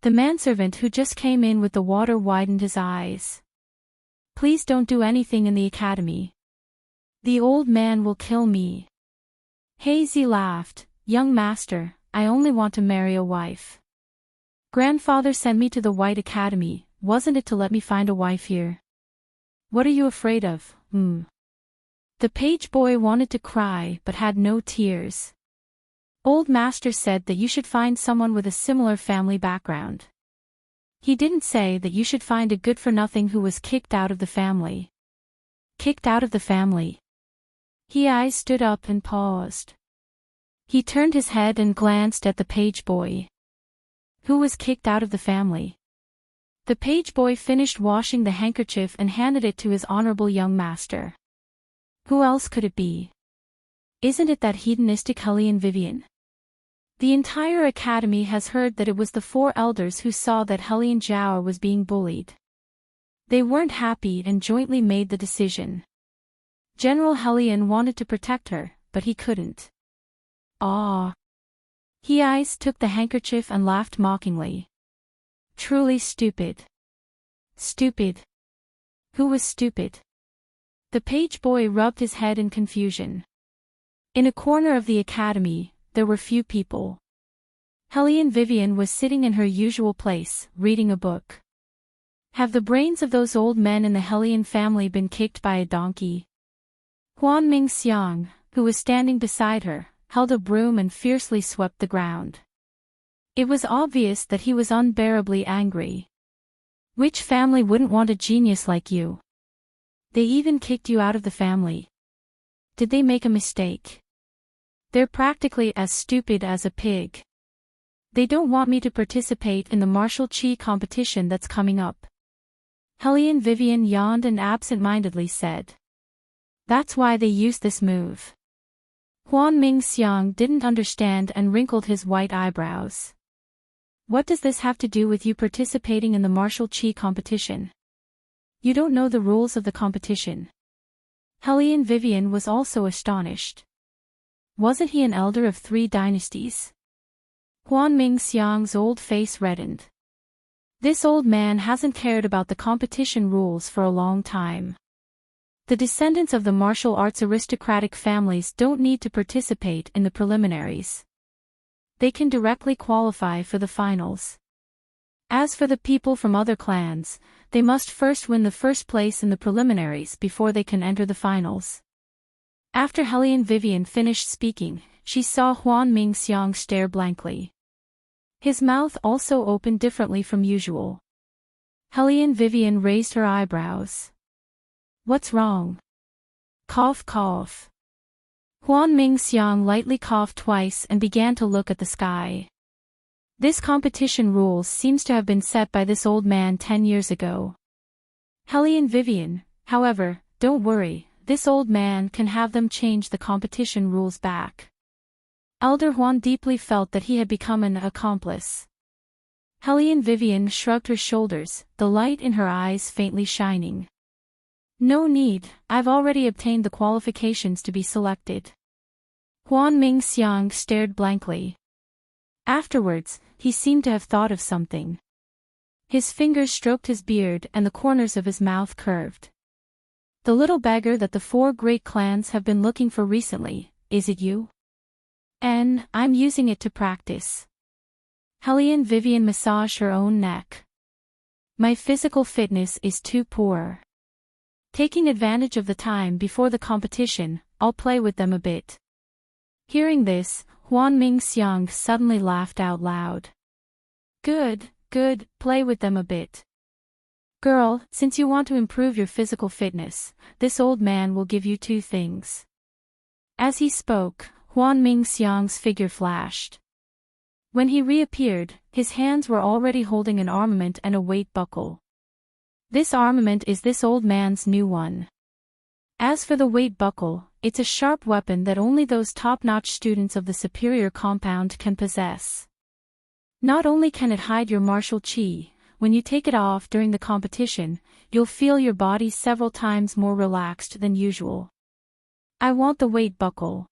The manservant who just came in with the water widened his eyes. Please don't do anything in the academy. The old man will kill me. Hazy laughed, young master, I only want to marry a wife. Grandfather sent me to the White Academy, wasn't it to let me find a wife here? What are you afraid of, The page boy wanted to cry but had no tears. Old master said that you should find someone with a similar family background. He didn't say that you should find a good-for-nothing who was kicked out of the family. Kicked out of the family. His eyes stood up and paused. He turned his head and glanced at the page boy. Who was kicked out of the family? The page boy finished washing the handkerchief and handed it to his honorable young master. Who else could it be? Isn't it that hedonistic Helene Vivian? The entire academy has heard that it was the 4 elders who saw that Helene Zhao was being bullied. They weren't happy and jointly made the decision. General Helene wanted to protect her, but he couldn't. He eyes took the handkerchief and laughed mockingly. Truly stupid. Stupid. Who was stupid? The page boy rubbed his head in confusion. In a corner of the academy, there were few people. Helene Vivian was sitting in her usual place, reading a book. Have the brains of those old men in the Helene family been kicked by a donkey? Huan Mingxiang, who was standing beside her, held a broom and fiercely swept the ground. It was obvious that he was unbearably angry. Which family wouldn't want a genius like you? They even kicked you out of the family. Did they make a mistake? They're practically as stupid as a pig. They don't want me to participate in the martial chi competition that's coming up. Helene Vivian yawned and absent-mindedly said. That's why they used this move. Huan Mingxiang didn't understand and wrinkled his white eyebrows. What does this have to do with you participating in the martial chi competition? You don't know the rules of the competition. Hellion Vivian was also astonished. Wasn't he an elder of 3 dynasties? Huan Mingxiang's old face reddened. This old man hasn't cared about the competition rules for a long time. The descendants of the martial arts aristocratic families don't need to participate in the preliminaries. They can directly qualify for the finals. As for the people from other clans, they must first win the first place in the preliminaries before they can enter the finals. After Hellion Vivian finished speaking, she saw Huan Mingxiang stare blankly. His mouth also opened differently from usual. Hellion Vivian raised her eyebrows. What's wrong? Cough cough. Huan Mingxiang lightly coughed twice and began to look at the sky. This competition rules seems to have been set by this old man 10 years ago. Hellion Vivian, however, don't worry, this old man can have them change the competition rules back. Elder Huan deeply felt that he had become an accomplice. Hellion Vivian shrugged her shoulders, the light in her eyes faintly shining. No need, I've already obtained the qualifications to be selected. Huan Mingxiang stared blankly. Afterwards, he seemed to have thought of something. His fingers stroked his beard and the corners of his mouth curved. The little beggar that the 4 great clans have been looking for recently, is it you? I'm using it to practice. Hellion Vivian massaged her own neck. My physical fitness is too poor. Taking advantage of the time before the competition, I'll play with them a bit. Hearing this, Huan Mingxiang suddenly laughed out loud. Good, good, play with them a bit. Girl, since you want to improve your physical fitness, this old man will give you 2 things. As he spoke, Huan Mingxiang's figure flashed. When he reappeared, his hands were already holding an armament and a weight buckle. This armament is this old man's new one. As for the weight buckle, it's a sharp weapon that only those top-notch students of the superior compound can possess. Not only can it hide your martial chi, when you take it off during the competition, you'll feel your body several times more relaxed than usual. I want the weight buckle.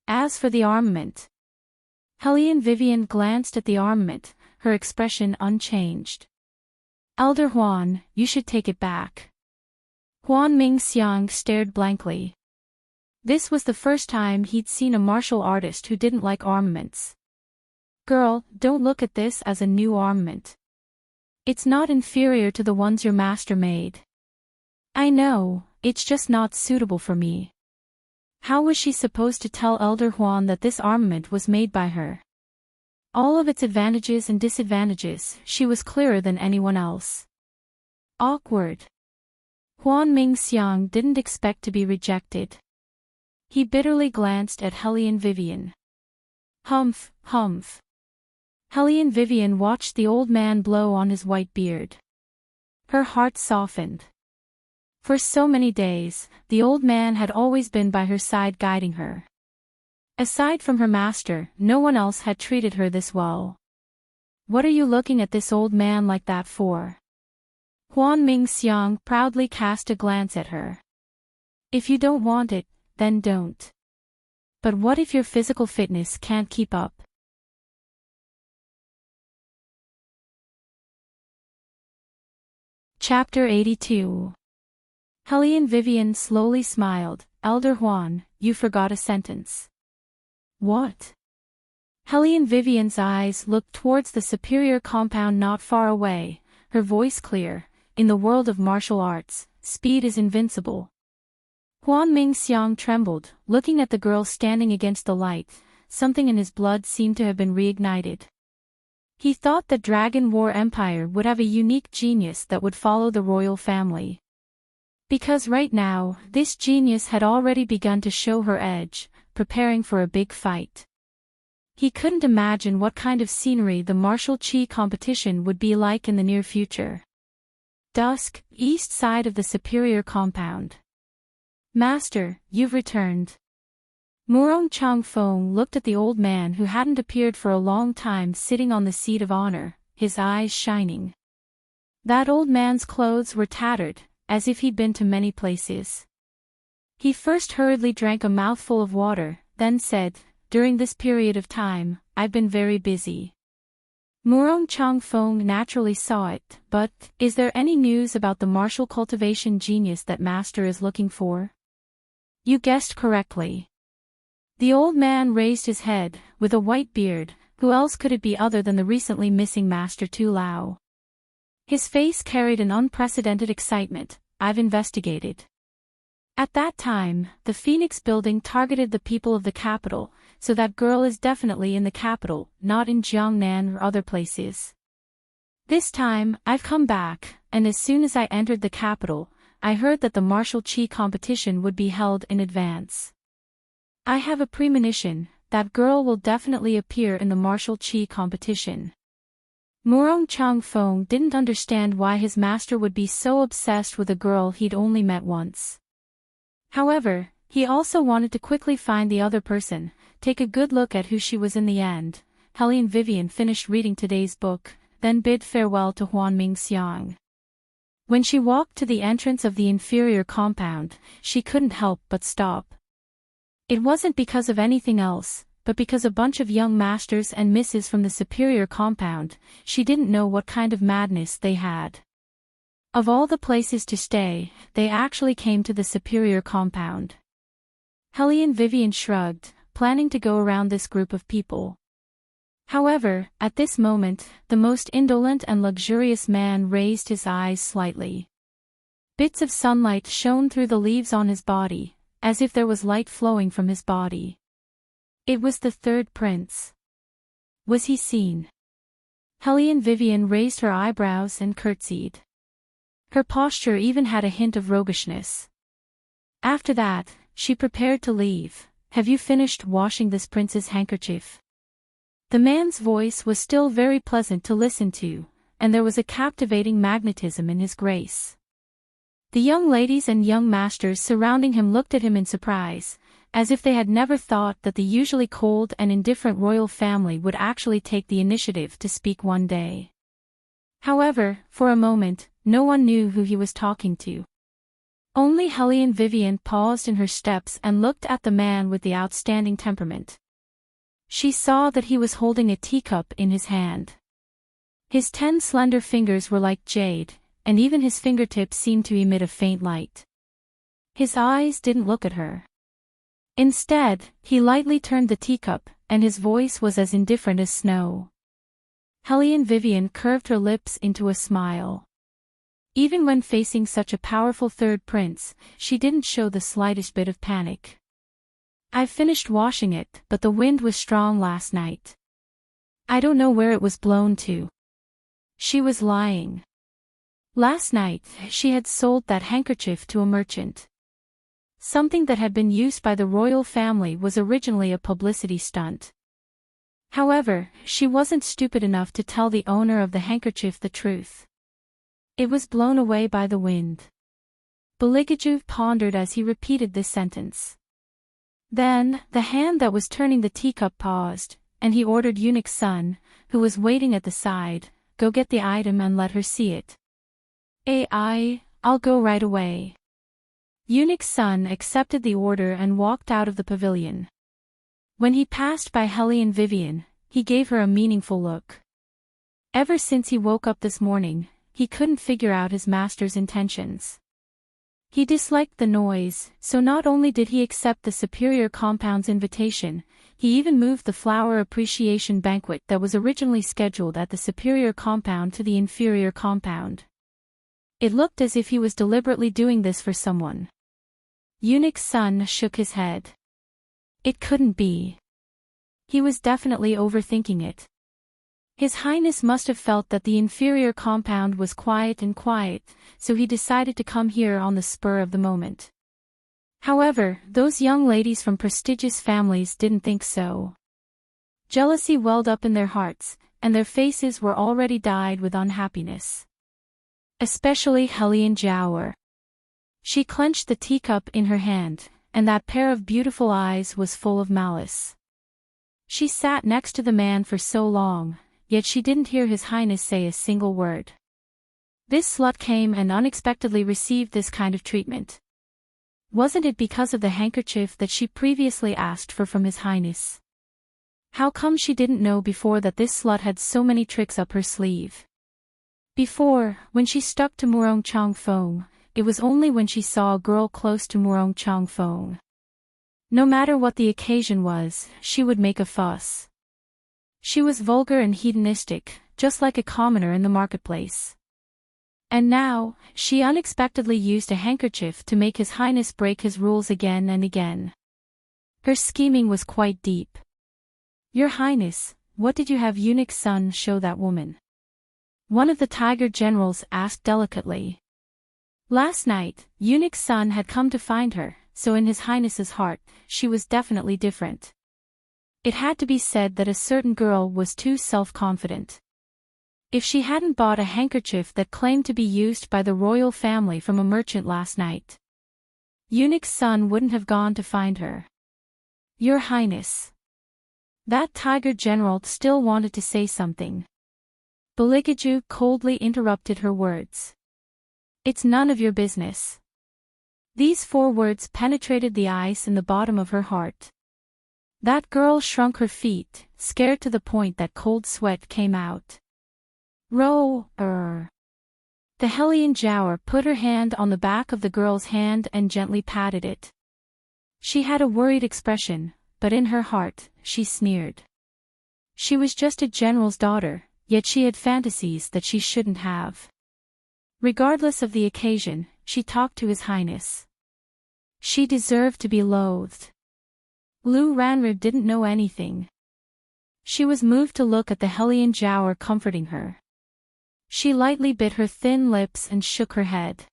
As for the armament. Hellion Vivian glanced at the armament, her expression unchanged. Elder Huan, you should take it back. Huan Mingxiang stared blankly. This was the first time he'd seen a martial artist who didn't like armaments. Girl, don't look at this as a new armament. It's not inferior to the ones your master made. I know, it's just not suitable for me. How was she supposed to tell Elder Huan that this armament was made by her? All of its advantages and disadvantages, she was clearer than anyone else. Awkward. Huan Mingxiang didn't expect to be rejected. He bitterly glanced at Hellion Vivian. Humph, humph. Hellion Vivian watched the old man blow on his white beard. Her heart softened. For so many days, the old man had always been by her side guiding her. Aside from her master, no one else had treated her this well. What are you looking at this old man like that for? Huan Mingxiang proudly cast a glance at her. If you don't want it, then don't. But what if your physical fitness can't keep up? Chapter 82. Hellion Vivian slowly smiled. Elder Huan, you forgot a sentence. What? Hellion Vivian's eyes looked towards the superior compound not far away, her voice clear. In the world of martial arts, speed is invincible. Huan Mingxiang trembled, looking at the girl standing against the light. Something in his blood seemed to have been reignited. He thought the Dragon War Empire would have a unique genius that would follow the royal family. Because right now, this genius had already begun to show her edge, preparing for a big fight. He couldn't imagine what kind of scenery the martial chi competition would be like in the near future. Dusk, east side of the superior compound. Master, you've returned. Murong Chang Fong looked at the old man who hadn't appeared for a long time sitting on the seat of honor, his eyes shining. That old man's clothes were tattered, as if he'd been to many places. He first hurriedly drank a mouthful of water, then said, "During this period of time, I've been very busy." Murong Chang Fong naturally saw it, but, "Is there any news about the martial cultivation genius that Master is looking for?" "You guessed correctly." The old man raised his head, with a white beard. Who else could it be other than the recently missing Master Tu Lao? His face carried an unprecedented excitement. "I've investigated. At that time, the Phoenix building targeted the people of the capital, so that girl is definitely in the capital, not in Jiangnan or other places. This time, I've come back, and as soon as I entered the capital, I heard that the martial chi competition would be held in advance. I have a premonition, that girl will definitely appear in the martial chi competition." Murong Chang Fong didn't understand why his master would be so obsessed with a girl he'd only met once. However, he also wanted to quickly find the other person, take a good look at who she was in the end. Helene Vivian finished reading today's book, then bid farewell to Huanming Xiang. When she walked to the entrance of the inferior compound, she couldn't help but stop. It wasn't because of anything else, but because a bunch of young masters and misses from the superior compound, she didn't know what kind of madness they had. Of all the places to stay, they actually came to the superior compound. Helene Vivian shrugged, planning to go around this group of people. However, at this moment, the most indolent and luxurious man raised his eyes slightly. Bits of sunlight shone through the leaves on his body, as if there was light flowing from his body. It was the third prince. Was he seen? Helene Vivian raised her eyebrows and curtsied. Her posture even had a hint of roguishness. After that, she prepared to leave. "Have you finished washing this prince's handkerchief?" The man's voice was still very pleasant to listen to, and there was a captivating magnetism in his grace. The young ladies and young masters surrounding him looked at him in surprise, as if they had never thought that the usually cold and indifferent royal family would actually take the initiative to speak one day. However, for a moment, no one knew who he was talking to. Only Helene Vivian paused in her steps and looked at the man with the outstanding temperament. She saw that he was holding a teacup in his hand. His 10 slender fingers were like jade, and even his fingertips seemed to emit a faint light. His eyes didn't look at her. Instead, he lightly turned the teacup, and his voice was as indifferent as snow. Helene Vivian curved her lips into a smile. Even when facing such a powerful third prince, she didn't show the slightest bit of panic. "I've finished washing it, but the wind was strong last night. I don't know where it was blown to." She was lying. Last night, she had sold that handkerchief to a merchant. Something that had been used by the royal family was originally a publicity stunt. However, she wasn't stupid enough to tell the owner of the handkerchief the truth. It was blown away by the wind. Beligaju pondered as he repeated this sentence. Then, the hand that was turning the teacup paused, and he ordered Eunuch's son, who was waiting at the side, "Go get the item and let her see it." I'll go right away." Eunuch's son accepted the order and walked out of the pavilion. When he passed by Helene Vivian, he gave her a meaningful look. Ever since he woke up this morning, he couldn't figure out his master's intentions. He disliked the noise, so not only did he accept the superior compound's invitation, he even moved the flower appreciation banquet that was originally scheduled at the superior compound to the inferior compound. It looked as if he was deliberately doing this for someone. Eunuch's son shook his head. It couldn't be. He was definitely overthinking it. His Highness must have felt that the inferior compound was quiet, so he decided to come here on the spur of the moment. However, those young ladies from prestigious families didn't think so. Jealousy welled up in their hearts, and their faces were already dyed with unhappiness. Especially Helene Jiaoer. She clenched the teacup in her hand, and that pair of beautiful eyes was full of malice. She sat next to the man for so long, yet she didn't hear His Highness say a single word. This slut came and unexpectedly received this kind of treatment. Wasn't it because of the handkerchief that she previously asked for from His Highness? How come she didn't know before that this slut had so many tricks up her sleeve? Before, when she stuck to Murong Chong Fong, it was only when she saw a girl close to Murong Chong Fong. No matter what the occasion was, she would make a fuss. She was vulgar and hedonistic, just like a commoner in the marketplace. And now, she unexpectedly used a handkerchief to make His Highness break his rules again and again. Her scheming was quite deep. Your Highness, what did you have Eunuch's son show that woman? One of the tiger generals asked delicately. Last night, Eunuch's son had come to find her, so in His Highness's heart, she was definitely different. It had to be said that a certain girl was too self-confident. If she hadn't bought a handkerchief that claimed to be used by the royal family from a merchant last night, Eunuch's son wouldn't have gone to find her. Your Highness. That tiger general still wanted to say something. Beligaju coldly interrupted her words. It's none of your business. These 4 words penetrated the ice in the bottom of her heart. That girl shrunk her feet, scared to the point that cold sweat came out. The Hellion Jower put her hand on the back of the girl's hand and gently patted it. She had a worried expression, but in her heart, she sneered. She was just a general's daughter, yet she had fantasies that she shouldn't have. Regardless of the occasion, she talked to His Highness. She deserved to be loathed. Lu Ranrib didn't know anything. She was moved to look at the Hellion Jower comforting her. She lightly bit her thin lips and shook her head.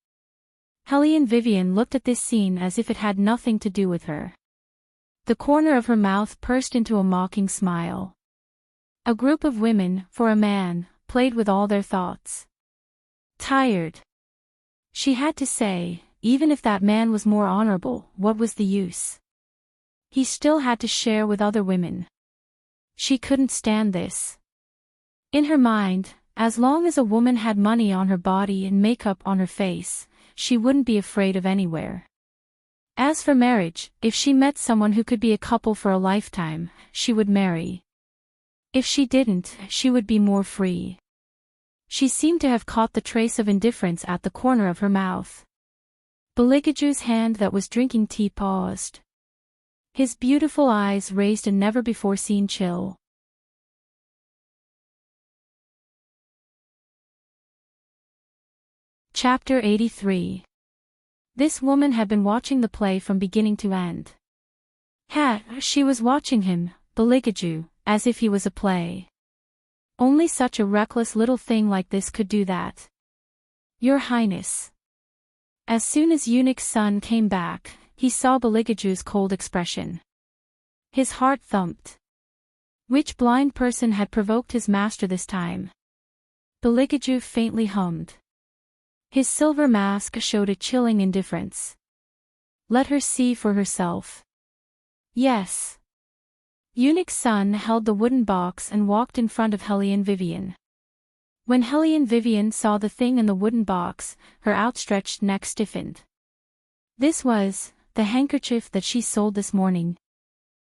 Hellion Vivian looked at this scene as if it had nothing to do with her. The corner of her mouth pursed into a mocking smile. A group of women, for a man, played with all their thoughts. Tired. She had to say, even if that man was more honorable, what was the use? He still had to share with other women. She couldn't stand this. In her mind, as long as a woman had money on her body and makeup on her face, she wouldn't be afraid of anywhere. As for marriage, if she met someone who could be a couple for a lifetime, she would marry. If she didn't, she would be more free. She seemed to have caught the trace of indifference at the corner of her mouth. Beligaju's hand that was drinking tea paused. His beautiful eyes raised a never-before-seen chill. Chapter 83. This woman had been watching the play from beginning to end. She was watching him, Beligaju, as if he was a play. Only such a reckless little thing like this could do that. Your Highness. As soon as Eunuch's son came back, he saw Beligaju's cold expression. His heart thumped. Which blind person had provoked his master this time? Beligaju faintly hummed. His silver mask showed a chilling indifference. Let her see for herself. Yes. Eunuch's son held the wooden box and walked in front of Hellion Vivian. When Hellion Vivian saw the thing in the wooden box, her outstretched neck stiffened. This was the handkerchief that she sold this morning.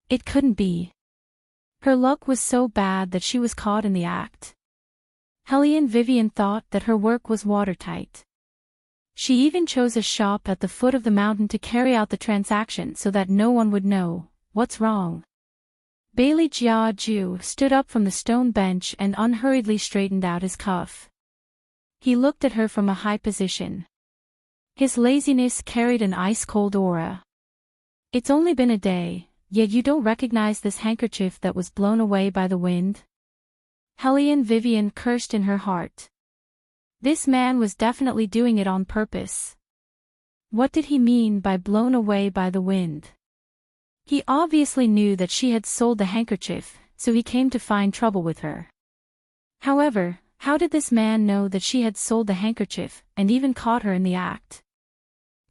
It couldn't be. Her luck was so bad that she was caught in the act. Hellion Vivian thought that her work was watertight. She even chose a shop at the foot of the mountain to carry out the transaction so that no one would know what's wrong. Bailey Jia Ju stood up from the stone bench and unhurriedly straightened out his cuff. He looked at her from a high position. His laziness carried an ice-cold aura. It's only been a day, yet you don't recognize this handkerchief that was blown away by the wind? Hellion Vivian cursed in her heart. This man was definitely doing it on purpose. What did he mean by blown away by the wind? He obviously knew that she had sold the handkerchief, so he came to find trouble with her. However, how did this man know that she had sold the handkerchief, and even caught her in the act?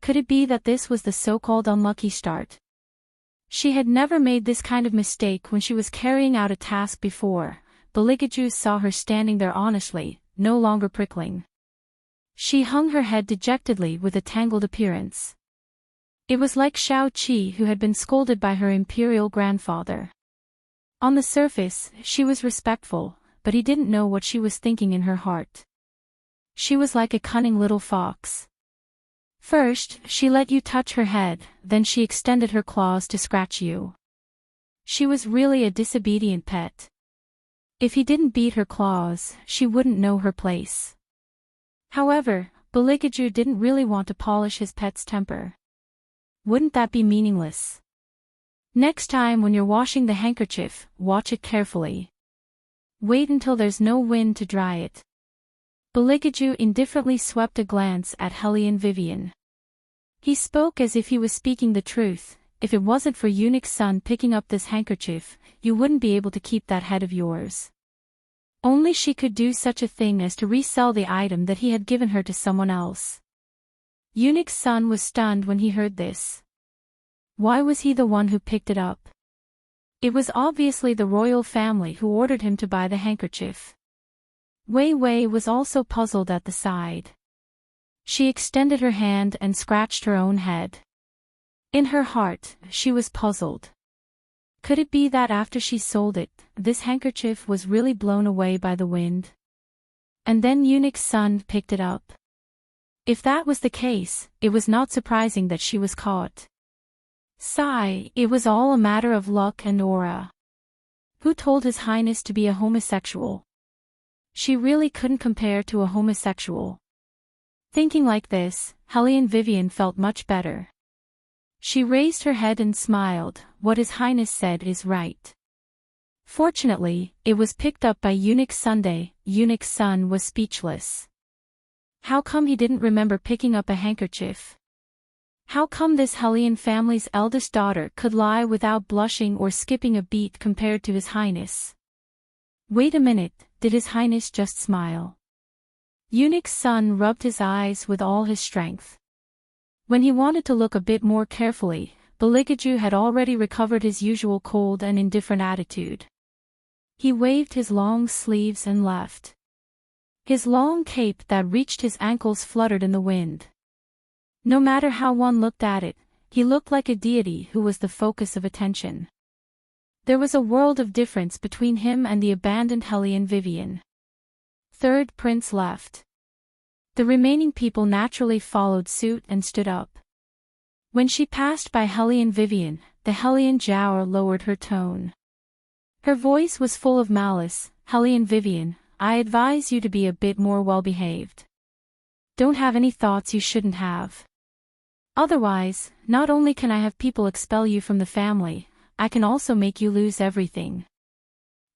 Could it be that this was the so-called unlucky start? She had never made this kind of mistake when she was carrying out a task before. Beligaju saw her standing there honestly, no longer prickling. She hung her head dejectedly with a tangled appearance. It was like Shao Qi, who had been scolded by her imperial grandfather. On the surface, she was respectful, but he didn't know what she was thinking in her heart. She was like a cunning little fox. First, she let you touch her head, then she extended her claws to scratch you. She was really a disobedient pet. If he didn't beat her claws, she wouldn't know her place. However, Beligaju didn't really want to polish his pet's temper. Wouldn't that be meaningless? Next time when you're washing the handkerchief, watch it carefully. Wait until there's no wind to dry it. Beligaju indifferently swept a glance at Hellion Vivian. He spoke as if he was speaking the truth. If it wasn't for Eunuch's son picking up this handkerchief, you wouldn't be able to keep that head of yours. Only she could do such a thing as to resell the item that he had given her to someone else. Eunuch's son was stunned when he heard this. Why was he the one who picked it up? It was obviously the royal family who ordered him to buy the handkerchief. Wei Wei was also puzzled at the sight. She extended her hand and scratched her own head. In her heart, she was puzzled. Could it be that after she sold it, this handkerchief was really blown away by the wind? And then Eunuch's son picked it up. If that was the case, it was not surprising that she was caught. Sigh, it was all a matter of luck and aura. Who told His Highness to be a homosexual? She really couldn't compare to a homosexual. Thinking like this, Hellion Vivian felt much better. She raised her head and smiled. What His Highness said is right. Fortunately, it was picked up by Eunuch Sunday. Eunuch's son was speechless. How come he didn't remember picking up a handkerchief? How come this Hellion family's eldest daughter could lie without blushing or skipping a beat compared to His Highness? Wait a minute, did His Highness just smile? Eunuch's son rubbed his eyes with all his strength. When he wanted to look a bit more carefully, Beligaju had already recovered his usual cold and indifferent attitude. He waved his long sleeves and left. His long cape that reached his ankles fluttered in the wind. No matter how one looked at it, he looked like a deity who was the focus of attention. There was a world of difference between him and the abandoned Hellion Vivian. Third prince left. The remaining people naturally followed suit and stood up. When she passed by Hellion Vivian, the Hellion Jower lowered her tone. Her voice was full of malice. Hellion Vivian, I advise you to be a bit more well-behaved. Don't have any thoughts you shouldn't have. Otherwise, not only can I have people expel you from the family, I can also make you lose everything.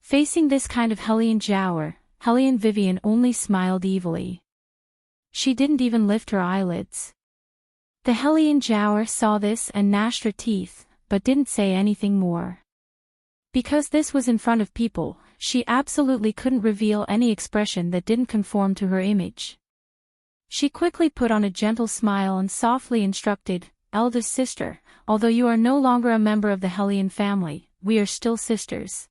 Facing this kind of Hellion Jower, Hellion Vivian only smiled evilly. She didn't even lift her eyelids. The Hellion Jower saw this and gnashed her teeth, but didn't say anything more. Because this was in front of people, she absolutely couldn't reveal any expression that didn't conform to her image. She quickly put on a gentle smile and softly instructed, Eldest sister, although you are no longer a member of the Hellion family, we are still sisters.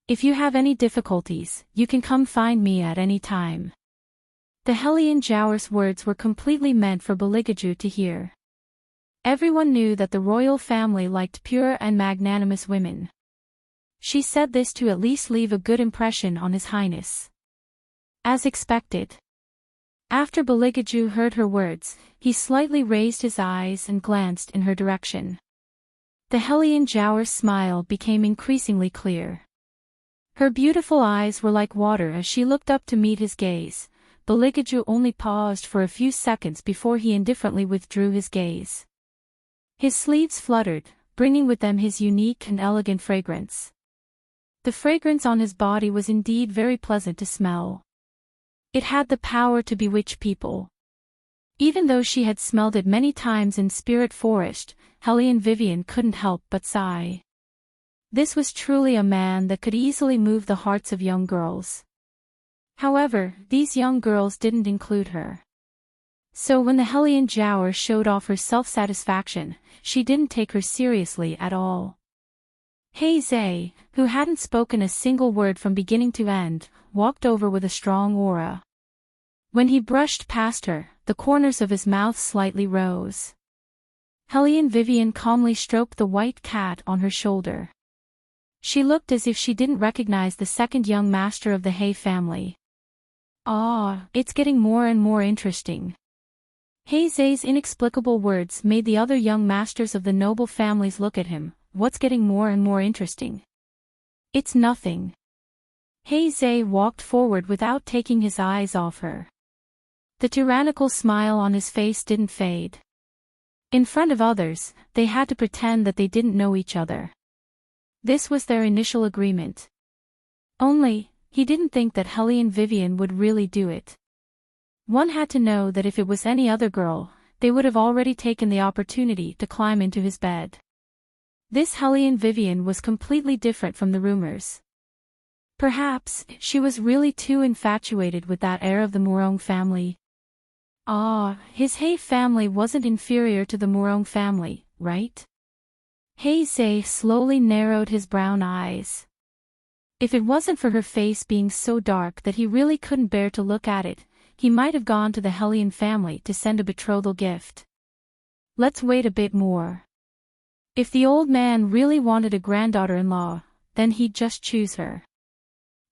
If you have any difficulties, you can come find me at any time. The Hellion Jower's words were completely meant for Beligaju to hear. Everyone knew that the royal family liked pure and magnanimous women. She said this to at least leave a good impression on His Highness. As expected. After Beligaju heard her words, he slightly raised his eyes and glanced in her direction. The Hellion Jower's smile became increasingly clear. Her beautiful eyes were like water as she looked up to meet his gaze. Beligaju only paused for a few seconds before he indifferently withdrew his gaze. His sleeves fluttered, bringing with them his unique and elegant fragrance. The fragrance on his body was indeed very pleasant to smell. It had the power to bewitch people. Even though she had smelled it many times in Spirit Forest, Hellion Vivian couldn't help but sigh. This was truly a man that could easily move the hearts of young girls. However, these young girls didn't include her. So when the Hellion Jower showed off her self-satisfaction, she didn't take her seriously at all. Zay, who hadn't spoken a single word from beginning to end, walked over with a strong aura. When he brushed past her, the corners of his mouth slightly rose. Hellion Vivian calmly stroked the white cat on her shoulder. She looked as if she didn't recognize the second young master of the Hay family. It's getting more and more interesting. Zay's inexplicable words made the other young masters of the noble families look at him. What's getting more and more interesting? It's nothing. Zay walked forward without taking his eyes off her. The tyrannical smile on his face didn't fade. In front of others, they had to pretend that they didn't know each other. This was their initial agreement. Only, he didn't think that Hellion Vivian would really do it. One had to know that if it was any other girl, they would have already taken the opportunity to climb into his bed. This Hellion Vivian was completely different from the rumors. Perhaps, she was really too infatuated with that heir of the Morong family. His Hay family wasn't inferior to the Morong family, right? Zay slowly narrowed his brown eyes. If it wasn't for her face being so dark that he really couldn't bear to look at it, he might have gone to the Hellion family to send a betrothal gift. Let's wait a bit more. If the old man really wanted a granddaughter-in-law, then he'd just choose her.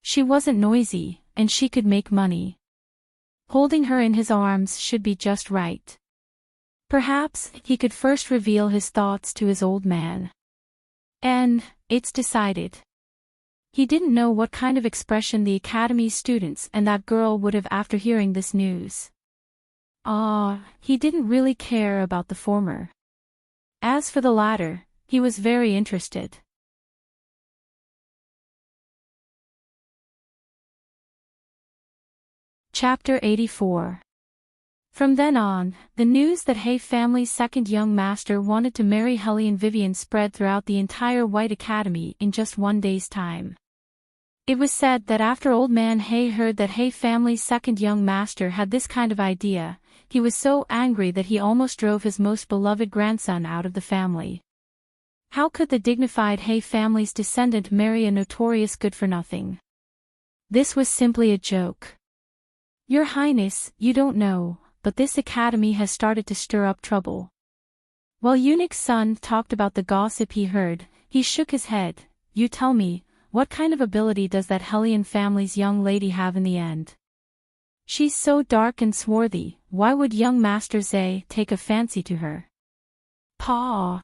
She wasn't noisy, and she could make money. Holding her in his arms should be just right. Perhaps he could first reveal his thoughts to his old man. And, it's decided. He didn't know what kind of expression the Academy's students and that girl would have after hearing this news. He didn't really care about the former. As for the latter, he was very interested. Chapter 84. From then on, the news that Hay family's second young master wanted to marry Hellion Vivian spread throughout the entire White Academy in just one day's time. It was said that after Old Man Hay heard that Hay family's second young master had this kind of idea, he was so angry that he almost drove his most beloved grandson out of the family. How could the dignified Hay family's descendant marry a notorious good-for-nothing? This was simply a joke. Your Highness, you don't know, but this academy has started to stir up trouble. While Eunuch's son talked about the gossip he heard, he shook his head. You tell me, what kind of ability does that Hellion family's young lady have in the end? She's so dark and swarthy, why would young Master Zay take a fancy to her? Paw!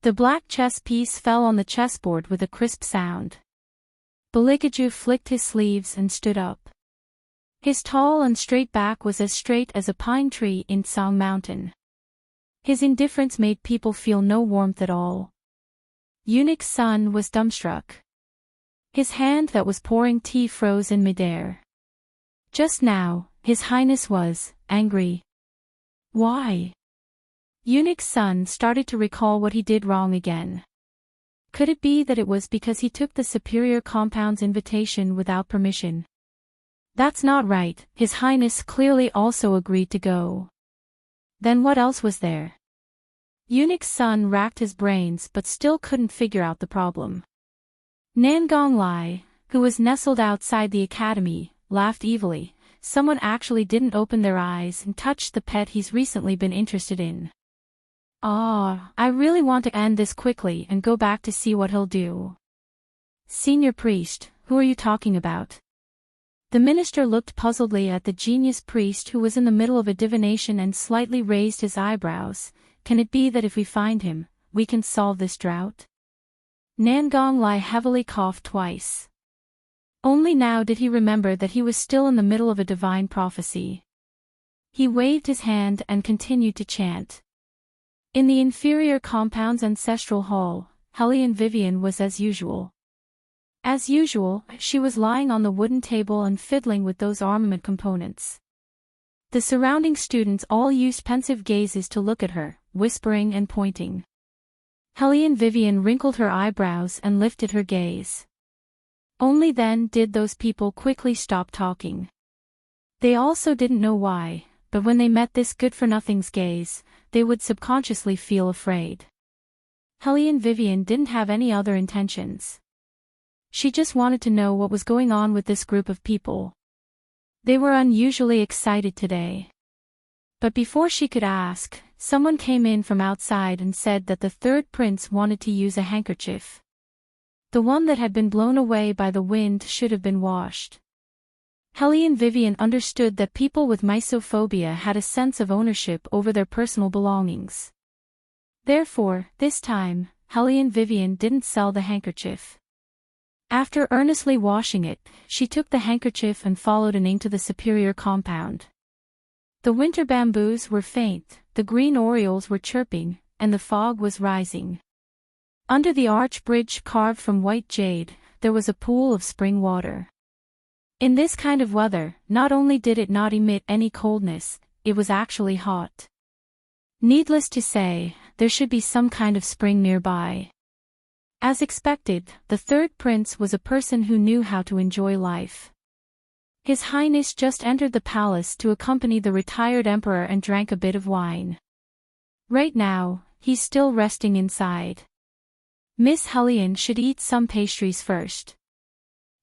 The black chess piece fell on the chessboard with a crisp sound. Beligaju flicked his sleeves and stood up. His tall and straight back was as straight as a pine tree in Song Mountain. His indifference made people feel no warmth at all. Eunuch's son was dumbstruck. His hand that was pouring tea froze in midair. Just now, His Highness was angry. Why? Eunuch's son started to recall what he did wrong again. Could it be that it was because he took the Superior Compound's invitation without permission? That's not right, His Highness clearly also agreed to go. Then what else was there? Eunuch's son racked his brains but still couldn't figure out the problem. Nangong Lai, who was nestled outside the academy, laughed evilly. Someone actually didn't open their eyes and touch the pet he's recently been interested in. I really want to end this quickly and go back to see what he'll do. Senior priest, who are you talking about? The minister looked puzzledly at the genius priest who was in the middle of a divination and slightly raised his eyebrows. Can it be that if we find him, we can solve this drought? Nangong Lai heavily coughed twice. Only now did he remember that he was still in the middle of a divine prophecy. He waved his hand and continued to chant. In the inferior compound's ancestral hall, Hellion Vivian was as usual. As usual, she was lying on the wooden table and fiddling with those armament components. The surrounding students all used pensive gazes to look at her, whispering and pointing. Hellion Vivian wrinkled her eyebrows and lifted her gaze. Only then did those people quickly stop talking. They also didn't know why, but when they met this good-for-nothing's gaze, they would subconsciously feel afraid. Helene Vivian didn't have any other intentions. She just wanted to know what was going on with this group of people. They were unusually excited today. But before she could ask, someone came in from outside and said that the third prince wanted to use a handkerchief. The one that had been blown away by the wind should have been washed. Helene Vivian understood that people with mysophobia had a sense of ownership over their personal belongings. Therefore, this time, Helene Vivian didn't sell the handkerchief. After earnestly washing it, she took the handkerchief and followed Anning to the superior compound. The winter bamboos were faint, the green orioles were chirping, and the fog was rising. Under the arch bridge carved from white jade, there was a pool of spring water. In this kind of weather, not only did it not emit any coldness, it was actually hot. Needless to say, there should be some kind of spring nearby. As expected, the third prince was a person who knew how to enjoy life. His Highness just entered the palace to accompany the retired emperor and drank a bit of wine. Right now, he's still resting inside. Miss Helene should eat some pastries first.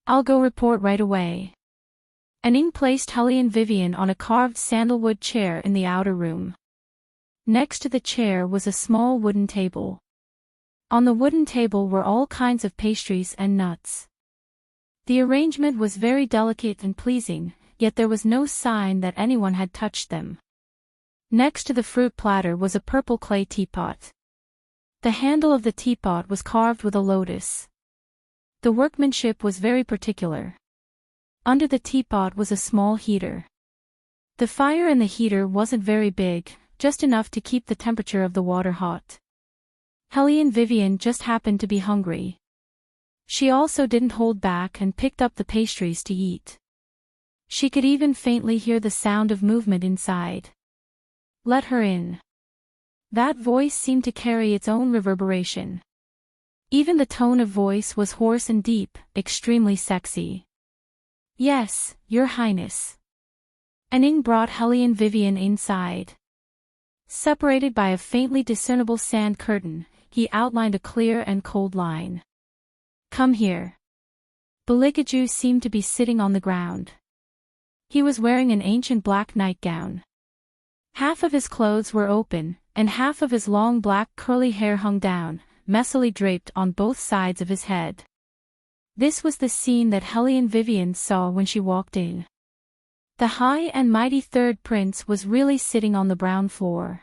I'll go report right away. Anning placed Helene Vivian on a carved sandalwood chair in the outer room. Next to the chair was a small wooden table. On the wooden table were all kinds of pastries and nuts. The arrangement was very delicate and pleasing, yet there was no sign that anyone had touched them. Next to the fruit platter was a purple clay teapot. The handle of the teapot was carved with a lotus. The workmanship was very particular. Under the teapot was a small heater. The fire in the heater wasn't very big, just enough to keep the temperature of the water hot. Helene Vivian just happened to be hungry. She also didn't hold back and picked up the pastries to eat. She could even faintly hear the sound of movement inside. Let her in. That voice seemed to carry its own reverberation. Even the tone of voice was hoarse and deep, extremely sexy. Yes, Your Highness. Anning brought Helene Vivian inside. Separated by a faintly discernible sand curtain, he outlined a clear and cold line. Come here. Beligaju seemed to be sitting on the ground. He was wearing an ancient black nightgown. Half of his clothes were open, and half of his long black curly hair hung down, messily draped on both sides of his head. This was the scene that Helene Vivian saw when she walked in. The high and mighty third prince was really sitting on the brown floor.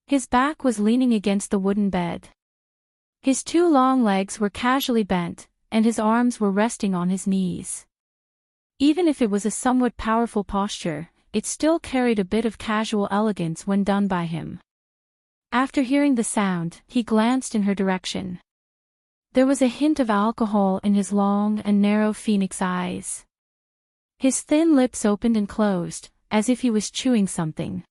His back was leaning against the wooden bed. His two long legs were casually bent, and his arms were resting on his knees. Even if it was a somewhat powerful posture, it still carried a bit of casual elegance when done by him. After hearing the sound, he glanced in her direction. There was a hint of alcohol in his long and narrow phoenix eyes. His thin lips opened and closed, as if he was chewing something.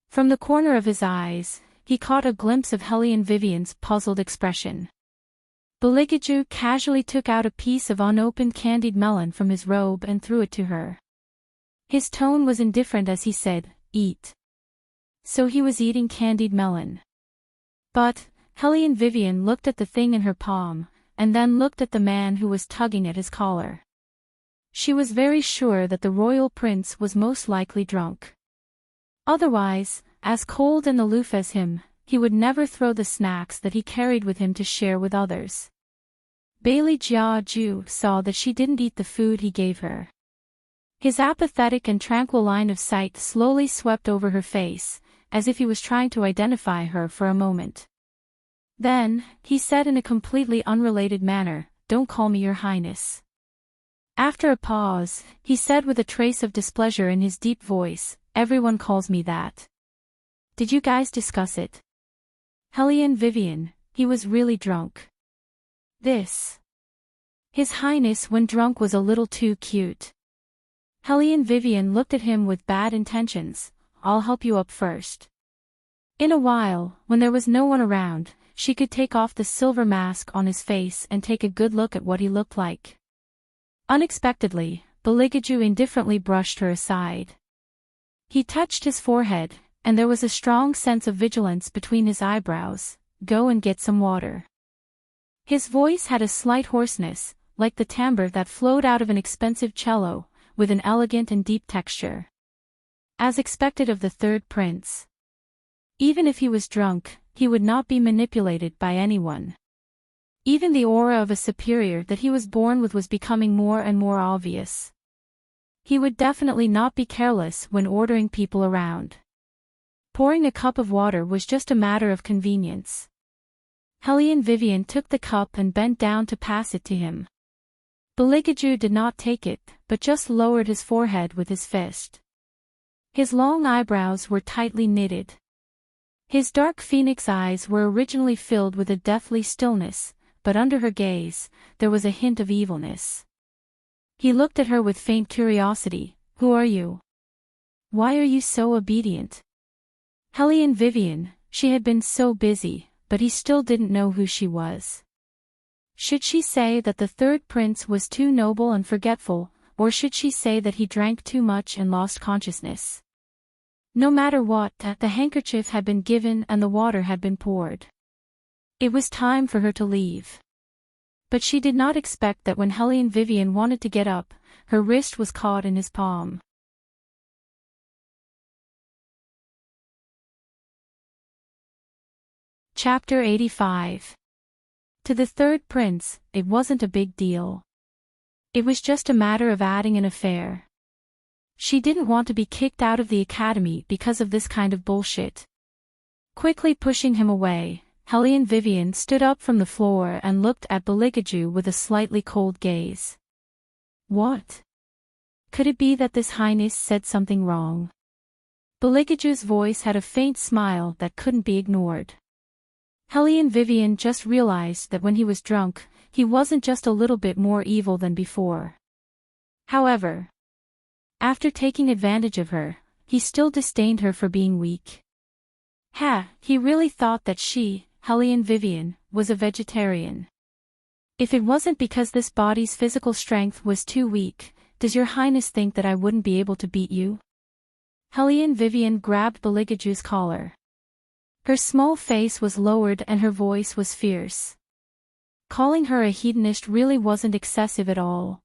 From the corner of his eyes, he caught a glimpse of Helene Vivian's puzzled expression. Beligaju casually took out a piece of unopened candied melon from his robe and threw it to her. His tone was indifferent as he said, "Eat." So he was eating candied melon. But Helene Vivian looked at the thing in her palm, and then looked at the man who was tugging at his collar. She was very sure that the royal prince was most likely drunk. Otherwise, as cold and aloof as him, he would never throw the snacks that he carried with him to share with others. Bailey Jiaju saw that she didn't eat the food he gave her. His apathetic and tranquil line of sight slowly swept over her face, as if he was trying to identify her for a moment. Then, he said in a completely unrelated manner, "Don't call me Your Highness." After a pause, he said with a trace of displeasure in his deep voice, "Everyone calls me that. Did you guys discuss it?" Helene Vivian, he was really drunk. This. His Highness when drunk was a little too cute. Helene Vivian looked at him with bad intentions. "I'll help you up first." In a while, when there was no one around, she could take off the silver mask on his face and take a good look at what he looked like. Unexpectedly, Beligaju indifferently brushed her aside. He touched his forehead, and there was a strong sense of vigilance between his eyebrows. Go and get some water. His voice had a slight hoarseness, like the timbre that flowed out of an expensive cello, with an elegant and deep texture. As expected of the third prince. Even if he was drunk, he would not be manipulated by anyone. Even the aura of a superior that he was born with was becoming more and more obvious. He would definitely not be careless when ordering people around. Pouring a cup of water was just a matter of convenience. Helene Vivian took the cup and bent down to pass it to him. Beligaju did not take it, but just lowered his forehead with his fist. His long eyebrows were tightly knitted. His dark phoenix eyes were originally filled with a deathly stillness, but under her gaze, there was a hint of evilness. He looked at her with faint curiosity. Who are you? Why are you so obedient? Helene Vivian, she had been so busy, but he still didn't know who she was. Should she say that the third prince was too noble and forgetful, or should she say that he drank too much and lost consciousness? No matter what, the handkerchief had been given and the water had been poured. It was time for her to leave. But she did not expect that when Helene Vivian wanted to get up, her wrist was caught in his palm. Chapter 85. To the third prince, it wasn't a big deal. It was just a matter of adding an affair. She didn't want to be kicked out of the academy because of this kind of bullshit. Quickly pushing him away, Helene Vivian stood up from the floor and looked at Beligaju with a slightly cold gaze. What? Could it be that this highness said something wrong? Beligaju's voice had a faint smile that couldn't be ignored. Helene Vivian just realized that when he was drunk, he wasn't just a little bit more evil than before. However, after taking advantage of her, he still disdained her for being weak. He really thought that she, Helene Vivian, was a vegetarian. If it wasn't because this body's physical strength was too weak, does your highness think that I wouldn't be able to beat you? Helene Vivian grabbed Beligaju's collar. Her small face was lowered and her voice was fierce. Calling her a hedonist really wasn't excessive at all.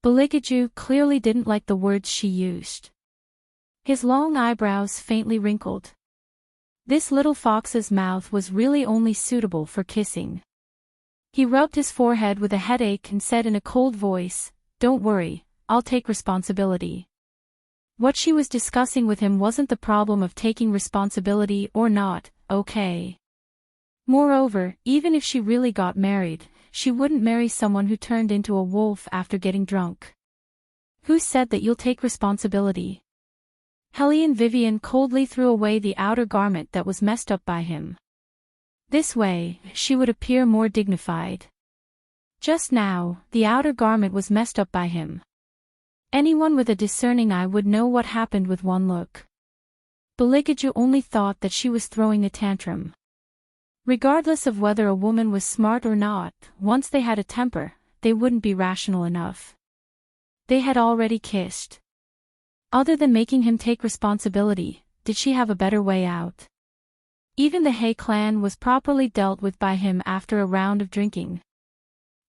Beligaju clearly didn't like the words she used. His long eyebrows faintly wrinkled. This little fox's mouth was really only suitable for kissing. He rubbed his forehead with a headache and said in a cold voice, "Don't worry, I'll take responsibility." What she was discussing with him wasn't the problem of taking responsibility or not, okay. Moreover, even if she really got married, she wouldn't marry someone who turned into a wolf after getting drunk. Who said that you'll take responsibility? Helene Vivian coldly threw away the outer garment that was messed up by him. This way, she would appear more dignified. Just now, the outer garment was messed up by him. Anyone with a discerning eye would know what happened with one look. Beligaju only thought that she was throwing a tantrum. Regardless of whether a woman was smart or not, once they had a temper, they wouldn't be rational enough. They had already kissed. Other than making him take responsibility, did she have a better way out? Even the Hay clan was properly dealt with by him after a round of drinking.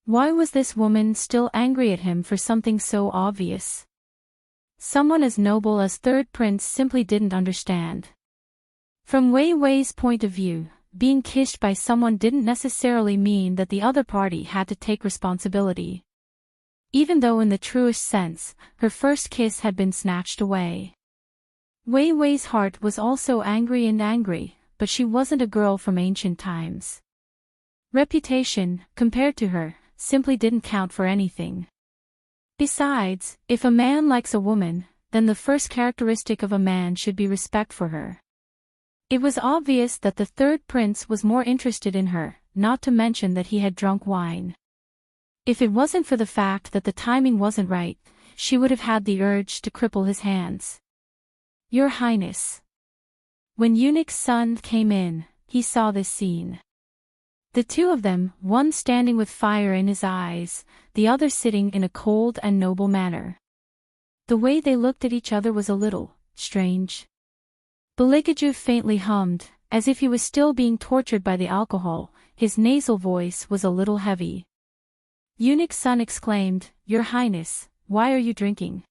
Why was this woman still angry at him for something so obvious? Someone as noble as Third Prince simply didn't understand. From Wei Wei's point of view, being kissed by someone didn't necessarily mean that the other party had to take responsibility. Even though in the truest sense, her first kiss had been snatched away. Wei Wei's heart was also angry, but she wasn't a girl from ancient times. Reputation, compared to her, simply didn't count for anything. Besides, if a man likes a woman, then the first characteristic of a man should be respect for her. It was obvious that the third prince was more interested in her, not to mention that he had drunk wine. If it wasn't for the fact that the timing wasn't right, she would have had the urge to cripple his hands. Your Highness. When Eunuch's son came in, he saw this scene. The two of them, one standing with fire in his eyes, the other sitting in a cold and noble manner. The way they looked at each other was a little, strange. Beligaju faintly hummed, as if he was still being tortured by the alcohol. His nasal voice was a little heavy. Eunuch's son exclaimed, "Your Highness, why are you drinking?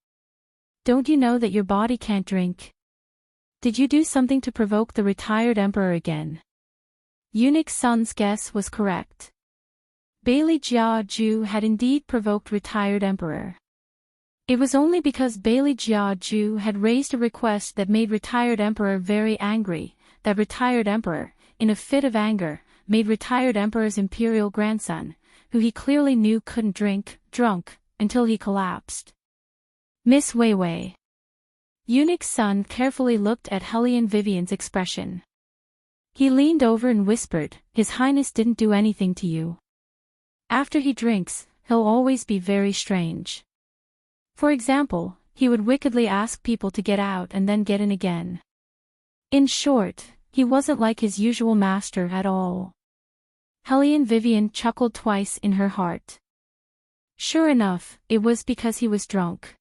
Don't you know that your body can't drink? Did you do something to provoke the retired emperor again?" Eunuch's son's guess was correct. Bailey Jia Ju had indeed provoked retired emperor. It was only because Bailey Jia Ju had raised a request that made retired emperor very angry, that retired emperor, in a fit of anger, made retired emperor's imperial grandson, who he clearly knew couldn't drink, drunk, until he collapsed. "Miss Wei Wei." Eunuch's son carefully looked at Hellion Vivian's expression. He leaned over and whispered, "His Highness didn't do anything to you. After he drinks, he'll always be very strange. For example, he would wickedly ask people to get out and then get in again. In short, he wasn't like his usual master at all." Hellion Vivian chuckled twice in her heart. Sure enough, it was because he was drunk.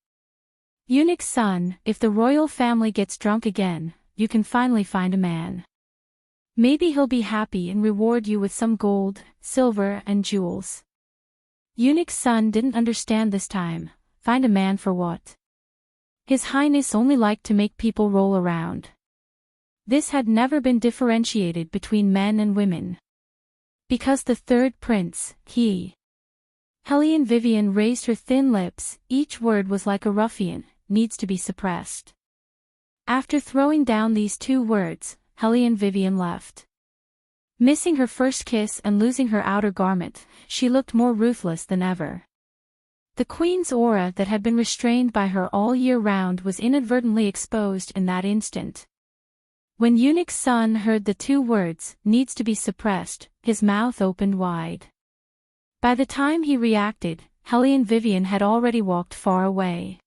"Eunuch's son, if the royal family gets drunk again, you can finally find a man. Maybe he'll be happy and reward you with some gold, silver and jewels." Eunuch's son didn't understand this time. Find a man for what? His Highness only liked to make people roll around. This had never been differentiated between men and women. Because the third prince, he. Hellion Vivian raised her thin lips, each word was like a ruffian, needs to be suppressed. After throwing down these two words, Hellion Vivian left. Missing her first kiss and losing her outer garment, she looked more ruthless than ever. The queen's aura that had been restrained by her all year round was inadvertently exposed in that instant. When Eunuch's son heard the two words, "needs to be suppressed," his mouth opened wide. By the time he reacted, Hellion Vivian had already walked far away.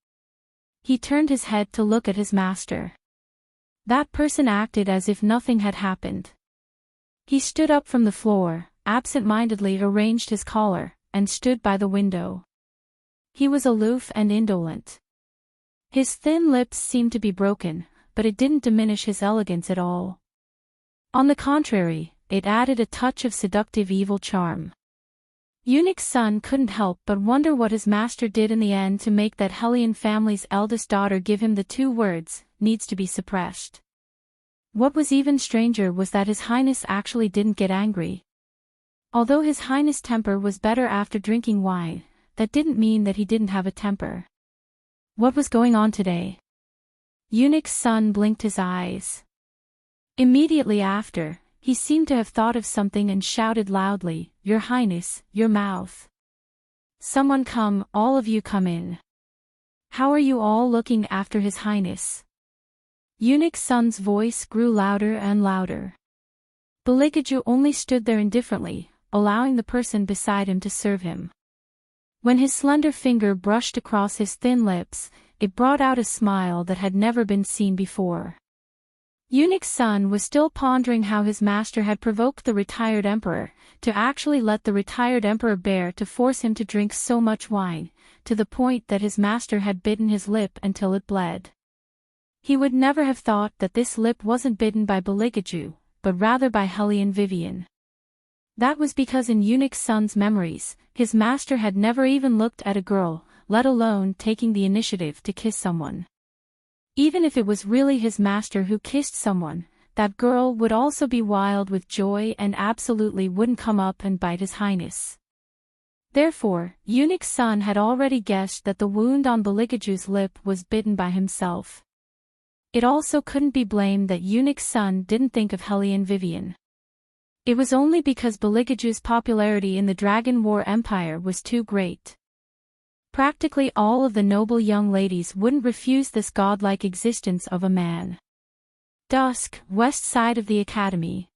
He turned his head to look at his master. That person acted as if nothing had happened. He stood up from the floor, absent-mindedly arranged his collar, and stood by the window. He was aloof and indolent. His thin lips seemed to be broken, but it didn't diminish his elegance at all. On the contrary, it added a touch of seductive evil charm. Eunuch's son couldn't help but wonder what his master did in the end to make that Hellion family's eldest daughter give him the two words, "needs to be suppressed." What was even stranger was that His Highness actually didn't get angry. Although His Highness' temper was better after drinking wine, that didn't mean that he didn't have a temper. What was going on today? Eunuch's son blinked his eyes. Immediately after, he seemed to have thought of something and shouted loudly, "Your Highness, your mouth. Someone come, all of you come in. How are you all looking after His Highness?" Eunuch's son's voice grew louder and louder. Beligaju only stood there indifferently, allowing the person beside him to serve him. When his slender finger brushed across his thin lips, it brought out a smile that had never been seen before. Eunuch's son was still pondering how his master had provoked the retired emperor, to actually let the retired emperor bear to force him to drink so much wine, to the point that his master had bitten his lip until it bled. He would never have thought that this lip wasn't bitten by Beligaju, but rather by Hellion Vivian. That was because in Eunuch's son's memories, his master had never even looked at a girl, let alone taking the initiative to kiss someone. Even if it was really his master who kissed someone, that girl would also be wild with joy and absolutely wouldn't come up and bite His Highness. Therefore, Eunuch's son had already guessed that the wound on Beligaju's lip was bitten by himself. It also couldn't be blamed that Eunuch's son didn't think of Hellion Vivian. It was only because Beligaju's popularity in the Dragon War Empire was too great. Practically all of the noble young ladies wouldn't refuse this godlike existence of a man. Dusk, west side of the academy.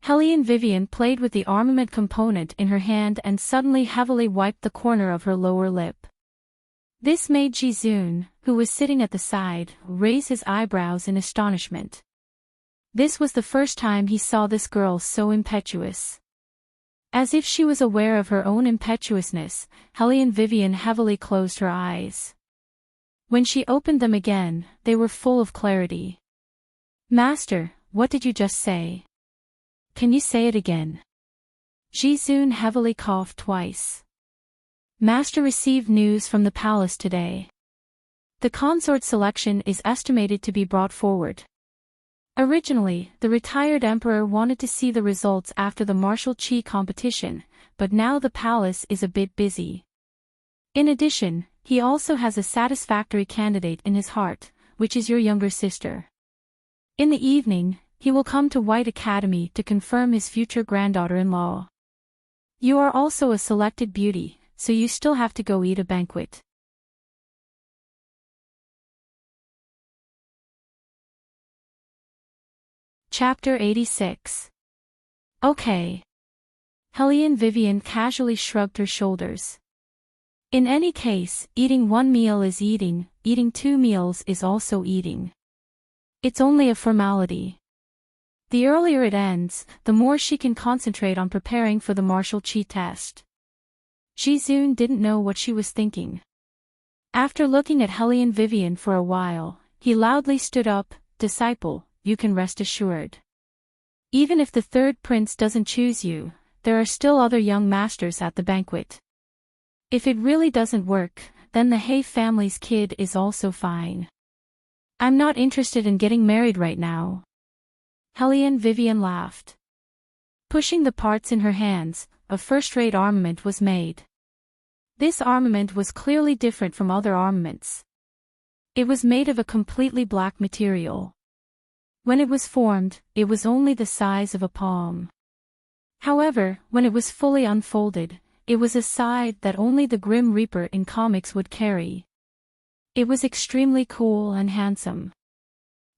Hellion Vivian played with the armament component in her hand and suddenly heavily wiped the corner of her lower lip. This made Jizun, who was sitting at the side, raise his eyebrows in astonishment. This was the first time he saw this girl so impetuous. As if she was aware of her own impetuousness, Hellion Vivian heavily closed her eyes. When she opened them again, they were full of clarity. "Master, what did you just say? Can you say it again?" Jizun heavily coughed twice. "Master received news from the palace today. The consort selection is estimated to be brought forward. Originally, the retired emperor wanted to see the results after the martial chi competition, but now the palace is a bit busy. In addition, he also has a satisfactory candidate in his heart, which is your younger sister. In the evening, he will come to White Academy to confirm his future granddaughter-in-law. You are also a selected beauty, so you still have to go eat a banquet." Chapter 86. Okay. Helene Vivian casually shrugged her shoulders. In any case, eating one meal is eating 2 meals is also eating. It's only a formality. The earlier it ends, the more she can concentrate on preparing for the martial chi test. Jizun didn't know what she was thinking. After looking at Helene Vivian for a while, he loudly stood up, "Disciple, you can rest assured. Even if the third prince doesn't choose you, there are still other young masters at the banquet. If it really doesn't work, then the He family's kid is also fine. I'm not interested in getting married right now." Helene Vivian laughed. Pushing the parts in her hands, a first-rate armament was made. This armament was clearly different from other armaments. It was made of a completely black material. When it was formed, it was only the size of a palm. However, when it was fully unfolded, it was a size that only the Grim Reaper in comics would carry. It was extremely cool and handsome.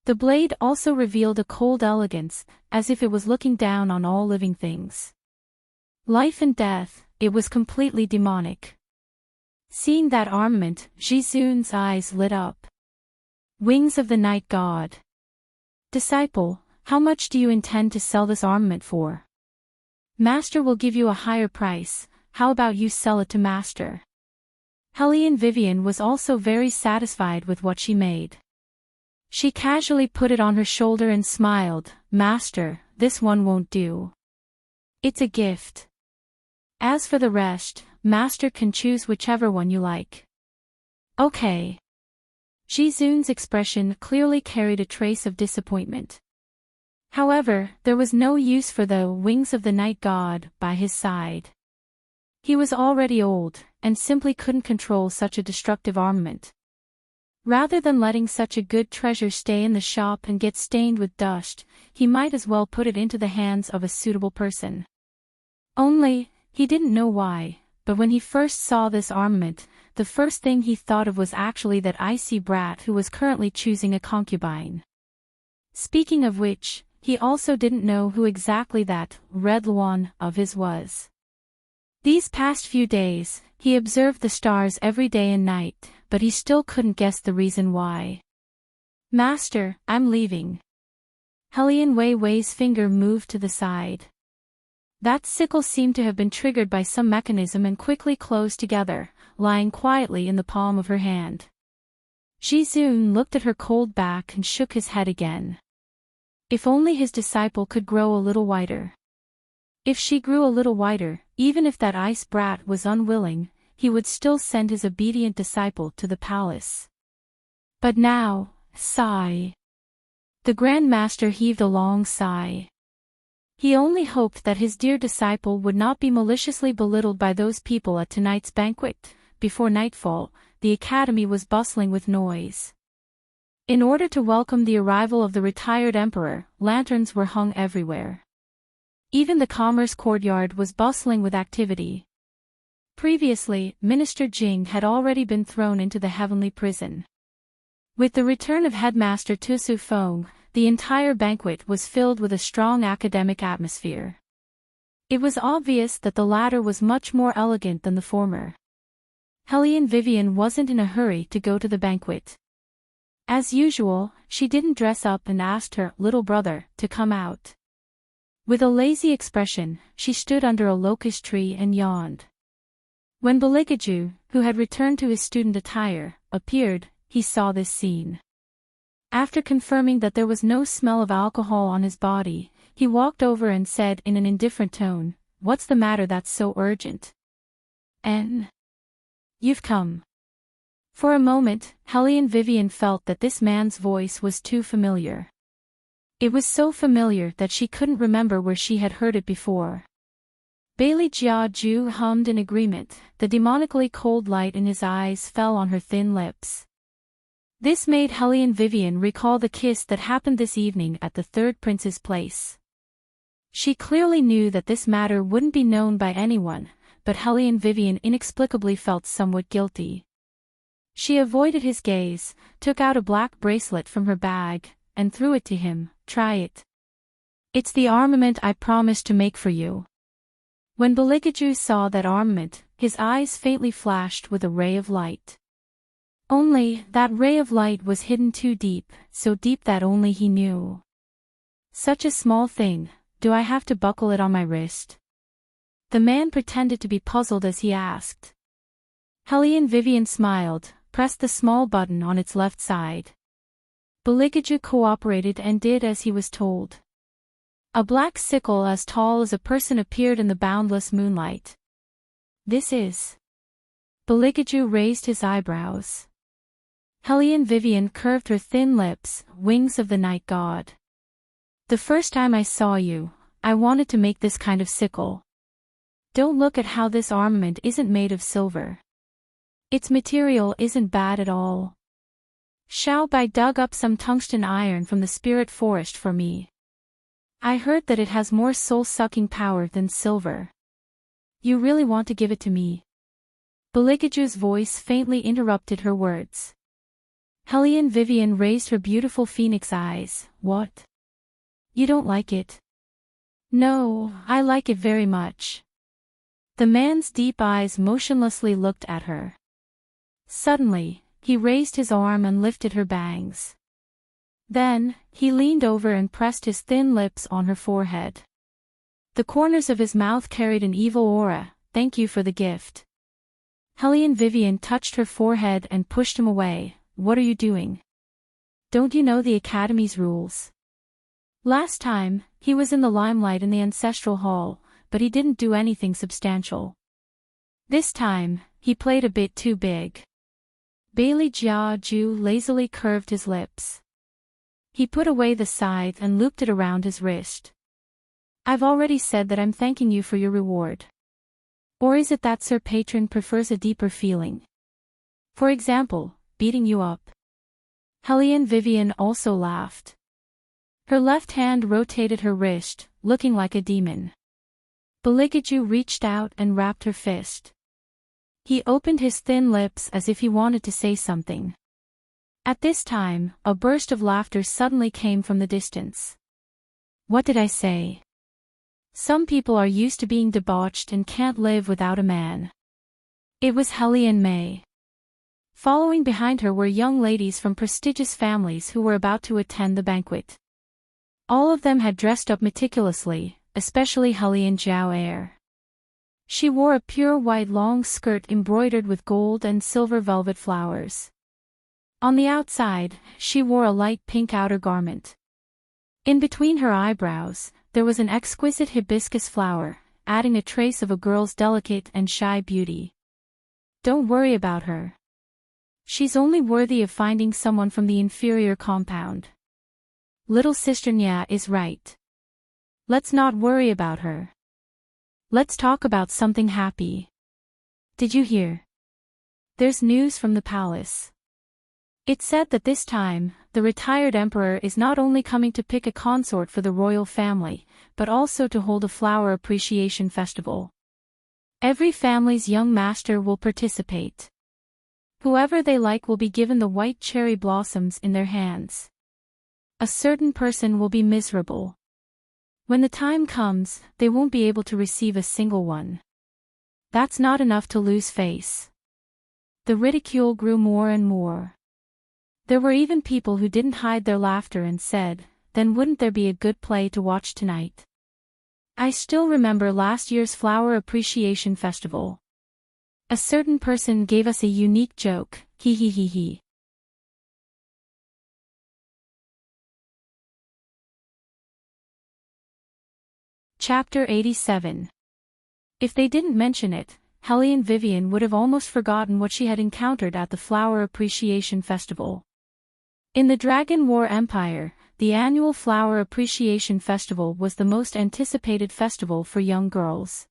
The blade also revealed a cold elegance, as if it was looking down on all living things. Life and death, it was completely demonic. Seeing that armament, Jizun's eyes lit up. Wings of the Night God. "Disciple, how much do you intend to sell this armament for?" "Master will give you a higher price, how about you sell it to Master?" Helene Vivian was also very satisfied with what she made. She casually put it on her shoulder and smiled, "Master, this one won't do. It's a gift. As for the rest, Master can choose whichever one you like." "Okay." Jizun's expression clearly carried a trace of disappointment. However, there was no use for the Wings of the Night God by his side. He was already old, and simply couldn't control such a destructive armament. Rather than letting such a good treasure stay in the shop and get stained with dust, he might as well put it into the hands of a suitable person. Only, he didn't know why, but when he first saw this armament, the first thing he thought of was actually that icy brat who was currently choosing a concubine. Speaking of which, he also didn't know who exactly that red one of his was. These past few days, he observed the stars every day and night, but he still couldn't guess the reason why. "Master, I'm leaving." Helene Wei's finger moved to the side. That sickle seemed to have been triggered by some mechanism and quickly closed together, lying quietly in the palm of her hand. Jizun looked at her cold back and shook his head again. If only his disciple could grow a little whiter. If she grew a little whiter, even if that ice brat was unwilling, he would still send his obedient disciple to the palace. But now, sigh. The Grand Master heaved a long sigh. He only hoped that his dear disciple would not be maliciously belittled by those people at tonight's banquet. Before nightfall, the academy was bustling with noise. In order to welcome the arrival of the retired emperor, lanterns were hung everywhere. Even the commerce courtyard was bustling with activity. Previously, Minister Jing had already been thrown into the heavenly prison. With the return of Headmaster Tu Su Feng, the entire banquet was filled with a strong academic atmosphere. It was obvious that the latter was much more elegant than the former. Helene Vivian wasn't in a hurry to go to the banquet. As usual, she didn't dress up and asked her little brother to come out. With a lazy expression, she stood under a locust tree and yawned. When Beligaju, who had returned to his student attire, appeared, he saw this scene. After confirming that there was no smell of alcohol on his body, he walked over and said in an indifferent tone, "What's the matter that's so urgent? You've come." For a moment, Helene Vivian felt that this man's voice was too familiar. It was so familiar that she couldn't remember where she had heard it before. Bailey Jia Ju hummed in agreement. The demonically cold light in his eyes fell on her thin lips. This made Helene Vivian recall the kiss that happened this evening at the third prince's place. She clearly knew that this matter wouldn't be known by anyone, but Helene Vivian inexplicably felt somewhat guilty. She avoided his gaze, took out a black bracelet from her bag, and threw it to him. "Try it. It's the armament I promised to make for you." When Beligaju saw that armament, his eyes faintly flashed with a ray of light. Only, that ray of light was hidden too deep, so deep that only he knew. "Such a small thing, do I have to buckle it on my wrist?" The man pretended to be puzzled as he asked. Helene Vivian smiled, pressed the small button on its left side. Beligaju cooperated and did as he was told. A black sickle as tall as a person appeared in the boundless moonlight. "This is..." Beligaju raised his eyebrows. Helene Vivian curved her thin lips, "Wings of the night god. The first time I saw you, I wanted to make this kind of sickle. Don't look at how this armament isn't made of silver. Its material isn't bad at all. Xiao Bai dug up some tungsten iron from the spirit forest for me. I heard that it has more soul-sucking power than silver. You really want to give it to me?" Beligaju's voice faintly interrupted her words. Helene Vivian raised her beautiful phoenix eyes. "What? You don't like it?" "No, I like it very much." The man's deep eyes motionlessly looked at her. Suddenly, he raised his arm and lifted her bangs. Then, he leaned over and pressed his thin lips on her forehead. The corners of his mouth carried an evil aura. "Thank you for the gift." Helene Vivian touched her forehead and pushed him away. "What are you doing? Don't you know the Academy's rules?" Last time, he was in the limelight in the ancestral hall, but he didn't do anything substantial. This time, he played a bit too big. Bailey Jia Ju lazily curved his lips. He put away the scythe and looped it around his wrist. "I've already said that I'm thanking you for your reward. Or is it that Sir Patron prefers a deeper feeling? For example, beating you up?" Helene Vivian also laughed. Her left hand rotated her wrist, looking like a demon. Beligaju reached out and rapped her fist. He opened his thin lips as if he wanted to say something. At this time, a burst of laughter suddenly came from the distance. "What did I say? Some people are used to being debauched and can't live without a man." It was Helene May. Following behind her were young ladies from prestigious families who were about to attend the banquet. All of them had dressed up meticulously, especially Helene Jiao Air. She wore a pure white long skirt embroidered with gold and silver velvet flowers. On the outside, she wore a light pink outer garment. In between her eyebrows, there was an exquisite hibiscus flower, adding a trace of a girl's delicate and shy beauty. "Don't worry about her. She's only worthy of finding someone from the inferior compound. Little sister Nya is right. Let's not worry about her. Let's talk about something happy. Did you hear? There's news from the palace. It's said that this time, the retired emperor is not only coming to pick a consort for the royal family, but also to hold a flower appreciation festival. Every family's young master will participate. Whoever they like will be given the white cherry blossoms in their hands. A certain person will be miserable. When the time comes, they won't be able to receive a single one. That's not enough to lose face." The ridicule grew more and more. There were even people who didn't hide their laughter and said, "Then wouldn't there be a good play to watch tonight?" I still remember last year's Flower Appreciation Festival. A certain person gave us a unique joke, he. Chapter 87. If they didn't mention it, Helene Vivian would have almost forgotten what she had encountered at the Flower Appreciation Festival. In the Dragon War Empire, the annual Flower Appreciation Festival was the most anticipated festival for young girls.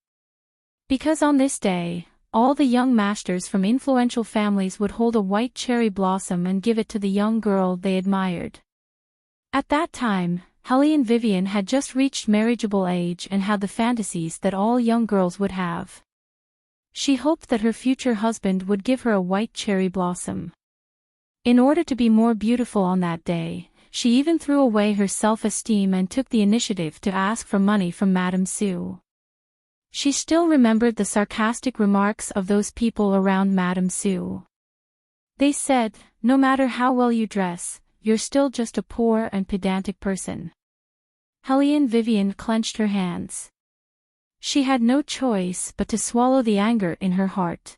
Because on this day, all the young masters from influential families would hold a white cherry blossom and give it to the young girl they admired. At that time, Helene Vivian had just reached marriageable age and had the fantasies that all young girls would have. She hoped that her future husband would give her a white cherry blossom. In order to be more beautiful on that day, she even threw away her self-esteem and took the initiative to ask for money from Madame Sue. She still remembered the sarcastic remarks of those people around Madame Sue. They said, "No matter how well you dress, you're still just a poor and pedantic person." Helene Vivian clenched her hands. She had no choice but to swallow the anger in her heart.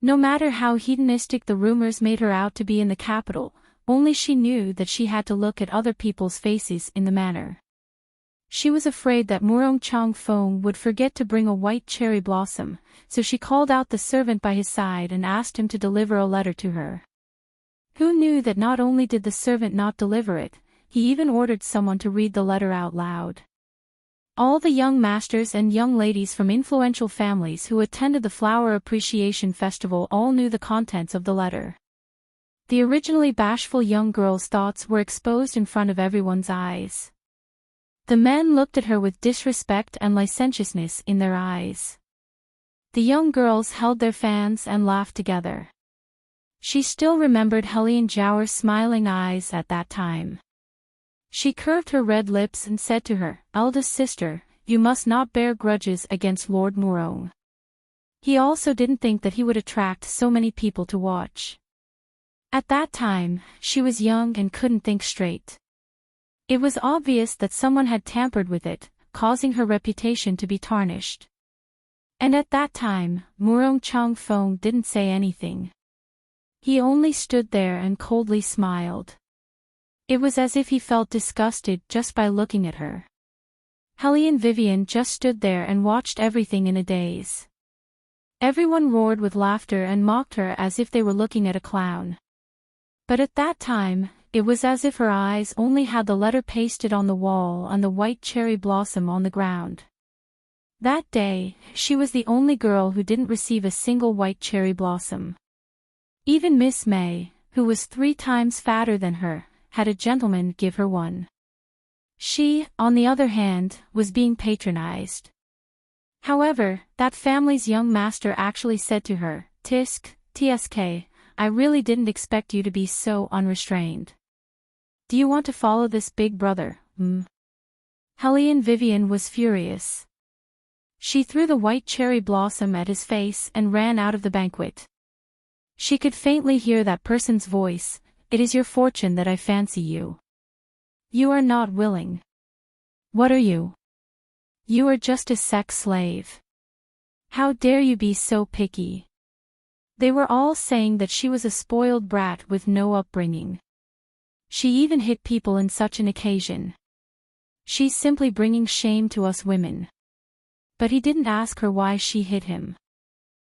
No matter how hedonistic the rumors made her out to be in the capital, only she knew that she had to look at other people's faces in the manner. She was afraid that Murong Changfeng would forget to bring a white cherry blossom, so she called out the servant by his side and asked him to deliver a letter to her. Who knew that not only did the servant not deliver it, he even ordered someone to read the letter out loud. All the young masters and young ladies from influential families who attended the Flower Appreciation Festival all knew the contents of the letter. The originally bashful young girl's thoughts were exposed in front of everyone's eyes. The men looked at her with disrespect and licentiousness in their eyes. The young girls held their fans and laughed together. She still remembered Helene Zhouer's smiling eyes at that time. She curved her red lips and said to her eldest sister, "You must not bear grudges against Lord Murong." He also didn't think that he would attract so many people to watch. At that time, she was young and couldn't think straight. It was obvious that someone had tampered with it, causing her reputation to be tarnished. And at that time, Murong Changfeng didn't say anything. He only stood there and coldly smiled. It was as if he felt disgusted just by looking at her. Helene Vivian just stood there and watched everything in a daze. Everyone roared with laughter and mocked her as if they were looking at a clown. But at that time, it was as if her eyes only had the letter pasted on the wall and the white cherry blossom on the ground. That day, she was the only girl who didn't receive a single white cherry blossom. Even Miss May, who was 3 times fatter than her, had a gentleman give her one. She, on the other hand, was being patronized. However, that family's young master actually said to her, "Tsk, I really didn't expect you to be so unrestrained. Do you want to follow this big brother, Helene Vivian was furious. She threw the white cherry blossom at his face and ran out of the banquet. She could faintly hear that person's voice, "It is your fortune that I fancy you. You are not willing. What are you? You are just a sex slave. How dare you be so picky?" They were all saying that she was a spoiled brat with no upbringing. She even hit people in such an occasion. She's simply bringing shame to us women. But he didn't ask her why she hit him.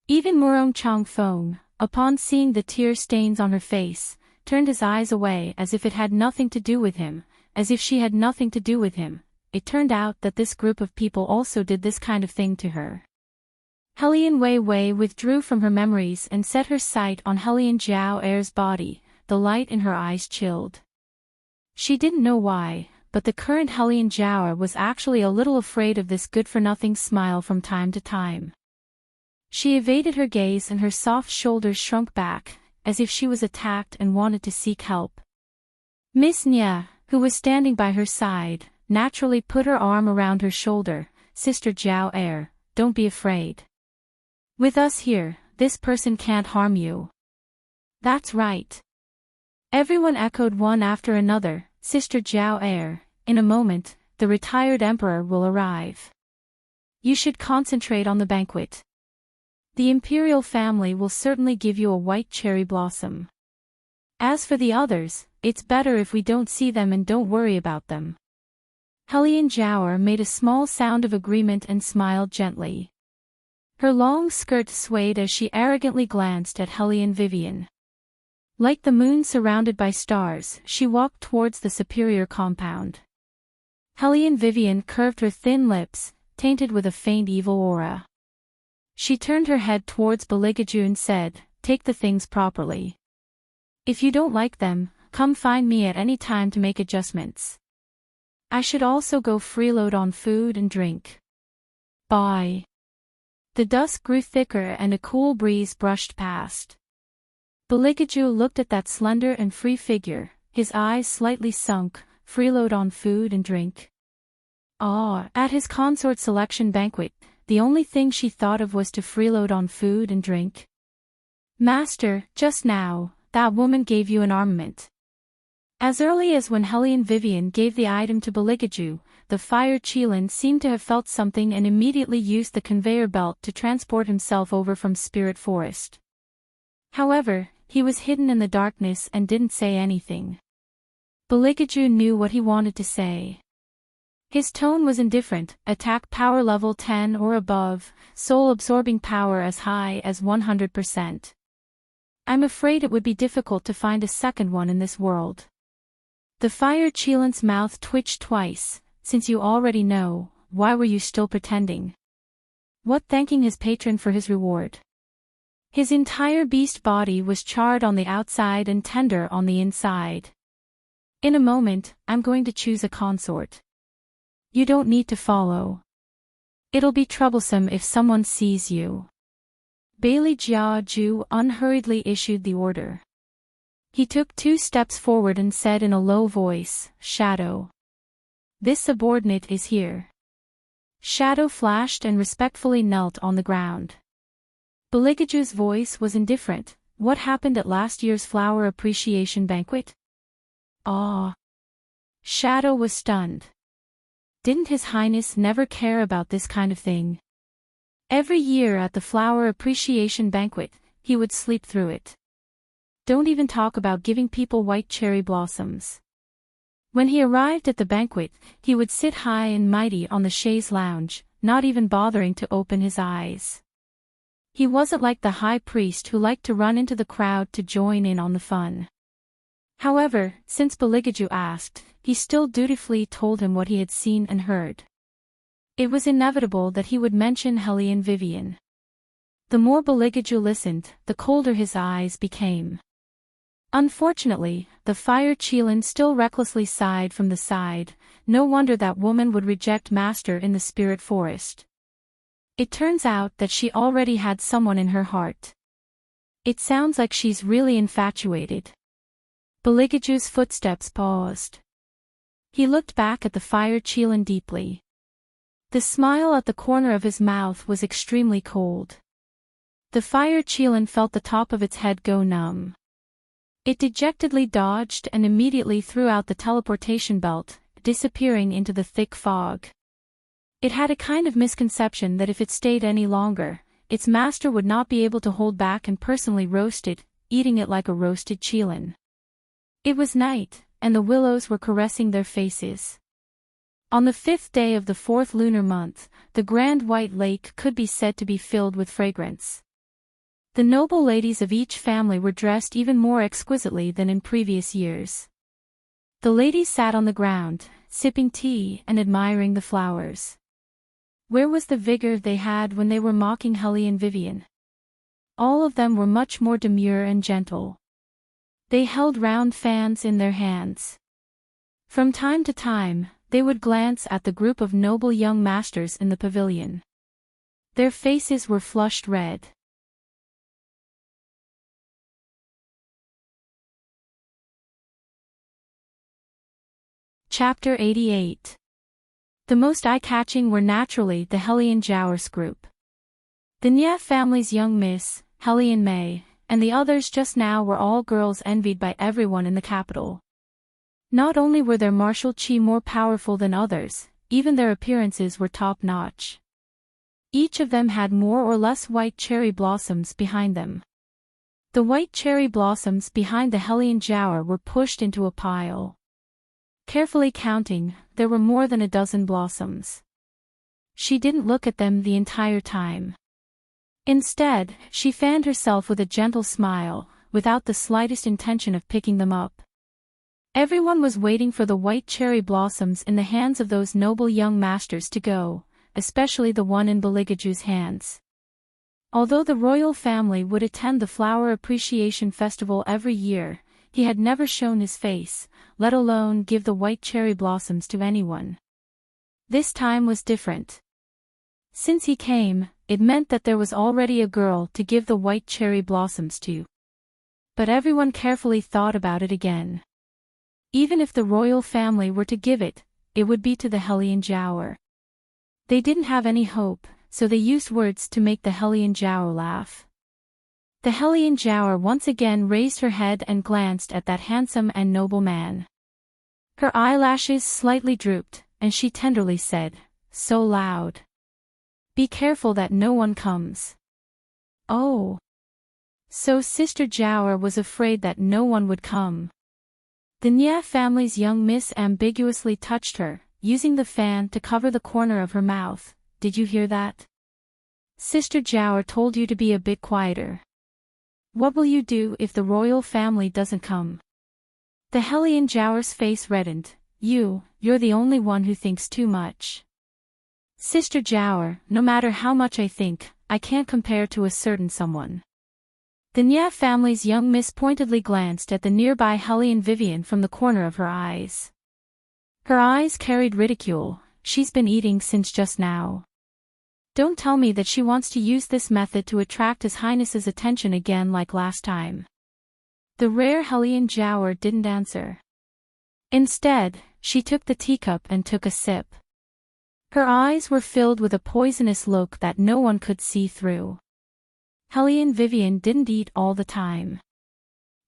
Even Murong Changfeng, upon seeing the tear stains on her face, turned his eyes away as if it had nothing to do with him, as if she had nothing to do with him. It turned out that this group of people also did this kind of thing to her. Helene Wei withdrew from her memories and set her sight on Helene Zhouer's body, the light in her eyes chilled. She didn't know why, but the current Helene Zhouer was actually a little afraid of this good-for-nothing smile from time to time. She evaded her gaze and her soft shoulders shrunk back, as if she was attacked and wanted to seek help. Miss Nya, who was standing by her side, naturally put her arm around her shoulder. "Sister Zhouer, don't be afraid. With us here, this person can't harm you." "That's right." Everyone echoed one after another. "Sister Zhouer, in a moment, the retired emperor will arrive. You should concentrate on the banquet. The imperial family will certainly give you a white cherry blossom. As for the others, it's better if we don't see them and don't worry about them." Hellion Jower made a small sound of agreement and smiled gently. Her long skirt swayed as she arrogantly glanced at Hellion Vivian. Like the moon surrounded by stars, she walked towards the superior compound. Hellion Vivian curved her thin lips, tainted with a faint evil aura. She turned her head towards Beligaju and said, "Take the things properly. If you don't like them, come find me at any time to make adjustments. I should also go freeload on food and drink. Bye." The dusk grew thicker and a cool breeze brushed past. Beligaju looked at that slender and free figure, his eyes slightly sunk. Freeload on food and drink. At his consort selection banquet, the only thing she thought of was to freeload on food and drink. "Master, just now, that woman gave you an armament." As early as when Hellion Vivian gave the item to Beligaju, the Fire Chelan seemed to have felt something and immediately used the conveyor belt to transport himself over from Spirit Forest. However, he was hidden in the darkness and didn't say anything. Beligaju knew what he wanted to say. His tone was indifferent: attack power level 10 or above, soul-absorbing power as high as 100%. "I'm afraid it would be difficult to find a second one in this world." The Fire Chelan's mouth twitched twice. "Since you already know, why were you still pretending?" What thanking his patron for his reward? His entire beast body was charred on the outside and tender on the inside. "In a moment, I'm going to choose a consort. You don't need to follow. It'll be troublesome if someone sees you." Bailey Jiaju unhurriedly issued the order. He took 2 steps forward and said in a low voice, "Shadow. This subordinate is here." Shadow flashed and respectfully knelt on the ground. Beligaju's voice was indifferent. "What happened at last year's flower appreciation banquet?" Shadow was stunned. Didn't His Highness never care about this kind of thing? Every year at the flower appreciation banquet, he would sleep through it. Don't even talk about giving people white cherry blossoms. When he arrived at the banquet, he would sit high and mighty on the chaise lounge, not even bothering to open his eyes. He wasn't like the high priest who liked to run into the crowd to join in on the fun. However, since Beligaju asked, he still dutifully told him what he had seen and heard. It was inevitable that he would mention Hellion Vivian. The more Beligaju listened, the colder his eyes became. Unfortunately, the Fire Chelan still recklessly sighed from the side. No wonder that woman would reject Master in the Spirit Forest. It turns out that she already had someone in her heart. It sounds like she's really infatuated. Beligaju's footsteps paused. He looked back at the Fire Chelan deeply. The smile at the corner of his mouth was extremely cold. The Fire Chelan felt the top of its head go numb. It dejectedly dodged and immediately threw out the teleportation belt, disappearing into the thick fog. It had a kind of misconception that if it stayed any longer, its master would not be able to hold back and personally roast it, eating it like a roasted Chelan. It was night, and the willows were caressing their faces. On the 5th day of the 4th lunar month, the Grand White Lake could be said to be filled with fragrance. The noble ladies of each family were dressed even more exquisitely than in previous years. The ladies sat on the ground, sipping tea and admiring the flowers. Where was the vigor they had when they were mocking Hellion Vivian? All of them were much more demure and gentle. They held round fans in their hands. From time to time, they would glance at the group of noble young masters in the pavilion. Their faces were flushed red. Chapter 88. The most eye-catching were naturally the Hellion Jowers group. The Nya family's young miss, Hellion May, and the others just now were all girls envied by everyone in the capital. Not only were their martial chi more powerful than others, even their appearances were top-notch. Each of them had more or less white cherry blossoms behind them. The white cherry blossoms behind the Hellion Jower were pushed into a pile. Carefully counting, there were more than a dozen blossoms. She didn't look at them the entire time. Instead, she fanned herself with a gentle smile, without the slightest intention of picking them up. Everyone was waiting for the white cherry blossoms in the hands of those noble young masters to go, especially the one in Beligaju's hands. Although the royal family would attend the Flower Appreciation Festival every year, he had never shown his face, let alone give the white cherry blossoms to anyone. This time was different. Since he came, it meant that there was already a girl to give the white cherry blossoms to. But everyone carefully thought about it again. Even if the royal family were to give it, it would be to the Hellion Giaour. They didn't have any hope, so they used words to make the Hellion Giaour laugh. The Hellion Giaour once again raised her head and glanced at that handsome and noble man. Her eyelashes slightly drooped, and she tenderly said, so loud, "Be careful that no one comes." Oh! So Sister Giaour was afraid that no one would come. The Nya family's young miss ambiguously touched her, using the fan to cover the corner of her mouth. Did you hear that? Sister Giaour told you to be a bit quieter. What will you do if the royal family doesn't come? The Hellion Giaour's face reddened. You're the only one who thinks too much. Sister Giaour, no matter how much I think, I can't compare to a certain someone. The Nya family's young miss pointedly glanced at the nearby Hellion Vivian from the corner of her eyes. Her eyes carried ridicule. She's been eating since just now. Don't tell me that she wants to use this method to attract His Highness's attention again like last time. The rare Hellion Giaour didn't answer. Instead, she took the teacup and took a sip. Her eyes were filled with a poisonous look that no one could see through. Hellion Vivian didn't eat all the time.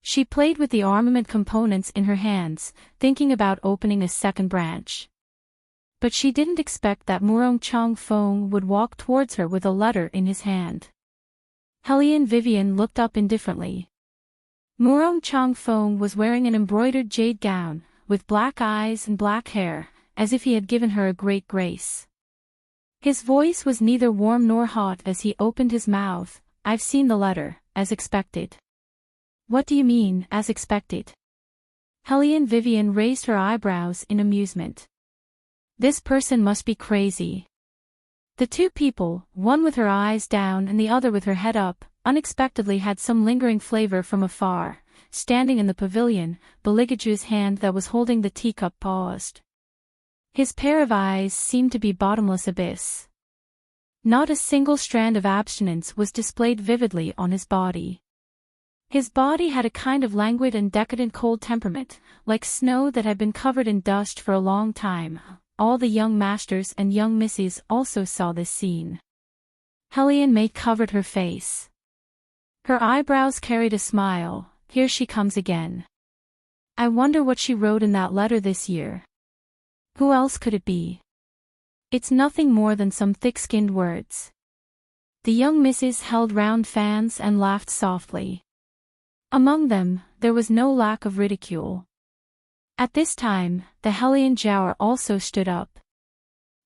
She played with the armament components in her hands, thinking about opening a second branch. But she didn't expect that Murong Changfeng would walk towards her with a letter in his hand. Hellion Vivian looked up indifferently. Murong Changfeng was wearing an embroidered jade gown, with black eyes and black hair, as if he had given her a great grace. His voice was neither warm nor hot as he opened his mouth. I've seen the letter, as expected. What do you mean, as expected? Hellion Vivian raised her eyebrows in amusement. This person must be crazy. The two people, one with her eyes down and the other with her head up, unexpectedly had some lingering flavor from afar. Standing in the pavilion, Beligaju's hand that was holding the teacup paused. His pair of eyes seemed to be bottomless abyss. Not a single strand of abstinence was displayed vividly on his body. His body had a kind of languid and decadent cold temperament, like snow that had been covered in dust for a long time. All the young masters and young misses also saw this scene. Hellion May covered her face. Her eyebrows carried a smile. Here she comes again. I wonder what she wrote in that letter this year. Who else could it be? It's nothing more than some thick-skinned words. The young misses held round fans and laughed softly. Among them, there was no lack of ridicule. At this time, the Hellion Giaour also stood up.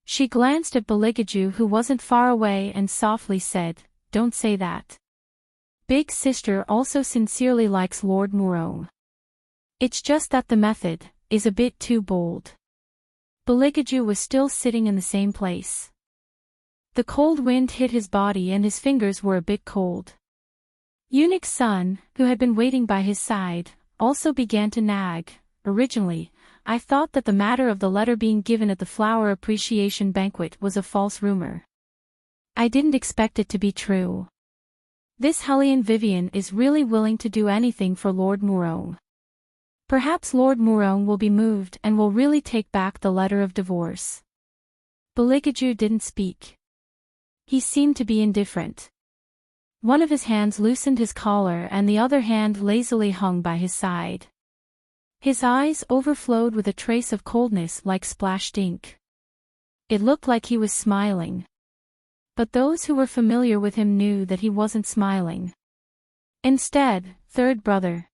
She glanced at Beligaju, who wasn't far away, and softly said, Don't say that. Big sister also sincerely likes Lord Murong. It's just that the method is a bit too bold. Beligaju was still sitting in the same place. The cold wind hit his body and his fingers were a bit cold. Eunuch's son, who had been waiting by his side, also began to nag. Originally, I thought that the matter of the letter being given at the Flower Appreciation Banquet was a false rumor. I didn't expect it to be true. This Hellion Vivian is really willing to do anything for Lord Murong. Perhaps Lord Murong will be moved and will really take back the letter of divorce. Beligaju didn't speak. He seemed to be indifferent. One of his hands loosened his collar and the other hand lazily hung by his side. His eyes overflowed with a trace of coldness like splashed ink. It looked like he was smiling. But those who were familiar with him knew that he wasn't smiling. Instead, third brother.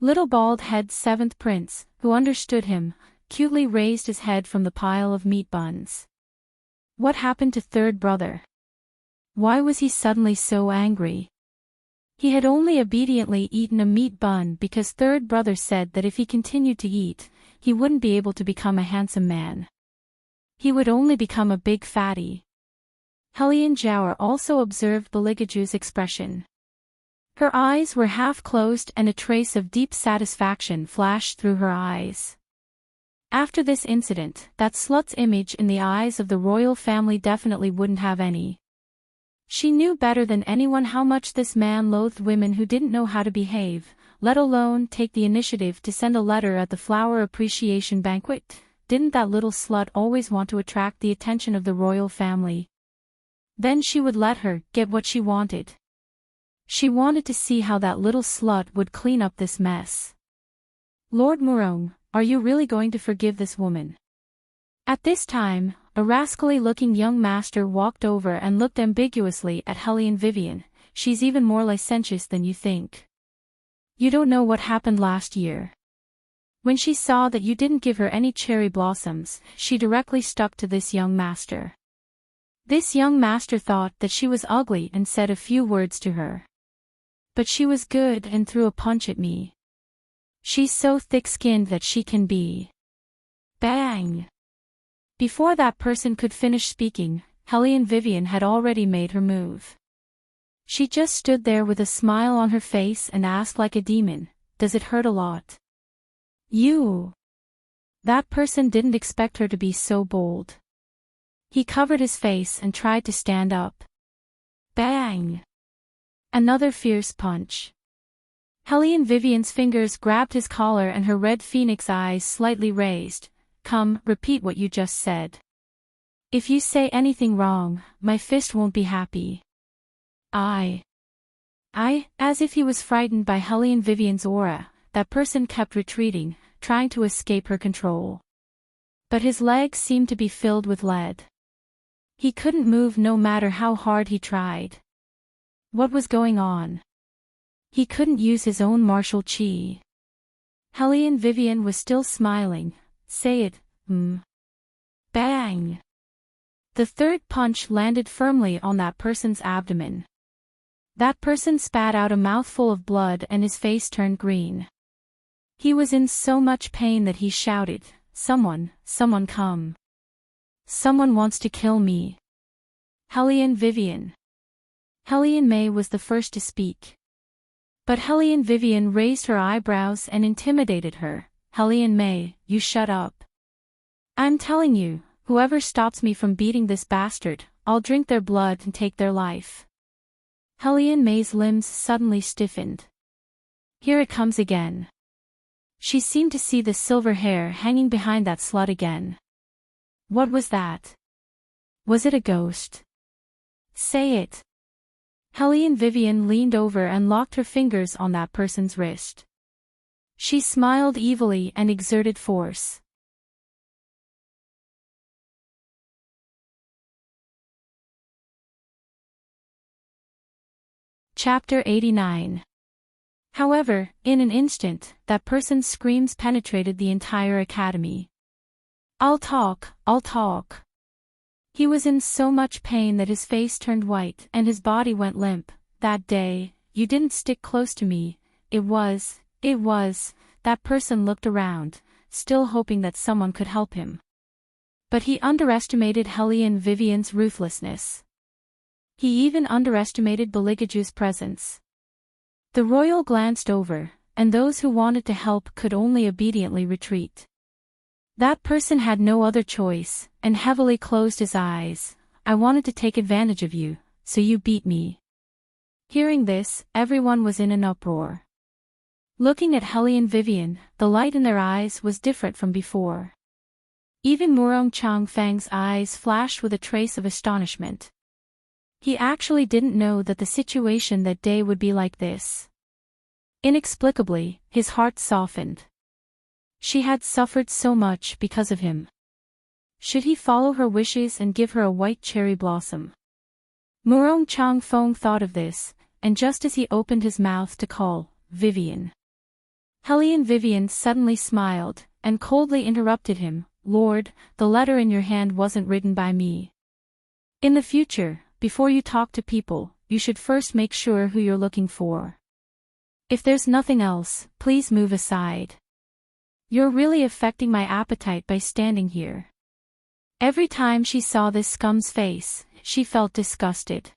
Little bald-head seventh prince, who understood him, cutely raised his head from the pile of meat buns. What happened to third brother? Why was he suddenly so angry? He had only obediently eaten a meat bun because third brother said that if he continued to eat, he wouldn't be able to become a handsome man. He would only become a big fatty. Hellion Jower also observed Beligaju's expression. Her eyes were half closed and a trace of deep satisfaction flashed through her eyes. After this incident, that slut's image in the eyes of the royal family definitely wouldn't have any. She knew better than anyone how much this man loathed women who didn't know how to behave, let alone take the initiative to send a letter at the flower appreciation banquet. Didn't that little slut always want to attract the attention of the royal family? Then she would let her get what she wanted. She wanted to see how that little slut would clean up this mess. Lord Murong, are you really going to forgive this woman? At this time, a rascally-looking young master walked over and looked ambiguously at Hellion Vivian. She's even more licentious than you think. You don't know what happened last year. When she saw that you didn't give her any cherry blossoms, she directly stuck to this young master. This young master thought that she was ugly and said a few words to her. But she was good and threw a punch at me. She's so thick-skinned that she can be. Bang! Before that person could finish speaking, Hellion Vivian had already made her move. She just stood there with a smile on her face and asked like a demon, "Does it hurt a lot?" You. That person didn't expect her to be so bold. He covered his face and tried to stand up. Bang! Another fierce punch. Hellion Vivian's fingers grabbed his collar and her red phoenix eyes slightly raised. Come, repeat what you just said. If you say anything wrong, my fist won't be happy. As if he was frightened by Hellion Vivian's aura, that person kept retreating, trying to escape her control. But his legs seemed to be filled with lead. He couldn't move no matter how hard he tried. What was going on? He couldn't use his own martial chi. Hellion Vivian was still smiling. Say it, Bang! The third punch landed firmly on that person's abdomen. That person spat out a mouthful of blood and his face turned green. He was in so much pain that he shouted, someone come. Someone wants to kill me. Hellion Vivian. Hellion May was the first to speak. But Hellion Vivian raised her eyebrows and intimidated her. Hellion May, you shut up. I'm telling you, whoever stops me from beating this bastard, I'll drink their blood and take their life. Hellion May's limbs suddenly stiffened. Here it comes again. She seemed to see the silver hair hanging behind that slut again. What was that? Was it a ghost? Say it. Hellion Vivian leaned over and locked her fingers on that person's wrist. She smiled evilly and exerted force. Chapter 89. However, in an instant, that person's screams penetrated the entire academy. I'll talk. He was in so much pain that his face turned white and his body went limp. That day, you didn't stick close to me. It was, that person looked around, still hoping that someone could help him. But he underestimated Hellion Vivian's ruthlessness. He even underestimated Beligaju's presence. The royal glanced over, and those who wanted to help could only obediently retreat. That person had no other choice, and heavily closed his eyes. I wanted to take advantage of you, so you beat me. Hearing this, everyone was in an uproar. Looking at Hellion Vivian, the light in their eyes was different from before. Even Murong Changfang's eyes flashed with a trace of astonishment. He actually didn't know that the situation that day would be like this. Inexplicably, his heart softened. She had suffered so much because of him. Should he follow her wishes and give her a white cherry blossom? Murong Changfeng thought of this, and just as he opened his mouth to call, Vivian. Hellion Vivian suddenly smiled, and coldly interrupted him. "Lord, the letter in your hand wasn't written by me. In the future, before you talk to people, you should first make sure who you're looking for. If there's nothing else, please move aside. You're really affecting my appetite by standing here." Every time she saw this scum's face, she felt disgusted.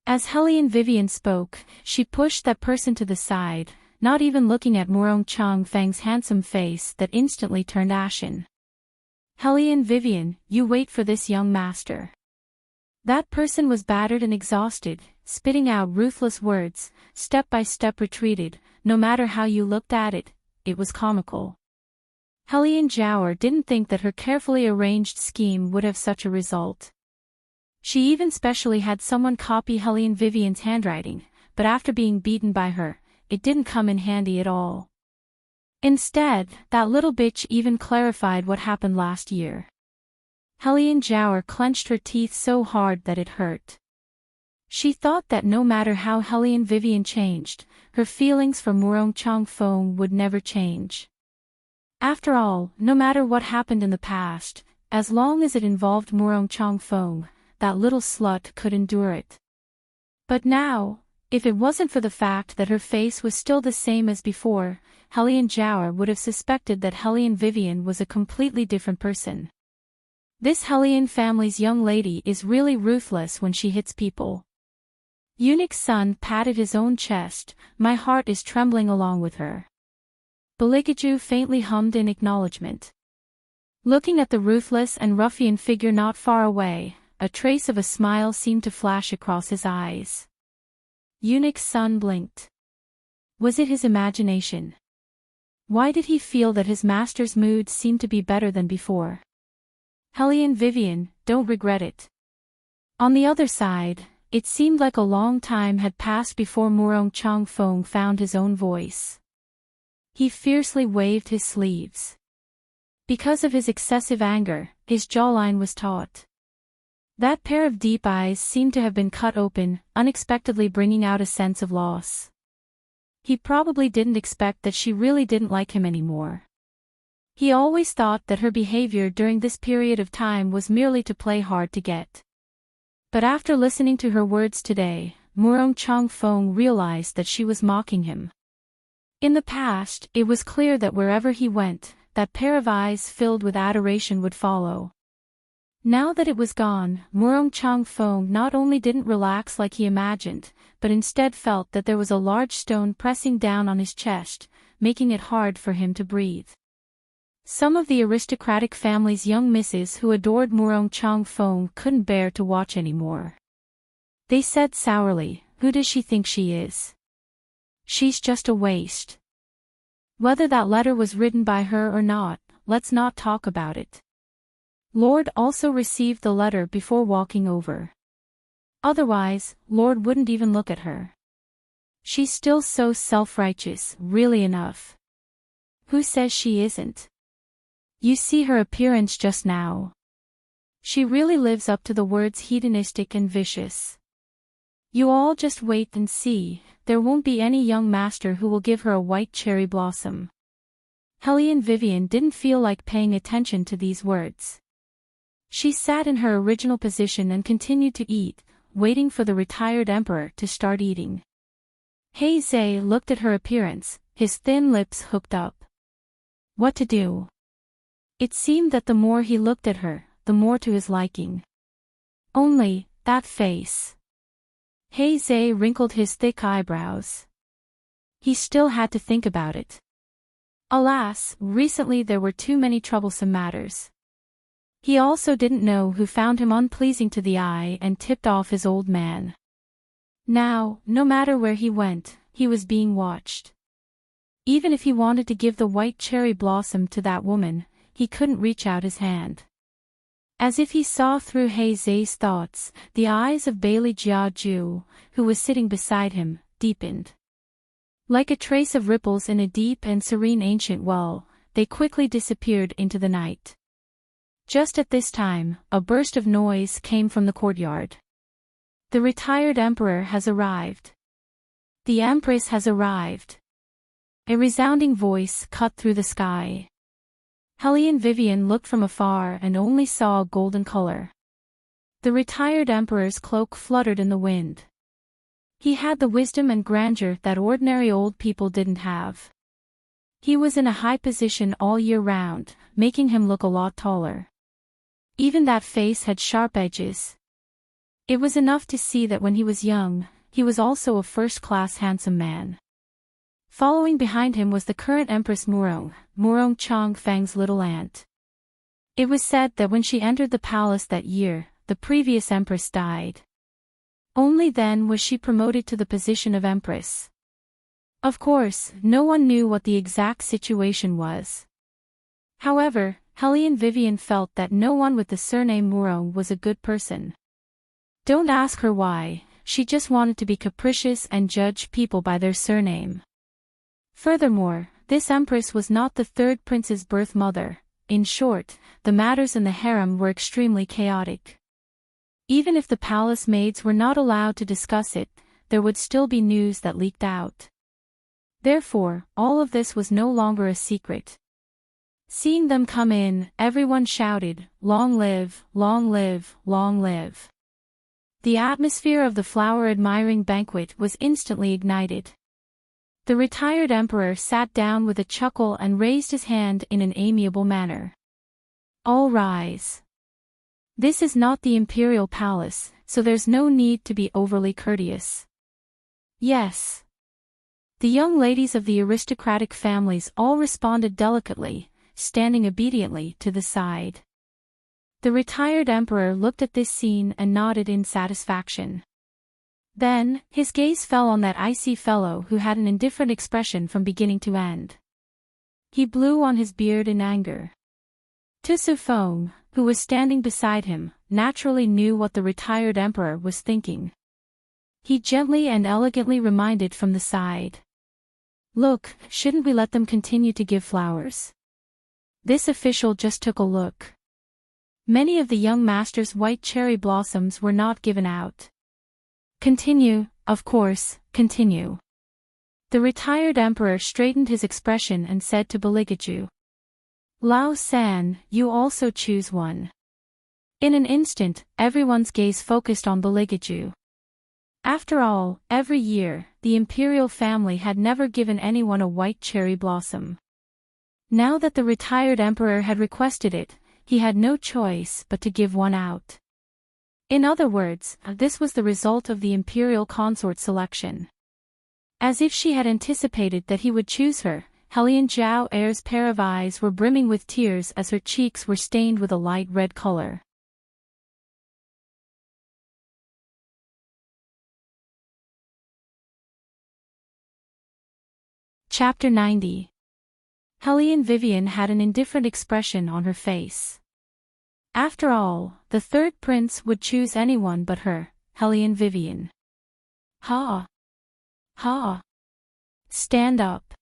As Hellion Vivian spoke, she pushed that person to the side, not even looking at Murong Chang Feng's handsome face that instantly turned ashen. "Hellion Vivian, you wait for this young master." That person was battered and exhausted, spitting out ruthless words, step by step retreated. No matter how you looked at it, it was comical. Hellion Jiaoer didn't think that her carefully arranged scheme would have such a result. She even specially had someone copy Hellion Vivian's handwriting, but after being beaten by her, it didn't come in handy at all. Instead, that little bitch even clarified what happened last year. Hellion Jiaoer clenched her teeth so hard that it hurt. She thought that no matter how Hellion Vivian changed, her feelings for Murong Chang Feng would never change. After all, no matter what happened in the past, as long as it involved Murong Chang Feng, that little slut could endure it. But now, if it wasn't for the fact that her face was still the same as before, Hellion Jiaoer would have suspected that Hellion Vivian was a completely different person. This Hellion family's young lady is really ruthless when she hits people. Eunuch's son patted his own chest. "My heart is trembling along with her." Beligaju faintly hummed in acknowledgement. Looking at the ruthless and ruffian figure not far away, a trace of a smile seemed to flash across his eyes. Eunuch's son blinked. Was it his imagination? Why did he feel that his master's mood seemed to be better than before? "Hellion Vivian, don't regret it." On the other side, it seemed like a long time had passed before Murong Chang Feng found his own voice. He fiercely waved his sleeves. Because of his excessive anger, his jawline was taut. That pair of deep eyes seemed to have been cut open, unexpectedly bringing out a sense of loss. He probably didn't expect that she really didn't like him anymore. He always thought that her behavior during this period of time was merely to play hard to get. But after listening to her words today, Murong Chang Feng realized that she was mocking him. In the past, it was clear that wherever he went, that pair of eyes filled with adoration would follow. Now that it was gone, Murong Chang Feng not only didn't relax like he imagined, but instead felt that there was a large stone pressing down on his chest, making it hard for him to breathe. Some of the aristocratic family's young misses who adored Murong Chang Feng couldn't bear to watch anymore. They said sourly, "Who does she think she is? She's just a waste. Whether that letter was written by her or not, let's not talk about it." Lord also received the letter before walking over. Otherwise, Lord wouldn't even look at her. She's still so self-righteous, really enough. Who says she isn't? You see her appearance just now. She really lives up to the words hedonistic and vicious. You all just wait and see, there won't be any young master who will give her a white cherry blossom. Hellion Vivian didn't feel like paying attention to these words. She sat in her original position and continued to eat, waiting for the retired emperor to start eating. He Zhe looked at her appearance, his thin lips hooked up. What to do? It seemed that the more he looked at her, the more to his liking. Only, that face. He Zhe wrinkled his thick eyebrows. He still had to think about it. Alas, recently there were too many troublesome matters. He also didn't know who found him unpleasing to the eye and tipped off his old man. Now, no matter where he went, he was being watched. Even if he wanted to give the white cherry blossom to that woman, he couldn't reach out his hand. As if he saw through He Zhe's thoughts, the eyes of Bailey Jiaju, who was sitting beside him, deepened. Like a trace of ripples in a deep and serene ancient well, they quickly disappeared into the night. Just at this time, a burst of noise came from the courtyard. The retired emperor has arrived. The empress has arrived. A resounding voice cut through the sky. Helene Vivian looked from afar and only saw a golden color. The retired emperor's cloak fluttered in the wind. He had the wisdom and grandeur that ordinary old people didn't have. He was in a high position all year round, making him look a lot taller. Even that face had sharp edges. It was enough to see that when he was young, he was also a first-class handsome man. Following behind him was the current Empress Murong Chongfeng's little aunt. It was said that when she entered the palace that year, the previous empress died. Only then was she promoted to the position of empress. Of course, no one knew what the exact situation was. However, Helene Vivian felt that no one with the surname Murong was a good person. Don't ask her why, she just wanted to be capricious and judge people by their surname. Furthermore, this empress was not the third prince's birth mother. In short, the matters in the harem were extremely chaotic. Even if the palace maids were not allowed to discuss it, there would still be news that leaked out. Therefore, all of this was no longer a secret. Seeing them come in, everyone shouted, "Long live, long live, long live." The atmosphere of the flower-admiring banquet was instantly ignited. The retired emperor sat down with a chuckle and raised his hand in an amiable manner. "All rise. This is not the imperial palace, so there's no need to be overly courteous." "Yes." The young ladies of the aristocratic families all responded delicately, standing obediently to the side. The retired emperor looked at this scene and nodded in satisfaction. Then, his gaze fell on that icy fellow who had an indifferent expression from beginning to end. He blew on his beard in anger. Tu Sufeng, who was standing beside him, naturally knew what the retired emperor was thinking. He gently and elegantly reminded from the side. "Look, shouldn't we let them continue to give flowers?" This official just took a look. Many of the young master's white cherry blossoms were not given out. "Continue, of course, continue." The retired emperor straightened his expression and said to Beligaju, "Lao San, you also choose one." In an instant, everyone's gaze focused on Beligaju. After all, every year, the imperial family had never given anyone a white cherry blossom. Now that the retired emperor had requested it, he had no choice but to give one out. In other words, this was the result of the imperial consort selection. As if she had anticipated that he would choose her, Helene Zhao Er's pair of eyes were brimming with tears as her cheeks were stained with a light red color. Chapter 90. Helene Vivian had an indifferent expression on her face. After all, the third prince would choose anyone but her, Helene Vivian. Ha! Ha! Stand up.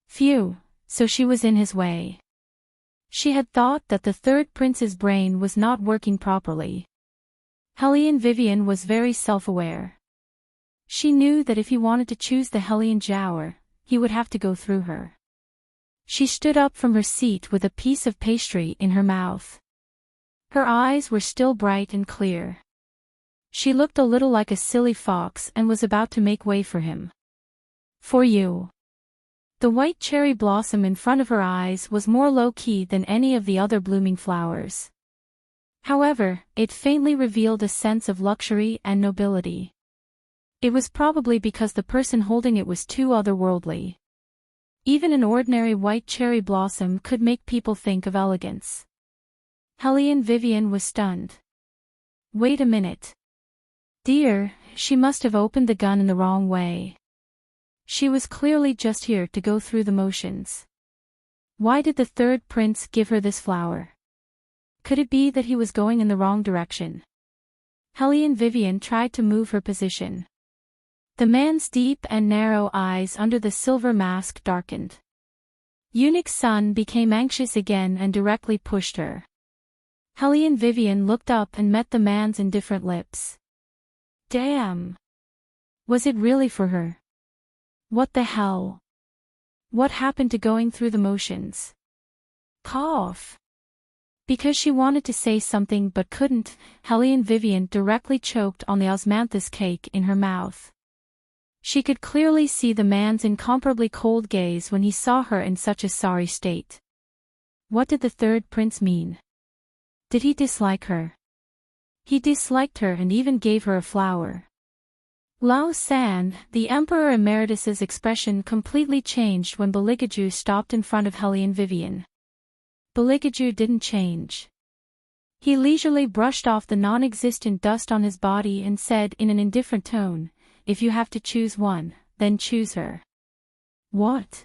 Phew, so she was in his way. She had thought that the third prince's brain was not working properly. Helene Vivian was very self-aware. She knew that if he wanted to choose the Helene Zhao, he would have to go through her. She stood up from her seat with a piece of pastry in her mouth. Her eyes were still bright and clear. She looked a little like a silly fox and was about to make way for him. "For you." The white cherry blossom in front of her eyes was more low-key than any of the other blooming flowers. However, it faintly revealed a sense of luxury and nobility. It was probably because the person holding it was too otherworldly. Even an ordinary white cherry blossom could make people think of elegance. Helene Vivian was stunned. Wait a minute. Dear, she must have opened the gun in the wrong way. She was clearly just here to go through the motions. Why did the third prince give her this flower? Could it be that he was going in the wrong direction? Helene Vivian tried to move her position. The man's deep and narrow eyes under the silver mask darkened. Eunuch's son became anxious again and directly pushed her. Helene Vivian looked up and met the man's indifferent lips. Damn! Was it really for her? What the hell? What happened to going through the motions? Cough. Because she wanted to say something but couldn't, Helene Vivian directly choked on the osmanthus cake in her mouth. She could clearly see the man's incomparably cold gaze when he saw her in such a sorry state. What did the third prince mean? Did he dislike her? He disliked her and even gave her a flower. Lao San, the Emperor Emeritus's expression completely changed when Beligaju stopped in front of Helene Vivian. Beligaju didn't change. He leisurely brushed off the non-existent dust on his body and said in an indifferent tone, "If you have to choose one, then choose her." What?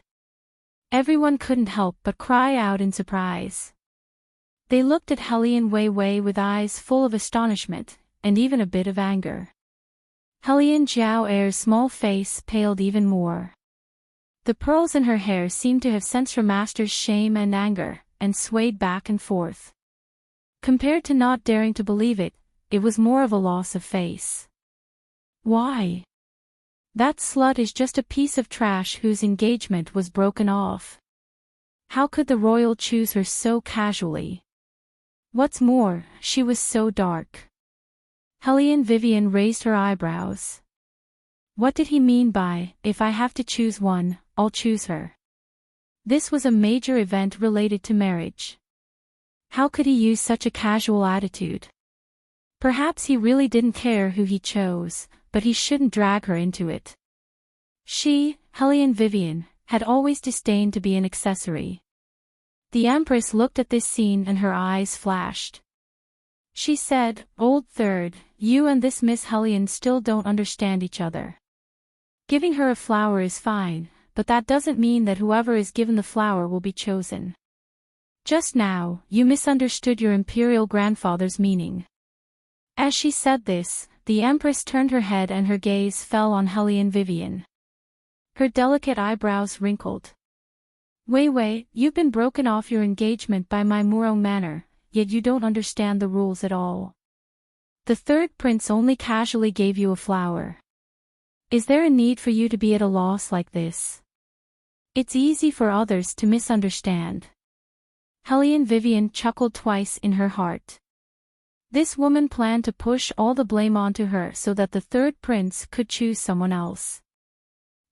Everyone couldn't help but cry out in surprise. They looked at Helene Wei with eyes full of astonishment, and even a bit of anger. Helene Jiao Er's small face paled even more. The pearls in her hair seemed to have sensed her master's shame and anger, and swayed back and forth. Compared to not daring to believe it, it was more of a loss of face. Why? That slut is just a piece of trash whose engagement was broken off. How could the royal choose her so casually? What's more, she was so dark. Helene Vivian raised her eyebrows. What did he mean by, "If I have to choose one, I'll choose her"? This was a major event related to marriage. How could he use such a casual attitude? Perhaps he really didn't care who he chose, but he shouldn't drag her into it. She, Helene Vivian, had always disdained to be an accessory. The Empress looked at this scene and her eyes flashed. She said, "Old Third, you and this Miss Helene still don't understand each other. Giving her a flower is fine, but that doesn't mean that whoever is given the flower will be chosen. Just now, you misunderstood your imperial grandfather's meaning." As she said this, the Empress turned her head and her gaze fell on Helene Vivian. Her delicate eyebrows wrinkled. Wei, you've been broken off your engagement by my Murong manner, yet you don't understand the rules at all. The third prince only casually gave you a flower. Is there a need for you to be at a loss like this? It's easy for others to misunderstand. Helene Vivian chuckled twice in her heart. This woman planned to push all the blame onto her so that the third prince could choose someone else.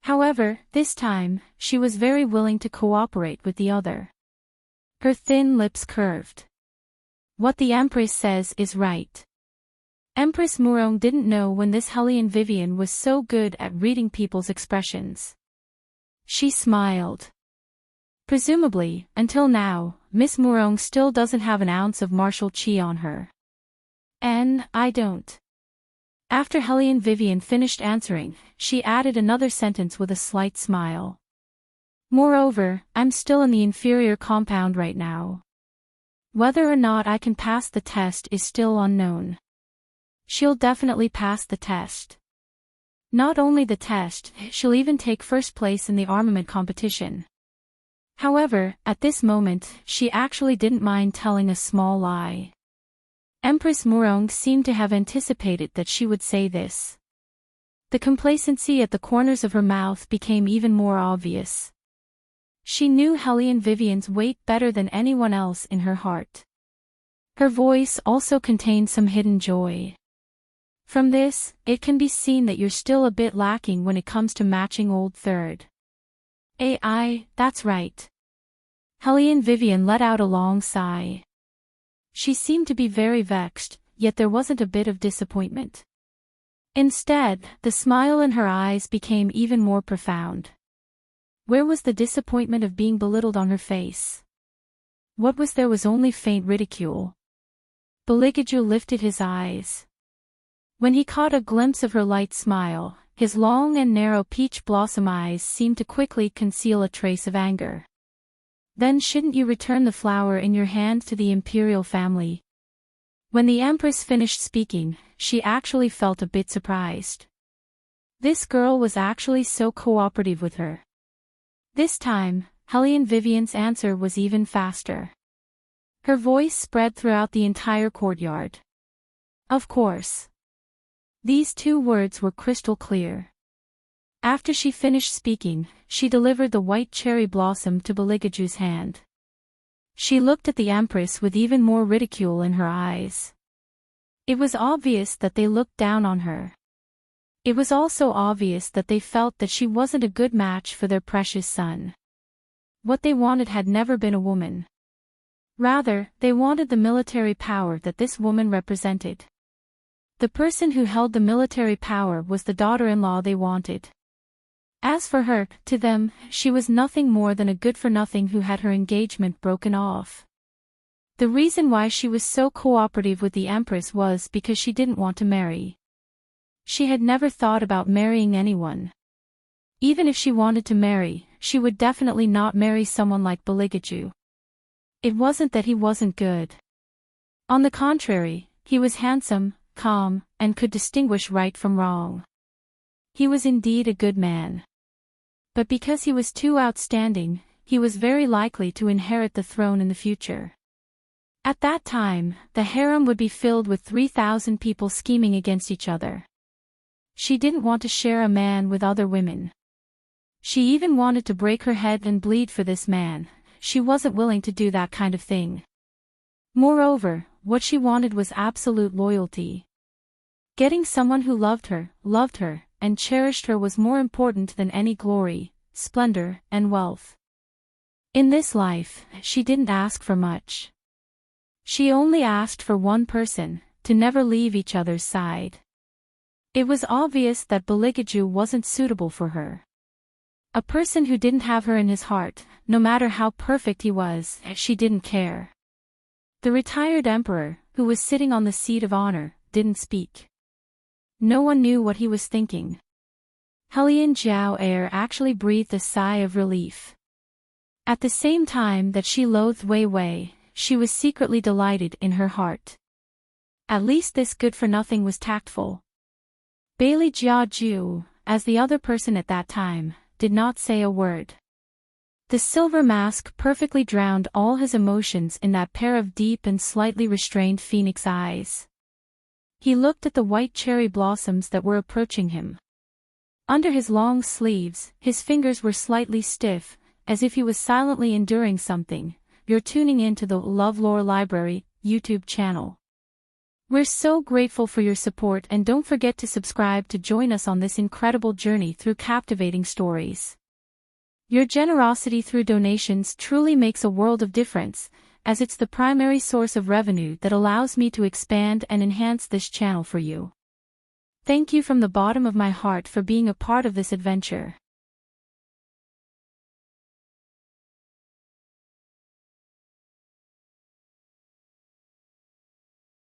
However, this time, she was very willing to cooperate with the other. Her thin lips curved. What the Empress says is right. Empress Murong didn't know when this Helene Vivian was so good at reading people's expressions. She smiled. Presumably, until now, Miss Murong still doesn't have an ounce of martial chi on her. And I don't. After Helene Vivian finished answering, she added another sentence with a slight smile. Moreover, I'm still in the inferior compound right now. Whether or not I can pass the test is still unknown. She'll definitely pass the test. Not only the test, she'll even take first place in the armament competition. However, at this moment, she actually didn't mind telling a small lie. Empress Murong seemed to have anticipated that she would say this. The complacency at the corners of her mouth became even more obvious. She knew Helene Vivian's weight better than anyone else in her heart. Her voice also contained some hidden joy. From this, it can be seen that you're still a bit lacking when it comes to matching Old Third. That's right. Helene Vivian let out a long sigh. She seemed to be very vexed, yet there wasn't a bit of disappointment. Instead, the smile in her eyes became even more profound. Where was the disappointment of being belittled on her face? What was there was only faint ridicule. Beligaju lifted his eyes. When he caught a glimpse of her light smile, his long and narrow peach blossom eyes seemed to quickly conceal a trace of anger. Then shouldn't you return the flower in your hand to the imperial family? When the Empress finished speaking, she actually felt a bit surprised. This girl was actually so cooperative with her. This time, Helene Vivian's answer was even faster. Her voice spread throughout the entire courtyard. Of course. These two words were crystal clear. After she finished speaking, she delivered the white cherry blossom to Beligaju's hand. She looked at the Empress with even more ridicule in her eyes. It was obvious that they looked down on her. It was also obvious that they felt that she wasn't a good match for their precious son. What they wanted had never been a woman. Rather, they wanted the military power that this woman represented. The person who held the military power was the daughter-in-law they wanted. As for her, to them, she was nothing more than a good-for-nothing who had her engagement broken off. The reason why she was so cooperative with the Empress was because she didn't want to marry. She had never thought about marrying anyone. Even if she wanted to marry, she would definitely not marry someone like Beligaju. It wasn't that he wasn't good. On the contrary, he was handsome, calm, and could distinguish right from wrong. He was indeed a good man. But because he was too outstanding, he was very likely to inherit the throne in the future. At that time, the harem would be filled with 3,000 people scheming against each other. She didn't want to share a man with other women. She even wanted to break her head and bleed for this man. She wasn't willing to do that kind of thing. Moreover, what she wanted was absolute loyalty. Getting someone who loved her, and cherished her was more important than any glory, splendor, and wealth. In this life, she didn't ask for much. She only asked for one person, to never leave each other's side. It was obvious that Beligaju wasn't suitable for her. A person who didn't have her in his heart, no matter how perfect he was, she didn't care. The retired emperor, who was sitting on the seat of honor, didn't speak. No one knew what he was thinking. Hellion Jiao Air actually breathed a sigh of relief. At the same time that she loathed Wei Wei, she was secretly delighted in her heart. At least this good-for-nothing was tactful. Bailey Jiaju, as the other person at that time, did not say a word. The silver mask perfectly drowned all his emotions in that pair of deep and slightly restrained phoenix eyes. He looked at the white cherry blossoms that were approaching him. Under his long sleeves, his fingers were slightly stiff, as if he was silently enduring something. You're tuning in to the LoveLore Library YouTube channel. We're so grateful for your support, and don't forget to subscribe to join us on this incredible journey through captivating stories. Your generosity through donations truly makes a world of difference, as it's the primary source of revenue that allows me to expand and enhance this channel for you. Thank you from the bottom of my heart for being a part of this adventure.